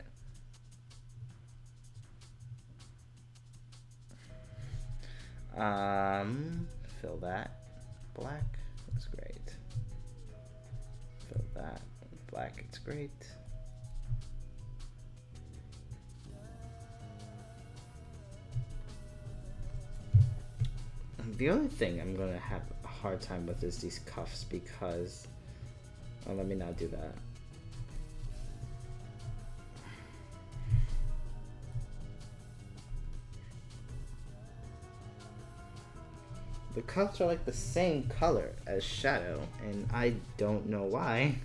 Fill that black. That's great. Fill that black. It's great. The only thing I'm gonna have a hard time with is these cuffs because. Oh, let me not do that. The cuffs are like the same color as Shadow, and I don't know why.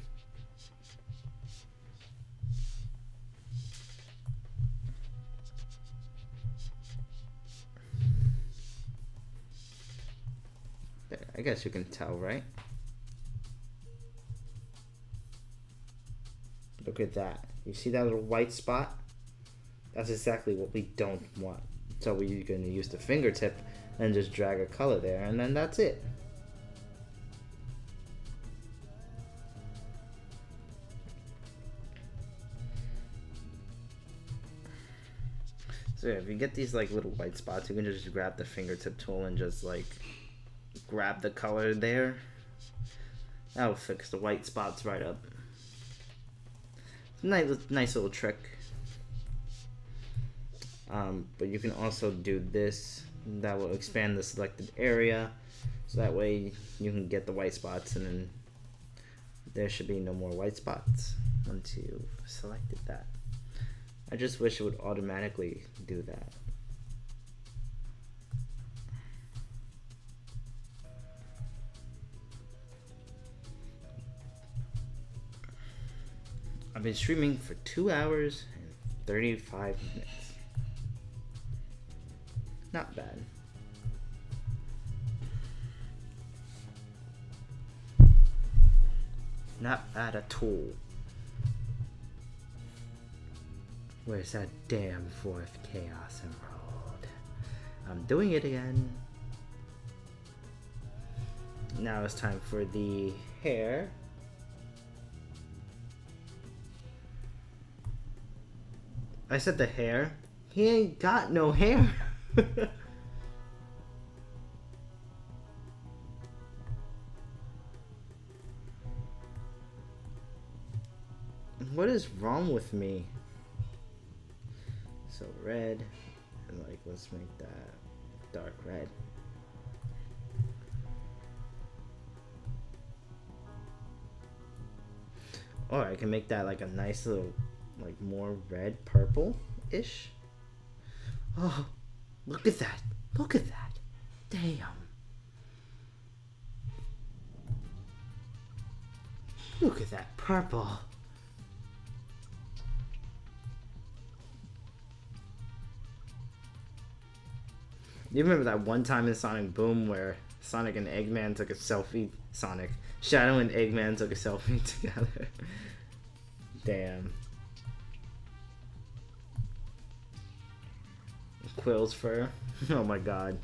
I guess you can tell, right? Look at that. You see that little white spot? That's exactly what we don't want. So we're going to use the fingertip and just drag a color there, and then that's it. So yeah, if you get these like little white spots, you can just grab the fingertip tool and just like grab the color there. That'll fix the white spots right up. Nice little trick. But you can also do this. That will expand the selected area, so that way you can get the white spots, and then there should be no more white spots once you've selected that. I just wish it would automatically do that. I've been streaming for 2 hours and 35 minutes. Not bad. Not bad at all. Where's that damn fourth Chaos Emerald? I'm doing it again. Now it's time for the hair. I said the hair. He ain't got no hair. What is wrong with me? So red, and like let's make that dark red. Or I can make that like a nice little, like more red purple-ish. Oh, look at that. Look at that. Damn. Look at that purple. You remember that one time in Sonic Boom where Sonic and Eggman took a selfie? Shadow and Eggman took a selfie together. Damn. Quill's fur. Oh my god.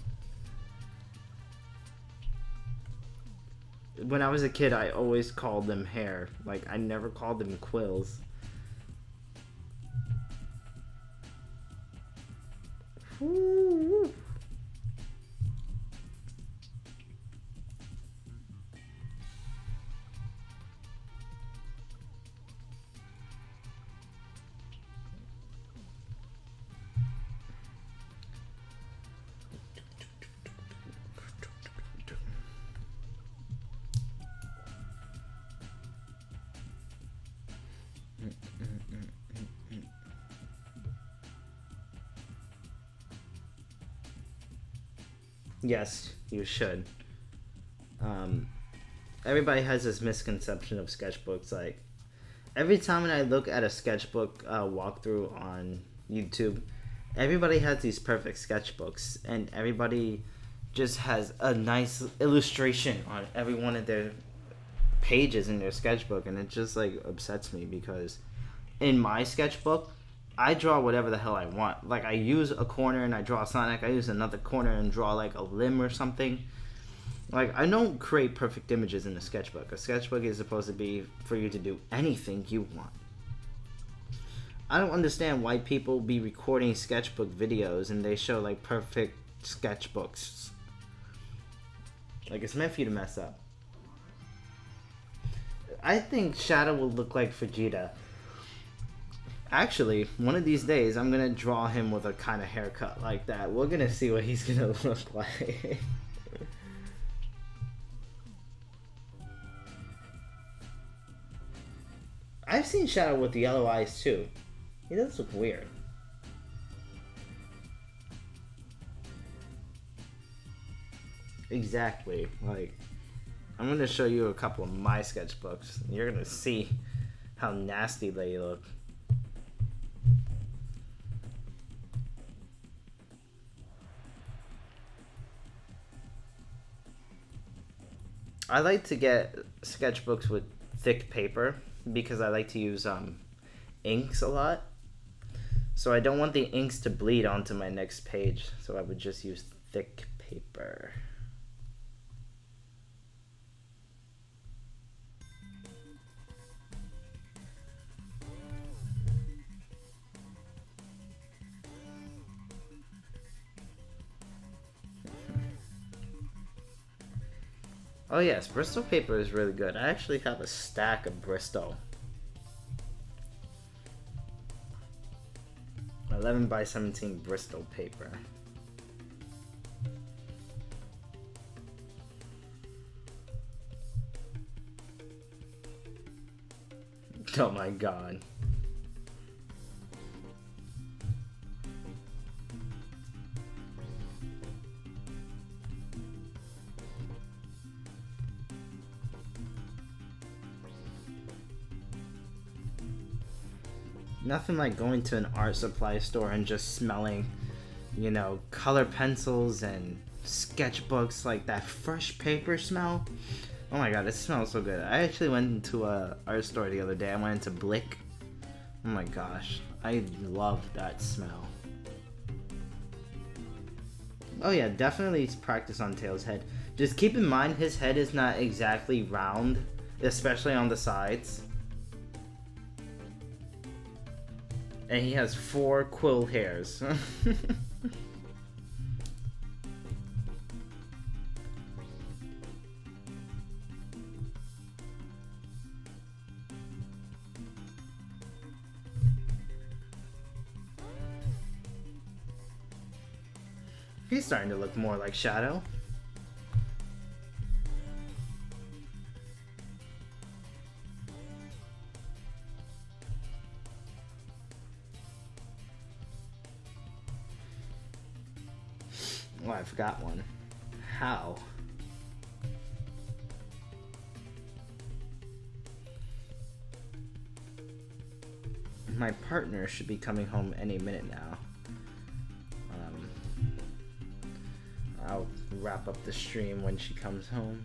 When I was a kid, I always called them hair. Like, I never called them quills. Woo. Yes, you should. Everybody has this misconception of sketchbooks. Like, every time when I look at a sketchbook walkthrough on YouTube, everybody has these perfect sketchbooks, and everybody just has a nice illustration on every one of their pages in their sketchbook, and it just like upsets me because in my sketchbook, I draw whatever the hell I want. Like, I use a corner and I draw Sonic. I use another corner and draw like a limb or something. Like, I don't create perfect images in a sketchbook. A sketchbook is supposed to be for you to do anything you want. I don't understand why people be recording sketchbook videos and they show like perfect sketchbooks. Like, it's meant for you to mess up. I think Shadow will look like Vegeta. Actually, one of these days, I'm going to draw him with a kind of haircut like that. We're going to see what he's going to look like. I've seen Shadow with the yellow eyes, too. He does look weird. Exactly. Like, I'm going to show you a couple of my sketchbooks. You're going to see how nasty they look. I like to get sketchbooks with thick paper because I like to use inks a lot. So I don't want the inks to bleed onto my next page, so I would just use thick paper. Oh yes, Bristol paper is really good. I actually have a stack of Bristol. 11 by 17 Bristol paper. Oh my god. Nothing like going to an art supply store and just smelling, you know, color pencils and sketchbooks, like that fresh paper smell. Oh my god, it smells so good. I actually went into a art store the other day. I went into Blick. Oh my gosh, I love that smell. Oh yeah, definitely practice on Tails' head. Just keep in mind his head is not exactly round, especially on the sides. And he has 4 quill hairs. He's starting to look more like Shadow. Oh, I forgot one. How? My partner should be coming home any minute now. I'll wrap up the stream when she comes home.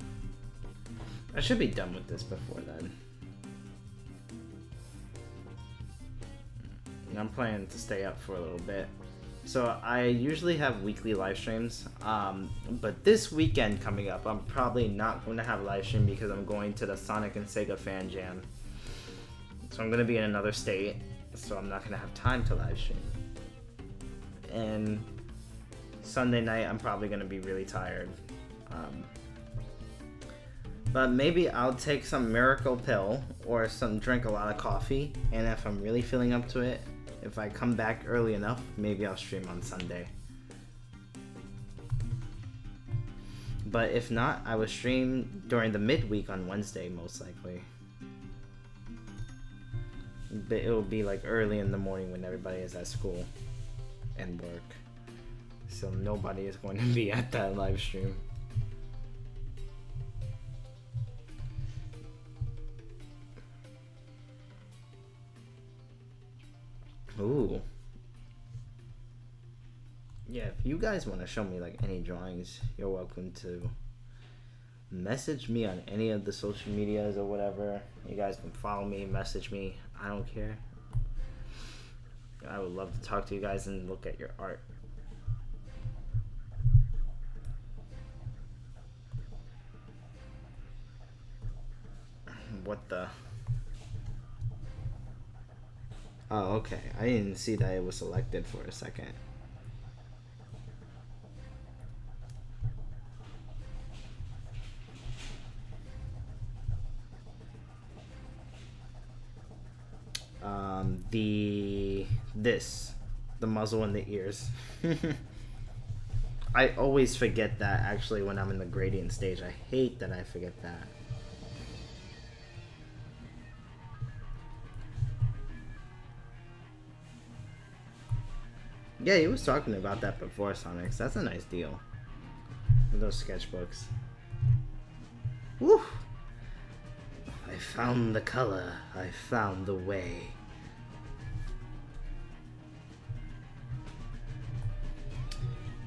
I should be done with this before then. I'm planning to stay up for a little bit. So I usually have weekly live streams, but this weekend coming up, I'm probably not going to have a live stream because I'm going to the Sonic and Sega Fan Jam. So I'm going to be in another state, so I'm not going to have time to live stream. And Sunday night, I'm probably going to be really tired. But maybe I'll take some miracle pill or drink a lot of coffee, and if I'm really feeling up to it, if I come back early enough, maybe I'll stream on Sunday. But if not, I will stream during the midweek on Wednesday, most likely. But it will be like early in the morning when everybody is at school and work. So nobody is going to be at that live stream. Ooh. Yeah, if you guys want to show me like any drawings, you're welcome to message me on any of the social medias or whatever. You guys can follow me, message me. I don't care. I would love to talk to you guys and look at your art. What the? Oh, okay. I didn't see that it was selected for a second. The muzzle and the ears. I always forget that actually when I'm in the gradient stage. I hate that I forget that. Yeah, he was talking about that before, Sonics. That's a nice deal. With those sketchbooks. Woo! I found the color. I found the way.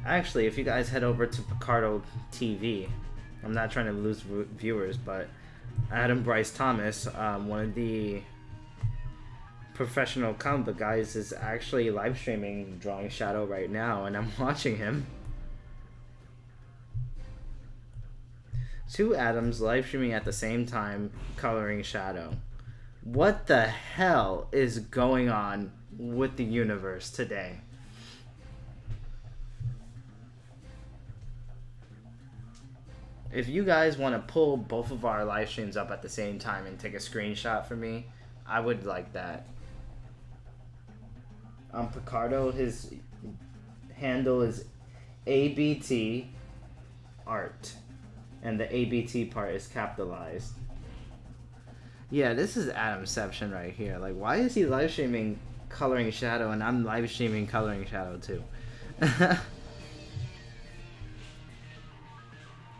Actually, if you guys head over to Picardo TV, I'm not trying to lose viewers, but Adam Bryce Thomas, one of the professional comic book guys, is actually live streaming Drawing Shadow right now, and I'm watching him. Two Adams live streaming at the same time, coloring Shadow. What the hell is going on with the universe today? If you guys want to pull both of our live streams up at the same time and take a screenshot for me, I would like that. Picardo, his handle is ABT Art, and the ABT part is capitalized. Yeah, this is Adamception right here. Like, why is he live streaming coloring Shadow and I'm live streaming coloring Shadow too?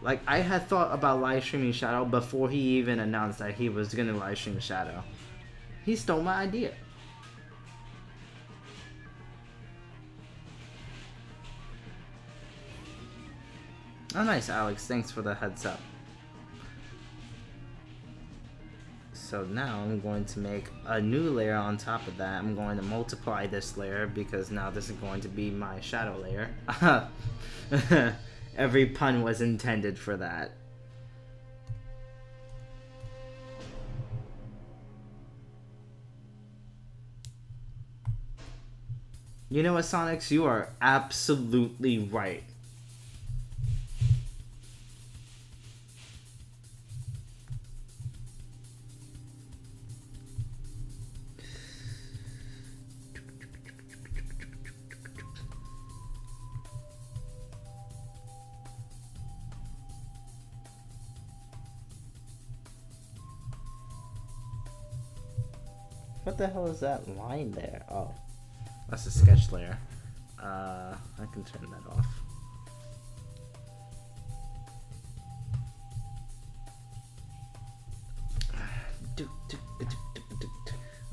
Like, I had thought about live streaming Shadow before he even announced that he was gonna live stream Shadow. He stole my idea. Oh, nice, Alex. Thanks for the heads up. So now I'm going to make a new layer on top of that. I'm going to multiply this layer because now this is going to be my shadow layer. Every pun was intended for that. You know what, Sonics? You are absolutely right. What the hell is that line there? Oh, that's a sketch layer. I can turn that off.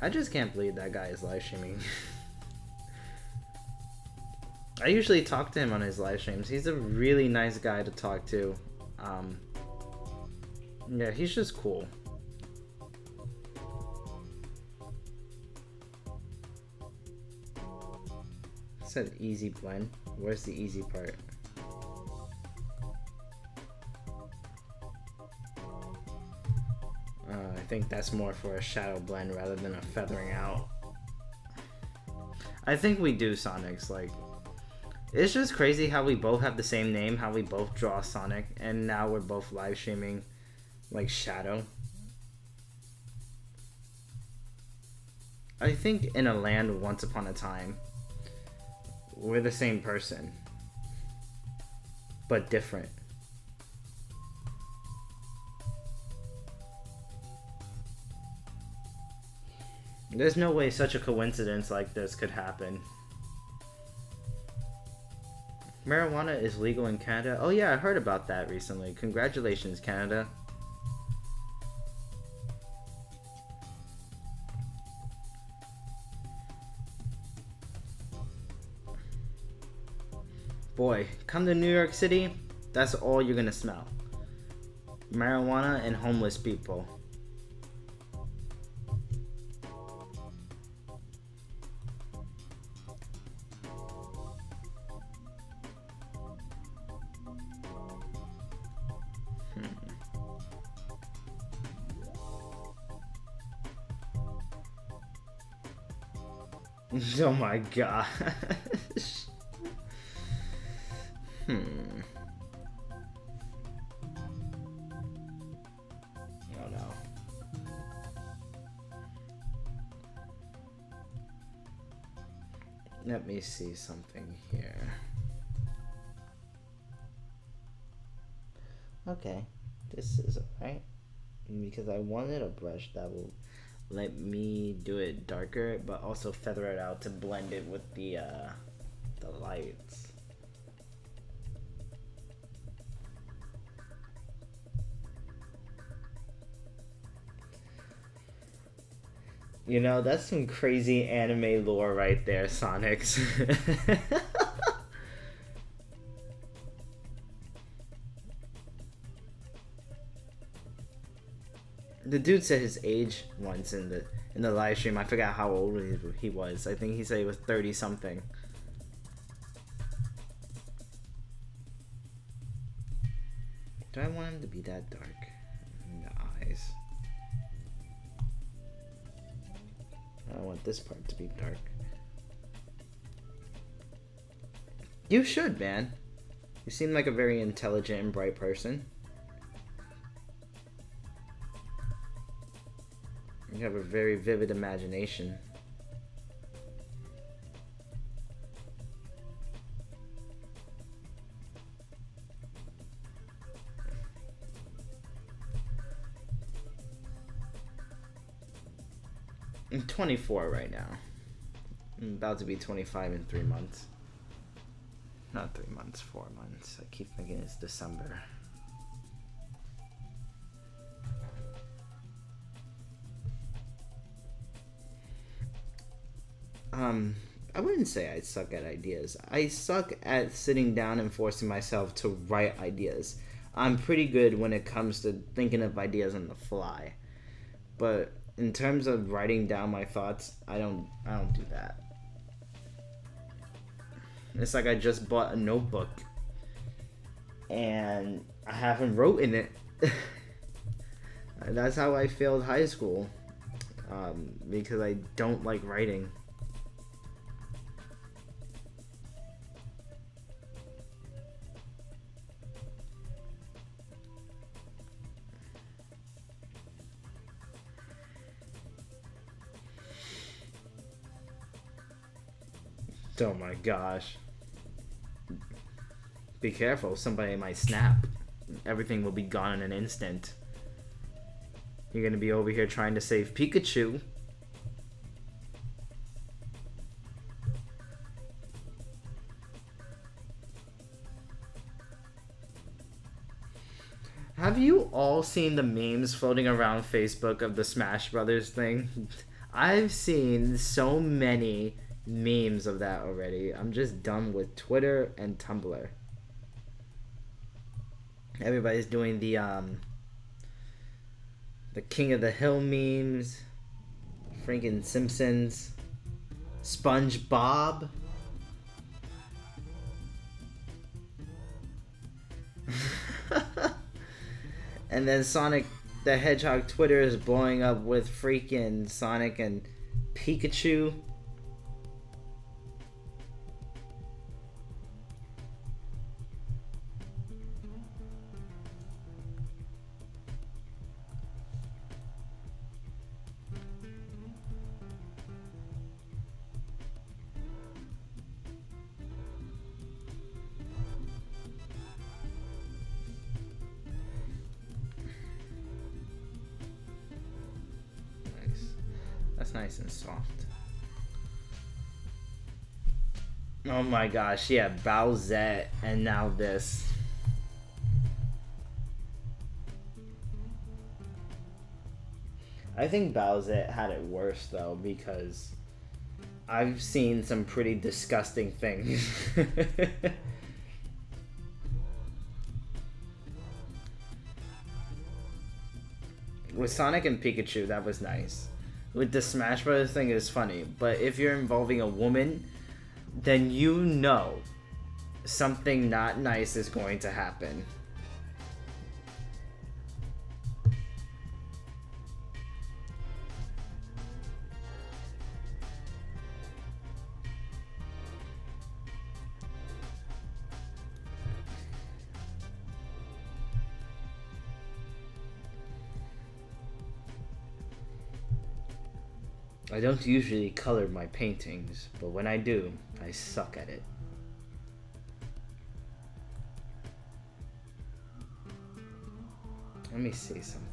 I just can't believe that guy is live streaming. I usually talk to him on his live streams. He's a really nice guy to talk to. Yeah, he's just cool. It said easy blend. Where's the easy part? I think that's more for a shadow blend rather than a feathering out. I think we do Sonics, like, it's just crazy how we both have the same name, how we both draw Sonic, and now we're both live streaming like Shadow. I think in a land once upon a time, we're the same person, but different. There's no way such a coincidence like this could happen. Marijuana is legal in Canada? Oh yeah, I heard about that recently. Congratulations, Canada. Boy, come to New York City, that's all you're gonna smell. Marijuana and homeless people. Oh my gosh. Oh no. Let me see something here. Okay, this is alright. Because I wanted a brush that will let me do it darker, but also feather it out to blend it with the lights. You know, that's some crazy anime lore right there, Sonics. The dude said his age once in the live stream. I forgot how old he was. I think he said he was 30 something. Do I want him to be that dark in the eyes? I want this part to be dark. You should, man. You seem like a very intelligent and bright person. You have a very vivid imagination. I'm 24 right now. I'm about to be 25 in 3 months. Not 3 months, 4 months. I keep thinking it's December. I wouldn't say I suck at ideas. I suck at sitting down and forcing myself to write ideas. I'm pretty good when it comes to thinking of ideas on the fly. But in terms of writing down my thoughts, I don't do that. It's like I just bought a notebook and I haven't wrote in it. That's how I failed high school, because I don't like writing. Oh my gosh. Be careful, somebody might snap. Everything will be gone in an instant. You're gonna be over here trying to save Pikachu. Have you all seen the memes floating around Facebook of the Smash Brothers thing? I've seen so many memes of that already. I'm just done with Twitter and Tumblr. Everybody's doing the King of the Hill memes, freaking Simpsons, SpongeBob. And then Sonic the Hedgehog Twitter is blowing up with freaking Sonic and Pikachu. Nice and soft. Oh my gosh, yeah, Bowsette, and now this. I think Bowsette had it worse though, because I've seen some pretty disgusting things. With Sonic and Pikachu, that was nice. With the Smash Bros. Thing, is funny, but if you're involving a woman, then you know something not nice is going to happen. I don't usually color my paintings, but when I do, I suck at it. Let me see something.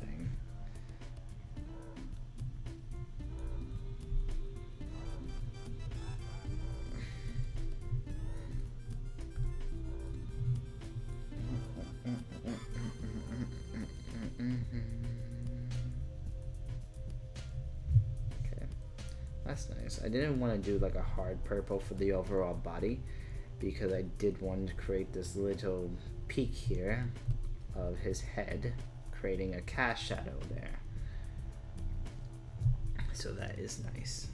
That's nice. I didn't want to do like a hard purple for the overall body because I did want to create this little peak here of his head, creating a cast shadow there. So that is nice.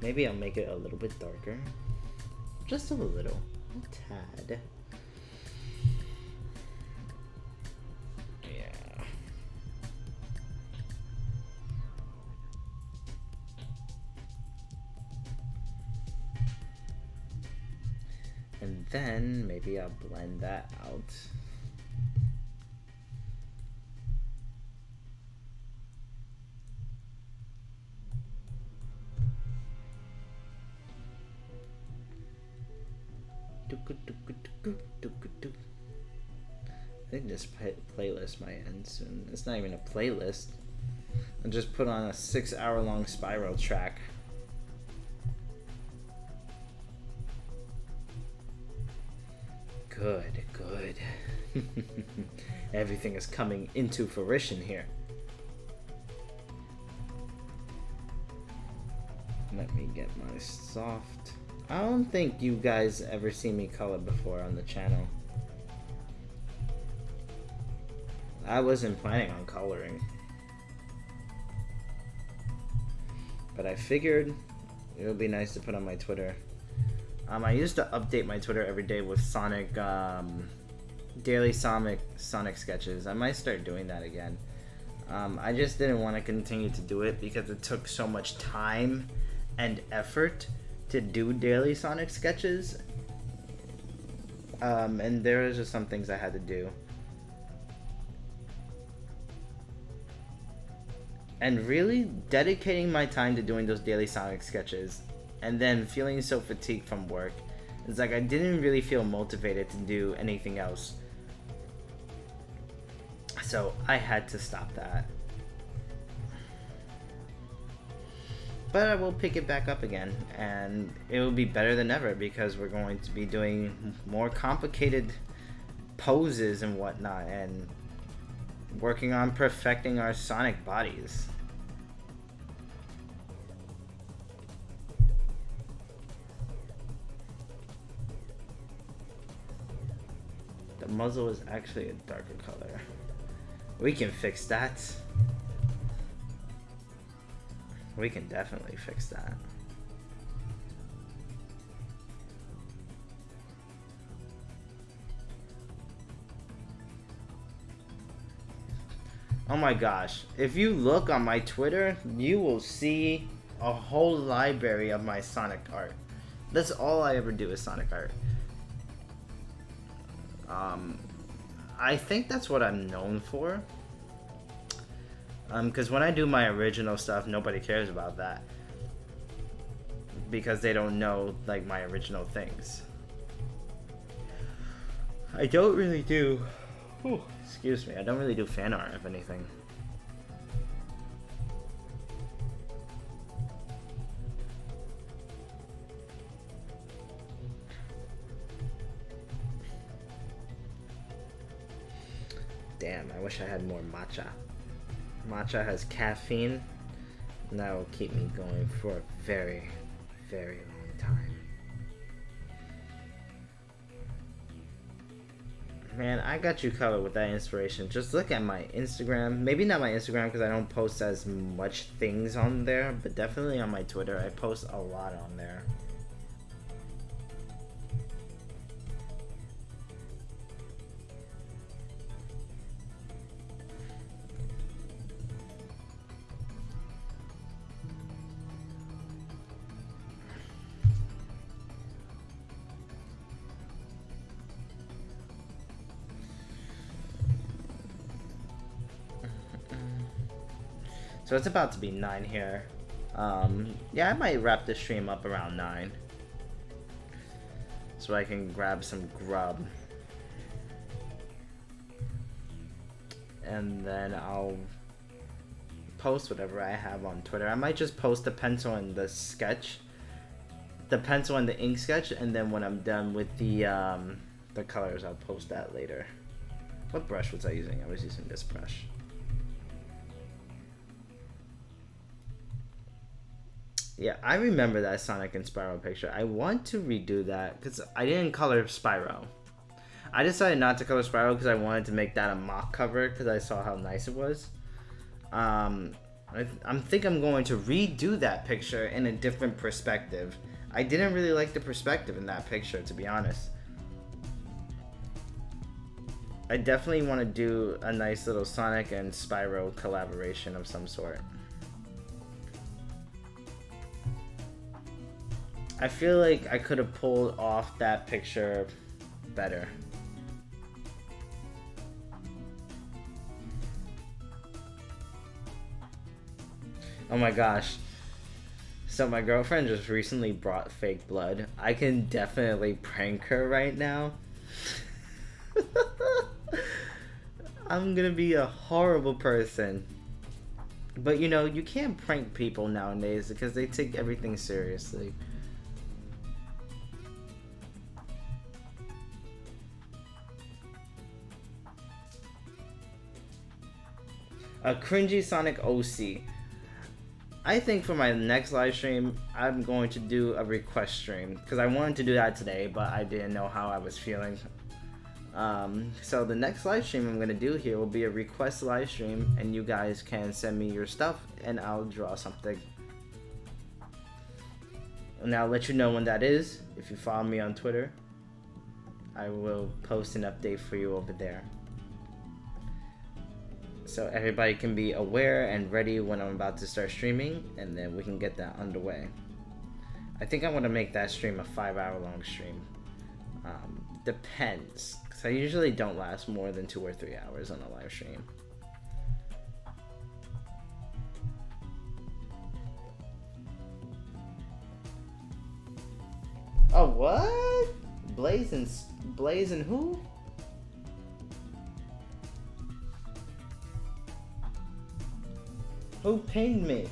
Maybe I'll make it a little bit darker. Just a little. A tad. Yeah. And then maybe I'll blend that out. I think this playlist might end soon. It's not even a playlist. I just put on a 6-hour-long Spiral track. Good, good. Everything is coming into fruition here. Let me get my soft. I don't think you guys ever seen me color before on the channel. I wasn't planning on coloring, but I figured it would be nice to put on my Twitter. I used to update my Twitter every day with Sonic, daily Sonic sketches. I might start doing that again. I just didn't want to continue to do it because it took so much time and effort to do daily Sonic sketches, and there was just some things I had to do, and really dedicating my time to doing those daily Sonic sketches and then feeling so fatigued from work, it's like I didn't really feel motivated to do anything else, so I had to stop that. But I will pick it back up again, and it will be better than ever because we're going to be doing more complicated poses and whatnot, and working on perfecting our Sonic bodies. The muzzle is actually a darker color. We can fix that. We can definitely fix that. Oh my gosh. If you look on my Twitter, you will see a whole library of my Sonic art. That's all I ever do is Sonic art. I think that's what I'm known for. Because when I do my original stuff, nobody cares about that. Because they don't know, like, my original things. I don't really do... Whew, excuse me, I don't really do fan art of anything. Damn, I wish I had more matcha. Matcha has caffeine, and that will keep me going for a very, very long time. Man, I got you covered with that inspiration. Just look at my Instagram. Maybe not my Instagram because I don't post as much things on there, but definitely on my Twitter. I post a lot on there. So it's about to be 9 here. Yeah, I might wrap this stream up around 9. So I can grab some grub. And then I'll post whatever I have on Twitter. I might just post the pencil and the sketch. The pencil and the ink sketch, and then when I'm done with the colors, I'll post that later. What brush was I using? I was using this brush. Yeah, I remember that Sonic and Spyro picture. I want to redo that because I didn't color Spyro. I decided not to color Spyro because I wanted to make that a mock cover because I saw how nice it was. I think I'm going to redo that picture in a different perspective. I didn't really like the perspective in that picture, to be honest. I definitely want to do a nice little Sonic and Spyro collaboration of some sort. I feel like I could have pulled off that picture better. Oh my gosh. So my girlfriend just recently brought fake blood. I can definitely prank her right now. I'm gonna be a horrible person. But you know, you can't prank people nowadays because they take everything seriously. A cringy Sonic OC. I think for my next live stream, I'm going to do a request stream because I wanted to do that today, but I didn't know how I was feeling. So the next live stream I'm going to do here will be a request live stream, and you guys can send me your stuff and I'll draw something. And I'll let you know when that is. If you follow me on Twitter, I will post an update for you over there. So everybody can be aware and ready when I'm about to start streaming, and then we can get that underway. I think I want to make that stream a 5-hour long stream. Depends, because I usually don't last more than 2 or 3 hours on a live stream. Oh, what? Blaze and who? Who pinged me?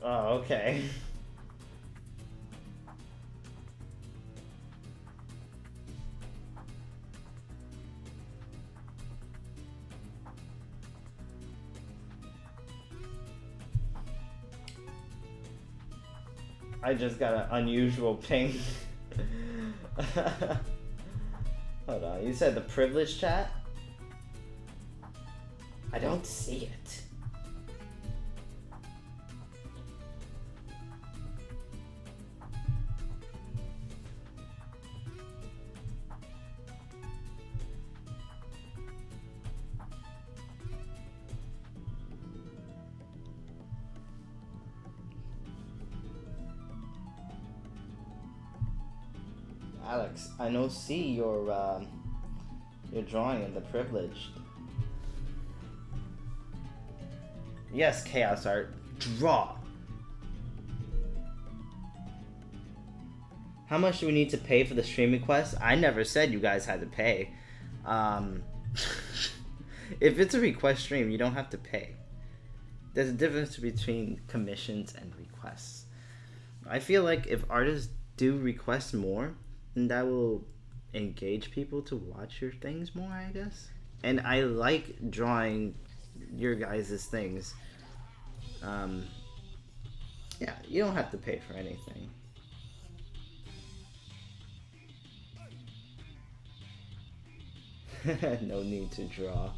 Oh, okay. I just got an unusual ping. Hold on, you said the privilege chat? I don't see it. Alex, I don't see your drawing of the privileged. Yes, Chaos Art. Draw. How much do we need to pay for the stream request? I never said you guys had to pay. If it's a request stream, you don't have to pay. There's a difference between commissions and requests. I feel like if artists do request more, then that will engage people to watch your things more, I guess. And I like drawing your guys' things. Yeah, you don't have to pay for anything. No need to draw.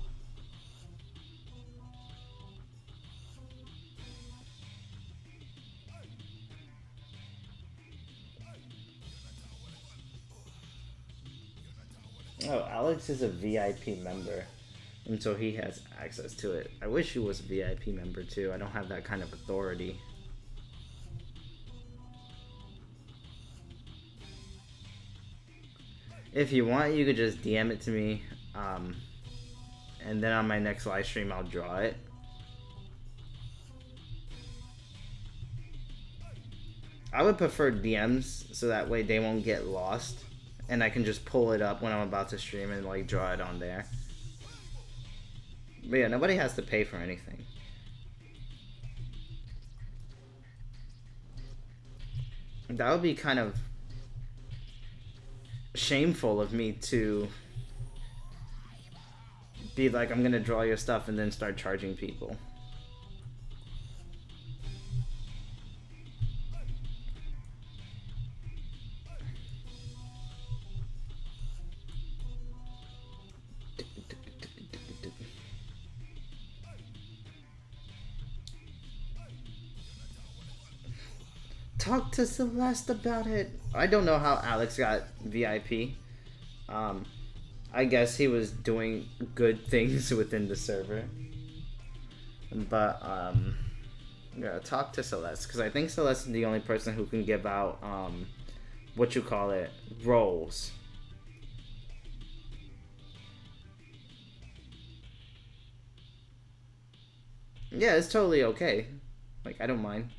Oh, Alex is a VIP member, and so he has access to it. I wish he was a VIP member too. I don't have that kind of authority. If you want, you could just DM it to me, and then on my next live stream, I'll draw it. I would prefer DMs, so that way they won't get lost, and I can just pull it up when I'm about to stream and like draw it on there. But yeah, nobody has to pay for anything. That would be kind of shameful of me to be like, I'm gonna draw your stuff and then start charging people. Talk to Celeste about it. I don't know how Alex got VIP. I guess he was doing good things within the server. But, yeah, talk to Celeste. Because I think Celeste is the only person who can give out, what you call it, roles. Yeah, it's totally okay. Like, I don't mind.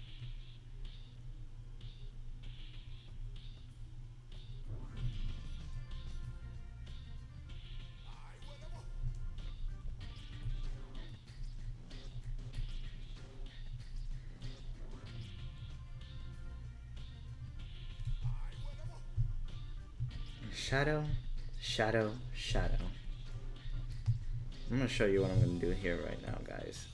Shadow, shadow, shadow. I'm gonna show you what I'm gonna do here right now, guys.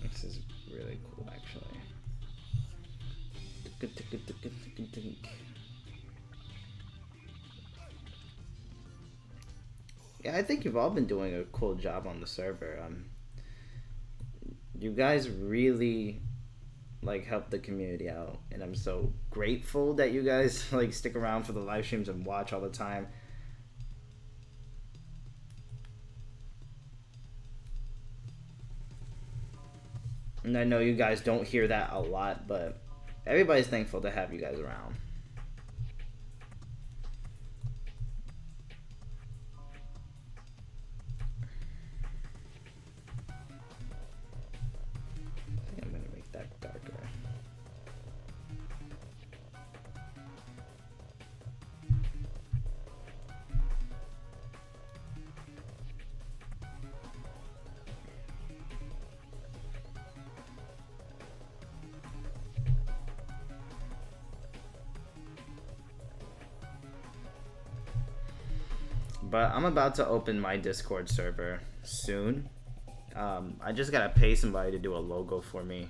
This is really cool, actually. Yeah, I think you've all been doing a cool job on the server. You guys really like help the community out, and I'm so grateful that you guys like stick around for the live streams and watch all the time. And I know you guys don't hear that a lot, but everybody's thankful to have you guys around. But I'm about to open my Discord server soon. I just gotta pay somebody to do a logo for me,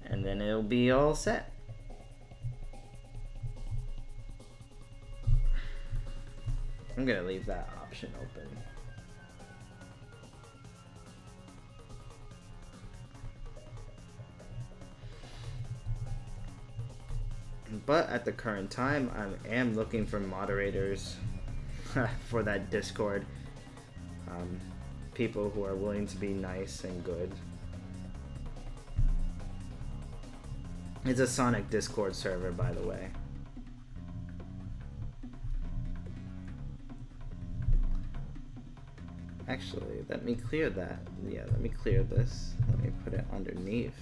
and then it'll be all set. I'm gonna leave that option open. But at the current time, I am looking for moderators for that Discord. People who are willing to be nice and good. It's a Sonic Discord server, by the way. Actually, let me clear that. Yeah, let me clear this. Let me put it underneath.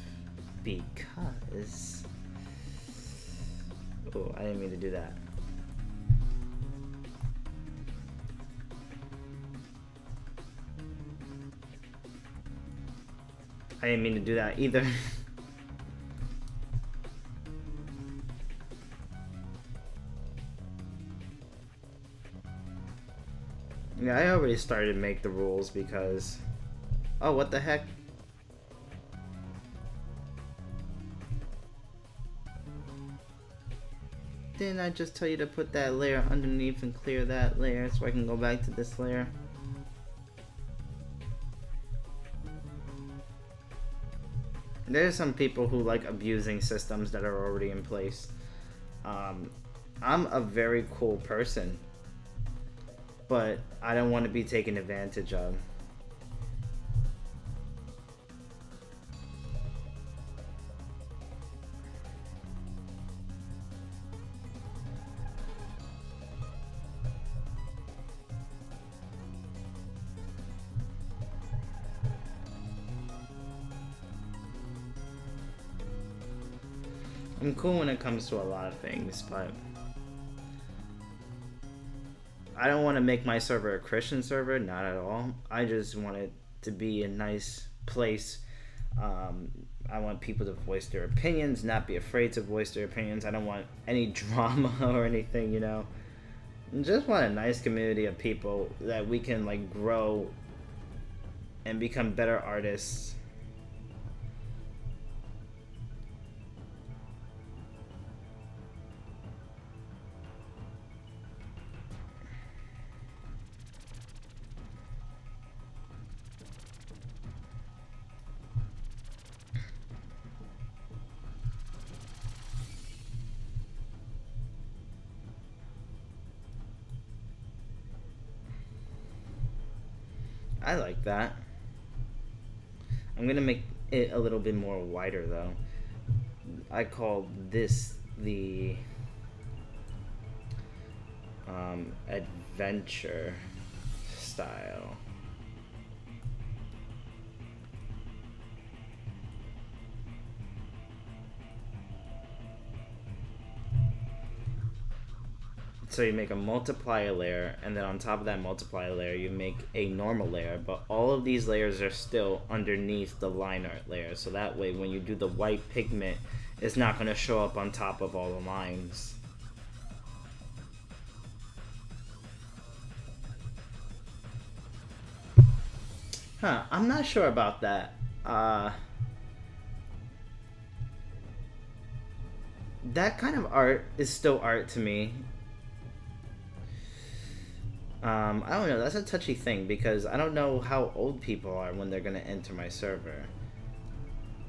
Because... oh, I didn't mean to do that. I didn't mean to do that either. Yeah, I already started to make the rules because... oh, what the heck? Didn't I just tell you to put that layer underneath and clear that layer so I can go back to this layer? There's some people who like abusing systems that are already in place. I'm a very cool person, but I don't want to be taken advantage of. I'm cool when it comes to a lot of things, but I don't want to make my server a Christian server, not at all. I just want it to be a nice place. I want people to voice their opinions, not be afraid to voice their opinions. I don't want any drama or anything, you know. I just want a nice community of people that we can like grow and become better artists. I like that. I'm gonna make it a little bit more wider though. I call this the adventure style. So you make a multiplier layer, and then on top of that multiplier layer you make a normal layer, but all of these layers are still underneath the line art layer, so that way when you do the white pigment, it's not going to show up on top of all the lines. I'm not sure about that. That kind of art is still art to me. I don't know, that's a touchy thing because I don't know how old people are when they're gonna enter my server.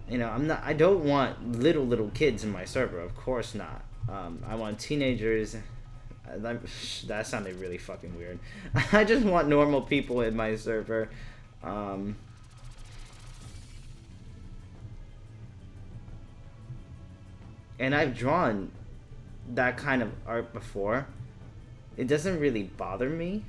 You know, I don't want little kids in my server, of course not. I want teenagers. That sounded really fucking weird. I just want normal people in my server. And I've drawn that kind of art before. It doesn't really bother me.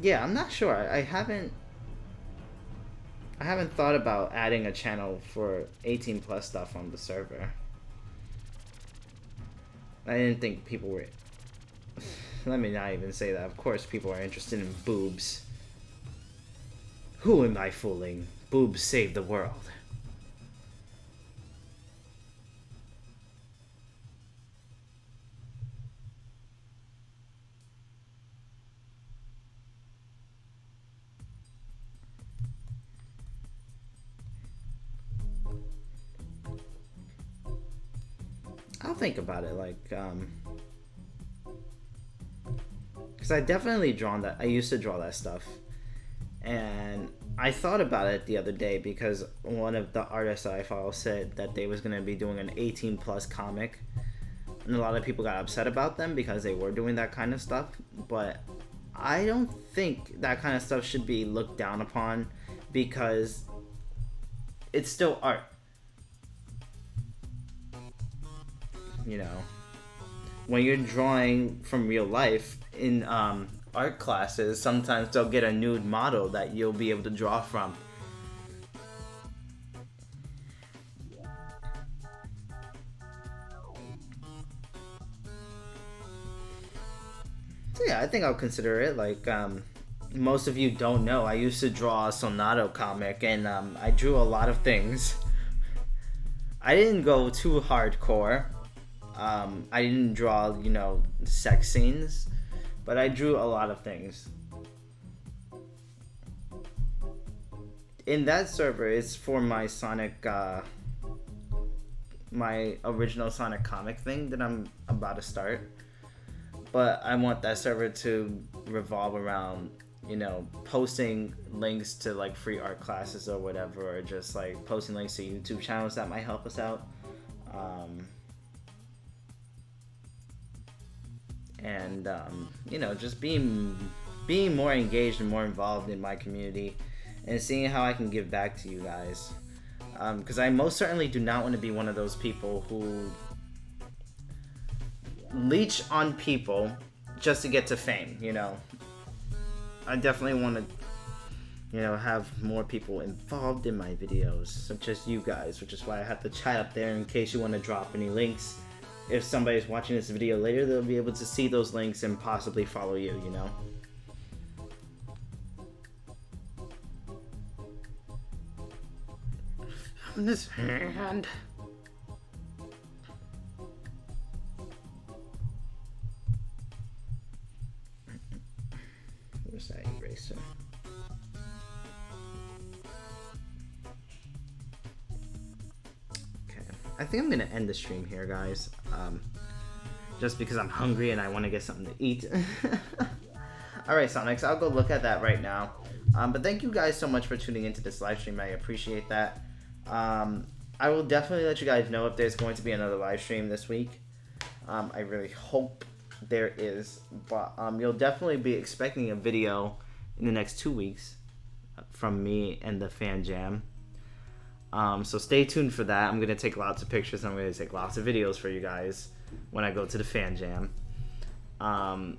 Yeah, I'm not sure. I haven't thought about adding a channel for 18 plus stuff on the server. I didn't think people were... Let me not even say that. Of course people are interested in boobs. Who am I fooling? Boobs save the world. I'll think about it, like, because I definitely drawn that. I used to draw that stuff, and I thought about it the other day because one of the artists that I follow said that they was gonna be doing an 18+ comic, and a lot of people got upset about them because they were doing that kind of stuff. But I don't think that kind of stuff should be looked down upon because it's still art. You know, when you're drawing from real life in art classes, sometimes they'll get a nude model that you'll be able to draw from. So yeah, I think I'll consider it. Like, most of you don't know, I used to draw a Sonato comic, and I drew a lot of things. I didn't go too hardcore. I didn't draw, you know, sex scenes, but I drew a lot of things. In that server, it's for my Sonic, my original Sonic comic thing that I'm about to start. But I want that server to revolve around, you know, posting links to like free art classes or whatever, or just like posting links to YouTube channels that might help us out. And you know, just being more engaged and more involved in my community and seeing how I can give back to you guys, because I most certainly do not want to be one of those people who leech on people just to get to fame. You know, I definitely want to, you know, have more people involved in my videos, such as you guys, which is why I have the chat up there in case you want to drop any links. If somebody's watching this video later, they'll be able to see those links and possibly follow you, you know? On this hand. Where's that eraser? I think I'm gonna end the stream here, guys, just because I'm hungry and I want to get something to eat. Alright, Sonics, I'll go look at that right now. But thank you guys so much for tuning into this live stream. I appreciate that. I will definitely let you guys know if there's going to be another live stream this week. I really hope there is, but you'll definitely be expecting a video in the next 2 weeks from me and the Fan Jam. So stay tuned for that. I'm going to take lots of pictures. I'm going to take lots of videos for you guys when I go to the Fan Jam. And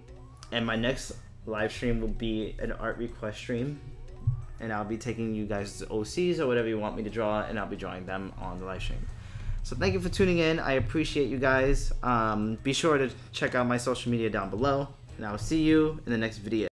my next live stream will be an art request stream. And I'll be taking you guys to OCs or whatever you want me to draw, and I'll be drawing them on the live stream. So thank you for tuning in. I appreciate you guys. Be sure to check out my social media down below. And I'll see you in the next video.